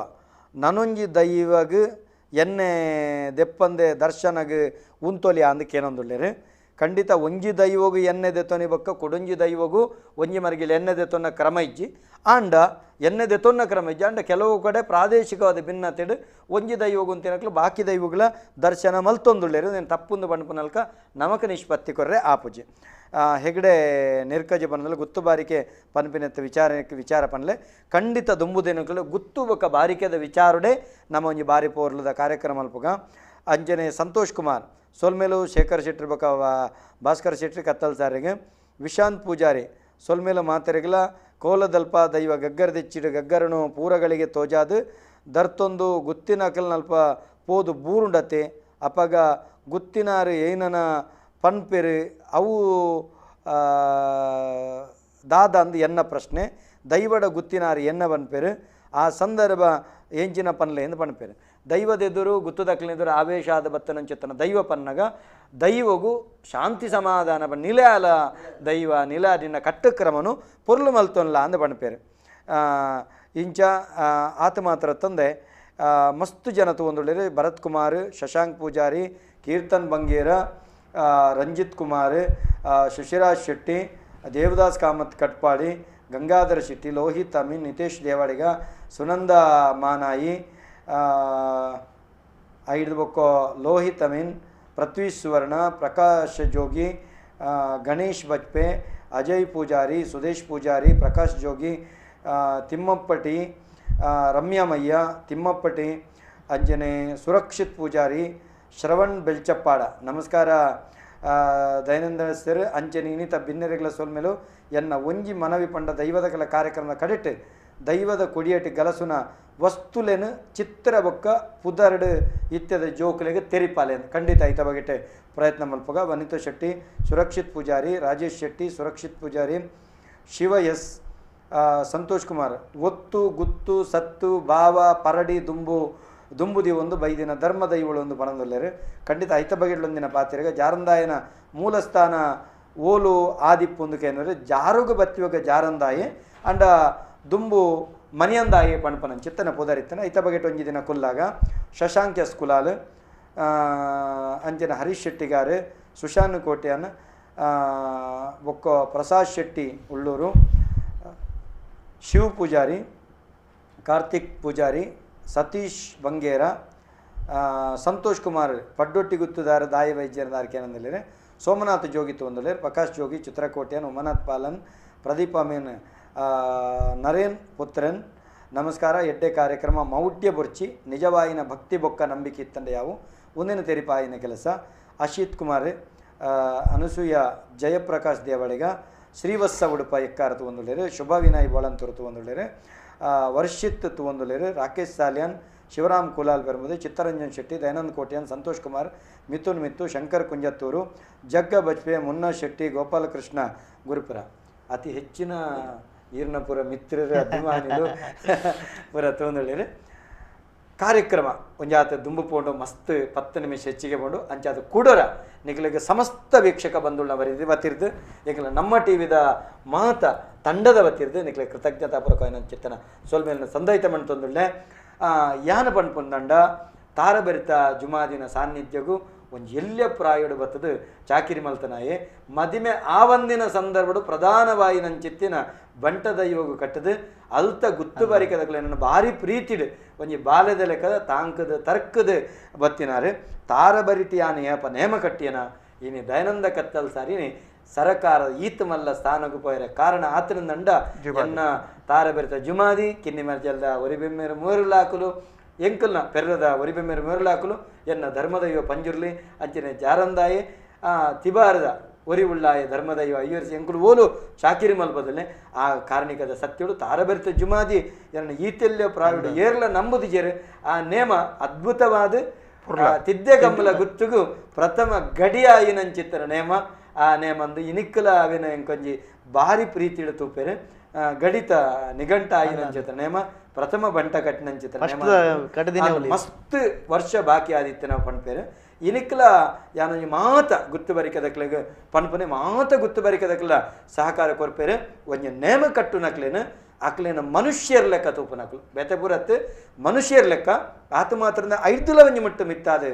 ನನೊಂಜಿ ದೈವಗ್ ಎನ್ನೆ ದೆಪ್ಪಂದೆ ದರ್ಶನಗ್ ಉಂತೊಲಿ ಅಂದು ಕೇನೊಂದುಲ್ಲೇರು ಖಂಡಿತ ಒಂಜಿ ದೈವಗು ಎಣ್ಣೆ ದೆತ್ತೊನಿ ಬೊಕ್ಕ ಕೊಡೊಂಜಿ ದೈವಗು ಒಂಜಿ ಮರಗಿಲು ಎಣ್ಣೆ ದೆತ್ತೊನ್ನ ಕ್ರಮ ಇಜ್ಜಿ ಆಂಡ ಎಣ್ಣೆ ದೆತ್ತೊನ್ನ ಕ್ರಮ ಇಜ್ಜಿ ಆಂಡ ಕೆಲವು ಕಡೆ ಪ್ರಾದೇಶಿಕವಾದ ಭಿನ್ನತೆಡು ಒಂಜಿ ದೈವಗು ಅಂತಿನಕ್ಲು ಬಾಕಿ ದೈವಗಳ ದರ್ಶನ ಮಲ್ತೊಂದುಳ್ಳೇರು నేను ತಪ್ಪುಂದು ಬಣ್ಪನಲ್ಕ ನಮಕ ನಿಷ್ಪತ್ತಿ ಕೊರ್ರೆ ಆಪುಜಿ ಹೆಗಡೆ ನಿರ್ಕಜ ಪನ್ನಲು ಗುತ್ತು ಬಾರಿಕೆ ಪನ್ಪಿನೆತ್ತ ವಿಚಾರ ಪನ್ಲೆ ಖಂಡಿತ ದುಂಬು ದಿನಗಳು ಗುತ್ತು ಬೊಕ್ಕ ಬಾರಿಕೆದ ವಿಚಾರಡೆ ನಮ್ಮ ಒಂಜಿ ಬಾರಿ ಪೋರ್ಲದ ಕಾರ್ಯಕ್ರಮ ಅಲ್ಪಗ ಅಂಜನೆ ಸಂತೋಷ್ ಕುಮಾರ್ ಸೊಲ್ಮೇಲು ಶೇಖರ್ ಶೆಟ್ಟಿ ಬೊಕ್ಕ ಭಾಸ್ಕರ್ ಶೆಟ್ಟಿ ಕತ್ತಲ್ ಸಾರಿಗೆ ವಿಶಾಂತ್ ಪೂಜಾರಿ ಸೊಲ್ಮೇಲು ಮಾತೆರೆಗಲ ಕೋಲದಲ್ಪ ದೈವ ಗಗ್ಗರ ದೆಚ್ಚಿಡು ಗಗ್ಗರನು ಪೂರಗಳಿಗೆ ತೋಜಾದು ದರ್ತೊಂದು ಗುತ್ತಿನ ಅಕಲ್ನಲ್ಪ ಪೋದು ಬೂರುಂಡತೆ ಅಪಗ ಗುತ್ತಿನಾರು ಏನನ ಪನ್ಪೆರು ಅವು ದಾದ ಅಂದು ಎನ್ನ ಪ್ರಶ್ನೆ ದೈವಡ ಗುತ್ತಿನಾರು ಎನ್ನ ಪನ್ಪೆರು ಆ ಸಂದರ್ಭ ಎಂಚಿನ ಪನ್ಲೆ ಎಂದು ಪನ್ಪೆರು ದೈವದೆದುರು ಗುತ್ತುದಕ್ಲೆದುರು ಆವೇಶ ಆದ ಬತ್ತನಂಚೆತ್ತನ ದೈವ ಪನ್ನಗ ದೈವಗೂ ಶಾಂತಿ ಸಮಾಧಾನ ನಿಲೆಯಾಲ ದೈವ ನಿಲಾದಿನ ಕಟ್ಟಕ್ರಮನು ಪೊರ್ಲು ಮಲ್ತೊನ್ಲ ಅಂದು ಪನ್ಪೆರು ಇಂಚ ಆತ ಮಾತ್ರ ತಂದೆ ಮಸ್ತು ಜನ ತೊಗೊಂಡುಳ್ಳೇರು ಭರತ್ ಕುಮಾರ್ ಶಶಾಂಕ್ ಪೂಜಾರಿ ಕೀರ್ತನ್ ಬಂಗೇರ ರಂಜಿತ್ ಕುಮಾರ್ ಶಶಿರಾಜ್ ಶೆಟ್ಟಿ ದೇವದಾಸ್ ಕಾಮತ್ ಕಟ್ಪಾಡಿ ಗಂಗಾಧರ ಶೆಟ್ಟಿ ಲೋಹಿತ್ ಅಮೀನ್ ನಿತೇಶ್ ದೇವಾಡಿಗ ಸುನಂದ ಮಾನಾಯಿ ಐದು ಬೊಕ್ಕೋ ಲೋಹಿತ್ ಅಮೀನ್ ಪೃಥ್ವಿ ಸುವರ್ಣ ಪ್ರಕಾಶ್ ಜೋಗಿ ಗಣೇಶ್ ಬಜ್ಪೆ ಅಜಯ್ ಪೂಜಾರಿ ಸುದೇಶ್ ಪೂಜಾರಿ ಪ್ರಕಾಶ್ ಜೋಗಿ ತಿಮ್ಮಪ್ಪಟಿ ರಮ್ಯಾಮಯ್ಯ ತಿಮ್ಮಪ್ಪಟಿ ಅಂಜನೆ ಸುರಕ್ಷಿತ್ ಪೂಜಾರಿ ಶ್ರವಣ್ ಬೆಲ್ಚಪ್ಪಾಡ ನಮಸ್ಕಾರ ದೈನಂದಿನ ಸರ್ ಅಂಚನೆ ಇನಿತ ಭಿನ್ನರೆಗಳ ಸೋಲ್ಮೇಲು ಎನ್ನ ಒಂಜಿ ಮನವಿ ಪಂಡ ದೈವದ ಕಲ ಕಾರ್ಯಕ್ರಮದ ಕಡೆಟ್ ದೈವದ ಕೊಡಿಯಟಿ ಗಲಸುನ ವಸ್ತುಲೆನು ಚಿತ್ರ ಬೊಕ್ಕ ಪುದರ್ಡ್ ಇತ್ಯದ ಜೋಕುಲೆಗೆ ತೆರಿಪಾಲೆನು ಖಂಡಿತ ಐತ ಬಗೆಟೆ ಪ್ರಯತ್ನ ಮಲ್ಪಗ ವನಿತಾ ಶೆಟ್ಟಿ ಸುರಕ್ಷಿತ್ ಪೂಜಾರಿ ರಾಜೇಶ್ ಶೆಟ್ಟಿ ಸುರಕ್ಷಿತ್ ಪೂಜಾರಿ ಶಿವ ಎಸ್ ಸಂತೋಷ್ ಕುಮಾರ್ ಒತ್ತು ಗುತ್ತು ಸತ್ತು ಭಾವ ಪರಡಿ ದುಂಬುದಿ ಒಂದು ಬೈದಿನ ಧರ್ಮ ದೈವಗಳು ಒಂದು ಬಣದಲ್ಲೇರು ಖಂಡಿತ ಐತ ಬಗೆಟ್ಲೊಂದಿನ ಪಾತ್ರೆಗೆ ಜಾರಂದಾಯನ ಮೂಲಸ್ಥಾನ ಓಲು ಆದಿಪ್ಪೊಂದಕ್ಕೆ ಏನಂದರೆ ಜಾರುಗ ಬತ್ತಿವಾಗ ಜಾರಂದಾಯೆ ಅಂಡ ದುಂಬು ಮನಿಯಂದಾಯೆ ಪಣಪನ ಚಿತ್ತನ ಪೋದರಿತ್ತನ ಐತ ಬಗೆಟ್ ಒಂಜಿ ದಿನ ಕುಲ್ಲಾಗ ಶಶಾಂಕ್ ಎಸ್ ಕುಲಾಲ್ ಅಂಚನ ಹರೀಶ್ ಶೆಟ್ಟಿಗಾರು ಸುಶಾನ್ ಕೋಟ್ಯಾನ್ ಬೊಕ್ಕ ಪ್ರಸಾದ್ ಶೆಟ್ಟಿ ಉಳ್ಳೂರು ಶಿವ್ ಪೂಜಾರಿ ಕಾರ್ತಿಕ್ ಪೂಜಾರಿ ಸತೀಶ್ ಬಂಗೇರ ಸಂತೋಷ್ ಕುಮಾರ್ ಪಡ್ಡೊಟ್ಟಿ ಗುತ್ತುದಾರ ದಾಯ ವೈದ್ಯರ ದಾರ್ಕೇನಂದಲ್ಲಿರೆ ಸೋಮನಾಥ್ ಜೋಗಿ ತೊಂದಲೇರ್ ಪ್ರಕಾಶ್ ಜೋಗಿ ಚಿತ್ರಕೋಟ್ಯನ್ ಉಮನಾಥ್ ಪಾಲನ್ ಪ್ರದೀಪ್ ಅಮೀನ್ ನರೇನ್ ಪುತ್ರನ್ ನಮಸ್ಕಾರ ಎಡ್ಡೆ ಕಾರ್ಯಕ್ರಮ ಮೌಢ್ಯ ಬೊರ್ಚಿ ನಿಜವಾಯಿನ ಭಕ್ತಿ ಬೊಕ್ಕ ನಂಬಿಕೆ ಇತ್ತಂಡೆ ಯಾವು ಒಂದಿನ ತೆರಿಪಾಯಿನ ಕೆಲಸ ಅಶಿತ್ ಕುಮಾರ್ ಅನಸೂಯ ಜಯಪ್ರಕಾಶ್ ದೇವಳಿಗ ಶ್ರೀವತ್ಸ ಉಡುಪ ಎಕ್ಕಾರ ತುವಂದುಳ್ಳೇರು ಶುಭ ವಿನಯ್ ಬೋಳಂತೂರು ತುವಂದುಳ್ಳೇರು ವರ್ಷಿತ್ ತುವಂದುಳ್ಳೇರು ರಾಕೇಶ್ ಸಾಲಿಯಾನ್ ಶಿವರಾಮ್ ಕುಲಾಲ್ ಬೆರ್ಮುದೆ ಚಿತ್ತರಂಜನ್ ಶೆಟ್ಟಿ ದಯಾನಂದ್ ಕೋಟ್ಯಾನ್ ಸಂತೋಷ್ ಕುಮಾರ್ ಮಿಥುನ್ ಮಿತ್ತು ಶಂಕರ್ ಕುಂಜತ್ತೂರು ಜಗ್ಗ ಬಜ್ಪೆ ಮುನ್ನಾ ಶೆಟ್ಟಿ ಗೋಪಾಲಕೃಷ್ಣ ಗುರುಪುರ ಅತಿ ಹೆಚ್ಚಿನ ಈರ್ನಪುರ ಮಿತ್ರರು ಅಭಿಮಾನಿಗಳು ಪುರ ತೊಂದುಳ್ಳೇರು ಕಾರ್ಯಕ್ರಮ ಒಂಜಾತ ದುಂಬು ಪೋಂಡು ಮಸ್ತ್ 10 ನಿಮಿಷ ಹೆಚ್ಚಿಗೆ ಪೋಂಡು ಅಂಚಾದ ಕೂಡರ ನಿಖಲಿಗೆ ಸಮಸ್ತ ವೀಕ್ಷಕ ಬಂಧುಳ ಬರೀದು ಬತ್ತಿರ್ದು ಈಗಲ ನಮ್ಮ ಟಿವಿದ ಮಾತ ತಂಡದ ಬತ್ತಿರ್ದು ನಿಖಲೆ ಕೃತಜ್ಞತಾಪೂರ್ವಕ ಚಿತ್ತನ ಸೋಲ್ಮೇಲಿನ ಸಂದೈತ ಮಣ್ಣು ತೊಂದುಳ್ಳೆ ಯಾನ ಪಂಡ್ಪುಂದಂಡ ತಾರಬೆರಿತ ಜುಮಾದಿನ ಸಾನ್ನಿಧ್ಯಗೂ ಒಂದು ಎಲ್ಲೆ ಪ್ರಾಯುಡು ಬತ್ತದು ಚಾಕಿರಿ ಮಲ್ತನಾಯೆ ಮದಿಮೆ ಆ ಒಂದಿನ ಸಂದರ್ಭಡು ಪ್ರಧಾನವಾಗಿ ನನ್ನ ಚಿತ್ತಿನ ಬಂಟ ದೈವಗೂ ಕಟ್ಟದು ಅಲ್ತ ಗುತ್ತು ಬಾರಿಕದಗಳು ನನ್ನ ಭಾರಿ ಪ್ರೀತಿಡು ಒಂಜಿ ಬಾಲ್ಯದ ಲೆಕ್ಕದ ತಾಂಕದ ತರ್ಕದ ಬತ್ತಿನಾರು ತಾರಬರಿಟಿಯಾನ ಏಪ ನೇಮ ಕಟ್ಟಿಯನ ಇನಿ ದಯಾನಂದ ಕತ್ತಲ್ ಸಾರಿನಿ ಸರಕಾರ ಈತ ಮಲ್ಲ ಸ್ಥಾನಕ್ಕೂ ಪೋಯರ ಕಾರಣ ಆತನಂದ ಎನ್ನ ತಾರಬೆರಿತ ಜುಮಾದಿ ಕಿನ್ನಿ ಮರ್ಜಲ್ದ ಒರಿಬೆಮ್ಮೆರು ಮೂರುಲಾಕುಲು ಎಂಕಲ್ನ ಪೆರ್ರದ ಒರಿಬೆಮ್ಮೆರು ಮೂರುಲಾಕುಲು ಎನ್ನ ಧರ್ಮದೈವ ಪಂಜುರ್ಲಿ ಅಂಚನೆ ಜಾರಂದಾಯೆ ತಿಬಾರದ ಒರಿ ಉಳ್ಳಾಯ ಧರ್ಮದೈವ ಅಯ್ಯರ್ಸಿ ಎಂಕುಲು ಓಲು ಶಾಕಿರಿ ಮಲ್ಪದಲ್ಲೇ ಆ ಕಾರಣಿಕದ ಸತ್ಯಳು ತಾರಬೆರಿತ ಜುಮಾದಿ ಎನ್ನ ಈತೆಲ್ಯ ಪ್ರಾವಿಡು ಏರ್ಲ ನಂಬುದು ಜೇರು ಆ ನೇಮ ಅದ್ಭುತವಾದ ತಿದ್ದೆ ಗಮ್ಮಲ ಗುತ್ತುಗು ಪ್ರಥಮ ಗಡಿಯಾಯಿನಂಚಿತ್ತರ ನೇಮ ಆ ನೇಮಂದು ಇನಿಕ್ಕಲ ಅವಿನ ಎಂಕೊಂಜಿ ಭಾರಿ ಪ್ರೀತಿಡು ತೂಪೆರು ಗಡಿತ ನಿಘಂಟ ಆಯಿನಂಚಿತ್ರ ನೇಮ ಪ್ರಥಮ ಬಂಟ ಕಟ್ಟಿನಂಚಿತ್ರ ಮಸ್ತ್ ವರ್ಷ ಬಾಕಿ ಆದಿತ್ಯ ನಾವು ಪಣ್ಪೇರು ಇನಿಕ್ಕಲ ಯಾನೊಂಜಿ ಮಾತ ಗುತ್ತು ಬರಿಕದಕ್ಲೆಗ್ ಪನ್ಪನೆ ಮಾತ ಗುತ್ತು ಬರಿಕದಕ್ಲ ಸಹಕಾರ ಕೊರ್ಪೇರು ಒಂಜಿ ನೇಮ ಕಟ್ಟು ನಕ್ಲೇನು ಅಕ್ಲೇನ ಮನುಷ್ಯರ ಲೆಕ್ಕ ತೂಪನಕ್ಲು ಬೆತೆಪುರತ್ ಮನುಷ್ಯರ ಲೆಕ್ಕ ಆತ ಮಾತ್ರ 5 ಒಂಜಿ ಮಟ್ಟ ಮಿತ್ತಾದ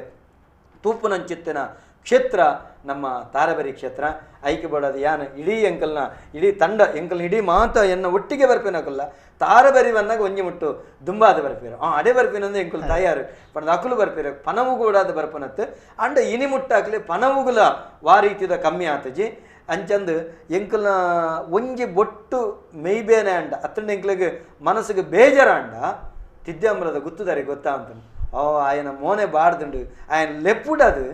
ತೂಪುನಂಚಿತ್ತಿನ ಕ್ಷೇತ್ರ ನಮ್ಮ ತಾರಬರಿ ಕ್ಷೇತ್ರ ಐಕೆ ಬೋಡದು ಯಾನ ಇಡೀ ಎಂಕಲ್ನ ಇಡೀ ತಂಡ ಎಂಕಲ್ನ ಇಡೀ ಮಾತ ಎನ್ನ ಒಟ್ಟಿಗೆ ಬರ್ಪೇನಕಲ್ಲ ತಾರಬರಿ ಬಂದಾಗ ಒಂಜಿ ಮುಟ್ಟು ದುಂಬಾದ ಬರ್ಪೇರು ಅಡೆ ಬರ್ಪೇನಂದ್ರೆ ಎಂಕುಲು ತಯಾರು ಪಣದ ಅಕುಲು ಬರ್ಪೇರು ಪನವು ಕೂಡಾದ ಬರ್ಪನತ್ತು ಅಂಡ ಇನಿ ಮುಟ್ಟಾಕ್ಲಿ ಪನವುಗುಲ ವಾರೀತಿದ ಕಮ್ಮಿ ಆತಜಿ ಅಂಚಂದು ಎಂಕಲ್ನ ಒಂಜಿ ಬೊಟ್ಟು ಮೇಯ್ಬೇನೆ ಅಂಡ ಅತ್ತಂಡ ಎಂಕ್ಲಿಗೆ ಮನಸ್ಸಿಗೆ ಬೇಜಾರ ಅಂಡ ತಿದ್ದಂಬಲದ ಗುತ್ತುದಾರಿ ಗೊತ್ತಾ ಅಂತ ఆయన ಮೋನೆ ಬಾಡ್ದುಂಡು ఆయన ಲೆಪ್ಪುಡದು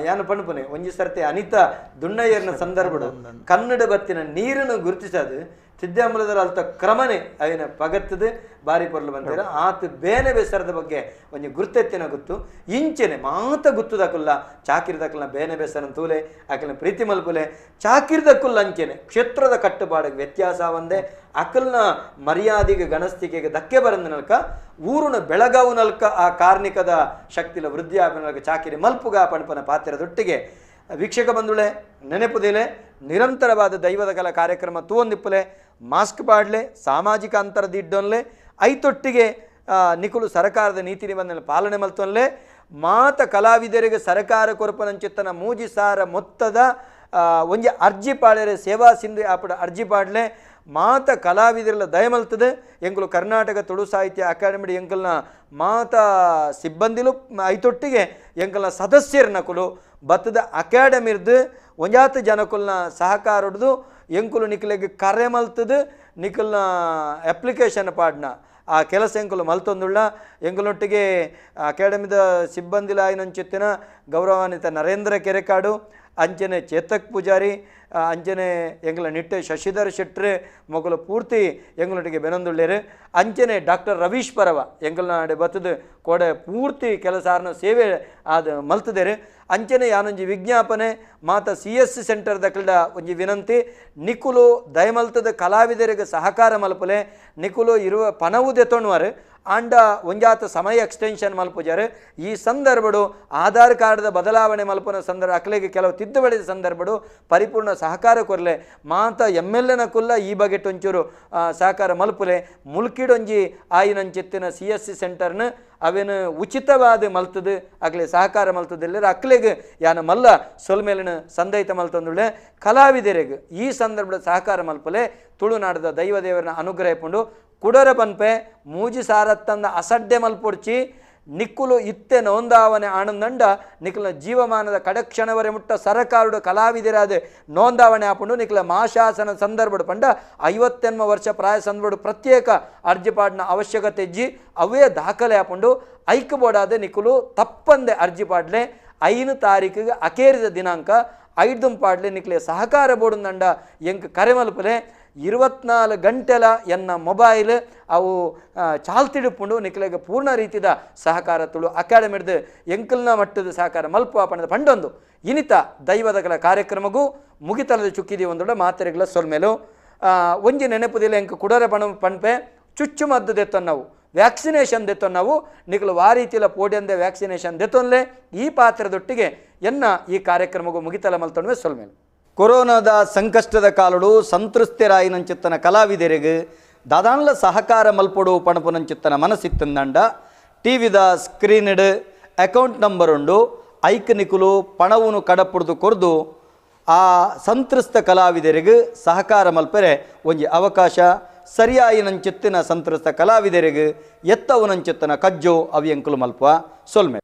ಯಾನು ಪಣಪನೆ ಒಂಜಿ ಸರ್ತಿ ಅನಿತಾ ದುಣ್ಣಯ್ಯರ್ನ ಸಂದರ್ಭಡು ಕನ್ನಡ ಬತ್ತಿನ ನೀರನ್ನು ಗುರುತಿಸದು ತಿದ್ದಂಬಲದ ಅಲ್ತ ಕ್ರಮನೆ ಅವಿನ ಪಗತ್ತದು ಬಾರಿ ಪೊರ್ಲು ಬಂತೀರ ಆತ ಬೇನೆ ಬೇಸರದ ಬಗ್ಗೆ ಒಂಜಿ ಗುರ್ತೆತ್ತಿನ ಗುತ್ತು ಇಂಚೆನೆ ಮಾತ ಗುತ್ತುದಕ್ಕಲ್ಲ ಚಾಕಿರ್ದಕ್ಕಲ್ಲ ಬೇನೆ ಬೇಸರನ್ ತೂಲೆ ಆಕಲ್ನ ಪ್ರೀತಿ ಮಲ್ಪುಲೆ ಚಾಕಿರ್ದಕ್ಕಲ್ಲ ಅಂಚೆನೆ ಕ್ಷೇತ್ರದ ಕಟ್ಟುಪಾಡಿಗೆ ವ್ಯತ್ಯಾಸ ಒಂದೇ ಅಕಲ್ನ ಮರ್ಯಾದೆಗೆ ಗಣಸ್ತಿಕೆಗೆ ಧಕ್ಕೆ ಬರಂದ ನಲ್ಕ ಊರುನ ಬೆಳಗಾವು ನಲ್ಕ ಆ ಕಾರ್ಮಿಕದ ಶಕ್ತಿಲ ವೃದ್ಧಿ ಆಗ ನಲ್ಕ ಚಾಕಿರಿ ಮಲ್ಪುಗ ಪಣಪನ ಪಾತ್ರದೊಟ್ಟಿಗೆ ವೀಕ್ಷಕ ಬಂಧುಳೆ ನೆನೆಪುದಿಲೆ ನಿರಂತರವಾದ ದೈವದ ಕಲಾ ಕಾರ್ಯಕ್ರಮ ತೂವೊಂದಿಪ್ಪಲೆ ಮಾಸ್ಕ್ ಪಾಡ್ಲೆ ಸಾಮಾಜಿಕ ಅಂತರದ ಇಡ್ಡೊನ್ಲೆ ಐತೊಟ್ಟಿಗೆ ನಿಕುಲು ಸರ್ಕಾರದ ನೀತಿ ನಿಬಂಧನೆ ಪಾಲನೆ ಮಲ್ತೊನ್ಲೆ ಮಾತ ಕಲಾವಿದರಿಗೆ ಸರ್ಕಾರ ಕೊರಪನಂಚಿತ್ತನ ಮೂಜಿ ಸಾರ ಮೊತ್ತದ ಒಂಜಿ ಅರ್ಜಿ ಪಾಡ್ರೆ ಸೇವಾ ಸಿಂಧು ಆಪಡ ಅರ್ಜಿ ಪಾಡ್ಲೆ ಮಾತ ಕಲಾವಿದರೆಲ್ಲ ದಯಮಲ್ತದೆ ಎಂಕುಲು ಕರ್ನಾಟಕ ತುಳು ಸಾಹಿತ್ಯ ಅಕಾಡೆಮಿ ಎಂಕಲ್ನ ಮಾತ ಸಿಬ್ಬಂದಿಲು ಐತೊಟ್ಟಿಗೆ ಎಂಕಲ್ನ ಸದಸ್ಯರನ್ನ ಕುಲು ಬತ್ತದ ಅಕಾಡೆಮಿರ್ದು ಒಂಜಾತ ಜನಕುಲ್ನ ಸಹಕಾರ ಹೊಡೆದು ಎಂಕುಲು ನಿಖಿಲೆಗೆ ಕರೆ ಮಲ್ತದು ನಿಖಲ್ನ ಅಪ್ಲಿಕೇಶನ್ ಪಾಡ್ನ ಆ ಕೆಲಸ ಎಂಕುಲು ಮಲ್ತೊಂದುಳ್ಳ ಎಂಕುಲೊಟ್ಟಿಗೆ ಅಕಾಡೆಮಿದ ಸಿಬ್ಬಂದಿಲ ಆಯ್ನಂಚಿತ್ತಿನ ಗೌರವಾನ್ವಿತ ನರೇಂದ್ರ ಕೆರೆಕಾಡು ಅಂಚನೆ ಚೇತಕ್ ಪೂಜಾರಿ ಅಂಚನೆ ಎಂಗ್ಲ ನಿಟ್ಟೆ ಶಶಿಧರ್ ಶೆಟ್ರೆ ಮೊಗಲು ಪೂರ್ತಿ ಎಂಗ್ಲೊಟ್ಟಿಗೆ ಬೆನೊಂದುಳ್ಳೇರು ಅಂಚನೆ ಡಾಕ್ಟರ್ ರವೀಶ್ ಪರವ ಎಂಗಲ್ನ ನಾಡೆ ಬತ್ತದು ಕೋಡೆ ಪೂರ್ತಿ ಕೆಲಸಾರನ ಸೇವೆ ಅದು ಮಲ್ತದೇರು ಅಂಚನೆ ಯಾನೊಂಜಿ ವಿಜ್ಞಾಪನೆ ಮಾತ CS ಸೆಂಟರ್ ದಕ್ಕಲ್ಡ ಒಂಜಿ ವಿನಂತಿ ನಿಕುಲು ದಯಮಲ್ತದ ಕಲಾವಿದರಿಗೆ ಸಹಕಾರ ಮಲ್ಪಲೆ ನಿಕುಲು ಇರುವ ಪನವು ದೆತೊಣುವರು ಆಂಡ ಒಂಜಾತ ಸಮಯ ಎಕ್ಸ್ಟೆನ್ಷನ್ ಮಲ್ಪುಜಾರು ಈ ಸಂದರ್ಭಡು ಆಧಾರ್ ಕಾರ್ಡ್ದ ಬದಲಾವಣೆ ಮಲ್ಪನ ಸಂದರ್ಭ ಅಕ್ಲೆಗೆ ಕೆಲವು ತಿದ್ದುಪಡಿದ ಸಂದರ್ಭಡು ಪರಿಪೂರ್ಣ ಸಹಕಾರ ಕೊರಲೆ ಮಾತ MLA ಕುಲ್ಲ ಈ ಬಗೆಟ್ ಒಂಚೂರು ಸಹಕಾರ ಮಲ್ಪುಲೆ ಮುಲ್ಕಿಡೊಂಜಿ ಆಯಿನಂಚಿತ್ತಿನ CSC ಸೆಂಟರ್ನ ಅವೇನು ಉಚಿತವಾದ ಮಲ್ತದು ಅಕ್ಲೆ ಸಹಕಾರ ಮಲ್ತದಿಲ್ಲ ಅಕ್ಲೆಗೆ ಯಾನ ಮಲ್ಲ ಸೊಲ್ಮೇಲಿನ ಸಂದೈತ ಮಲ್ತಂದುಳ್ಳೆ ಕಲಾವಿದರಿಗೆ ಈ ಸಂದರ್ಭದ ಸಹಕಾರ ಮಲ್ಪಲೆ ತುಳುನಾಡದ ದೈವದೇವರನ್ನ ಅನುಗ್ರಹ ಪುಂಡು ಕುಡರ ಪನ್ಪೆ ಮೂಜಿ ಸಾರತ್ತಂದ ಅಸಡ್ಡೆ ಮಲ್ಪೊಡ್ಚಿ ನಿಕ್ಕುಲು ಇತ್ತೆ ನೋಂದಾವಣೆ ಆನಂದಂಡ ನಿಖಲ ಜೀವಮಾನದ ಕಡಕ್ಷಣವರೆ ಮುಟ್ಟ ಸರಕಾರುಡು ಕಲಾವಿದರಾದ ನೋಂದಾವಣೆ ಆಪುಂಡು ನಿಖಲ ಮಾಶಾಸನ ಸಂದರ್ಭಡು ಪಂಡ 50 ವರ್ಷ ಪ್ರಾಯ ಸಂದರ್ಭಡು ಪ್ರತ್ಯೇಕ ಅರ್ಜಿ ಪಾಡ್ನ ಅವಶ್ಯಕತೆ ಇಜ್ಜಿ ಅವೇ ದಾಖಲೆ ಆಪುಂಡು ಐಕ್ ಬೋಡಾದ ನಿಖಲು ತಪ್ಪಂದೆ ಅರ್ಜಿ ಪಾಡ್ಲೆ 5 ತಾರೀಕಿಗೆ ಅಕೇರಿದ ದಿನಾಂಕ 5 ಪಾಡ್ಲೆ ನಿಖಲೆ ಸಹಕಾರ ಬೋಡುಂದಂಡ ಎಂಕ್ ಕರೆ ಮಲ್ಪಲೆ 24 ಗಂಟೆಲ ಎನ್ನ ಮೊಬೈಲ್ ಅವು ಚಾಲ್ತಿಡುಪುಂಡು ನಿಖಲೆಗೆ ಪೂರ್ಣ ರೀತಿಯ ಸಹಕಾರ ತುಳು ಅಕಾಡೆಮಿಡ್ದು ಎಂಕಲ್ನ ಮಟ್ಟದ ಸಹಕಾರ ಮಲ್ಪ ಪಣದ ಪಂಡೊಂದು ಇನಿತ ದೈವದಗಳ ಕಾರ್ಯಕ್ರಮಗೂ ಮುಗಿತಲದ ಚುಕ್ಕಿದಿ ಒಂದೊಡ ಮಾತ್ರೆಗಳ ಸೊಲ್ಮೇಲು ಒಂಜಿ ನೆನಪುದಿಲ್ಲ ಎಂಕ ಕುಡರ ಪಣಪೆ ಚುಚ್ಚುಮದ್ದು ದೆತ್ತೊನ್ ನಾವು ವ್ಯಾಕ್ಸಿನೇಷನ್ ದೆತ್ತೊನ್ ನಾವು ನಿಖಲು ವಾ ರೀತಿಯ ಪೋಡಿಯಂದೆ ವ್ಯಾಕ್ಸಿನೇಷನ್ ದೆತ್ತೊನ್ಲೆ ಈ ಪಾತ್ರದೊಟ್ಟಿಗೆ ಎನ್ನ ಈ ಕಾರ್ಯಕ್ರಮಗೂ ಮುಗಿತಲ ಮಲ್ತೊಣ್ವೆ ಸೊಲ್ಮೇಲು ಕೊರೋನಾದ ಸಂಕಷ್ಟದ ಕಾಲಡು ಸಂತೃಪ್ತರಾಯಿನಂಚಿತ್ತನ ಕಲಾವಿದರಿಗೆ ದಾದಾನ್ಲ ಸಹಕಾರ ಮಲ್ಪೊಡು ಪಣಪುನಂಚಿತ್ತನ ಮನಸ್ಸಿತ್ತಂದಂಡ ಟಿವಿದ ಸ್ಕ್ರೀನ್ಡ್ ಅಕೌಂಟ್ ನಂಬರ್ ಉಂಡು ಐಕ್ ನಿಕುಲು ಪಣವುನು ಕಡಪುಡ್ದು ಕೊರ್ದು ಆ ಸಂತ್ರಸ್ತ ಕಲಾವಿದರಿಗೆ ಸಹಕಾರ ಮಲ್ಪರೆ ಒಂಜಿ ಅವಕಾಶ ಸರಿಯಾಯಿನಂಚಿತ್ತಿನ ಸಂತ್ರಸ್ತ ಕಲಾವಿದರಿಗೆ ಎತ್ತವನಂಚಿತ್ತನ ಕಜ್ಜೋ ಅವಿಯಂಕುಲು ಮಲ್ಪ ಸೊಲ್ಮೆ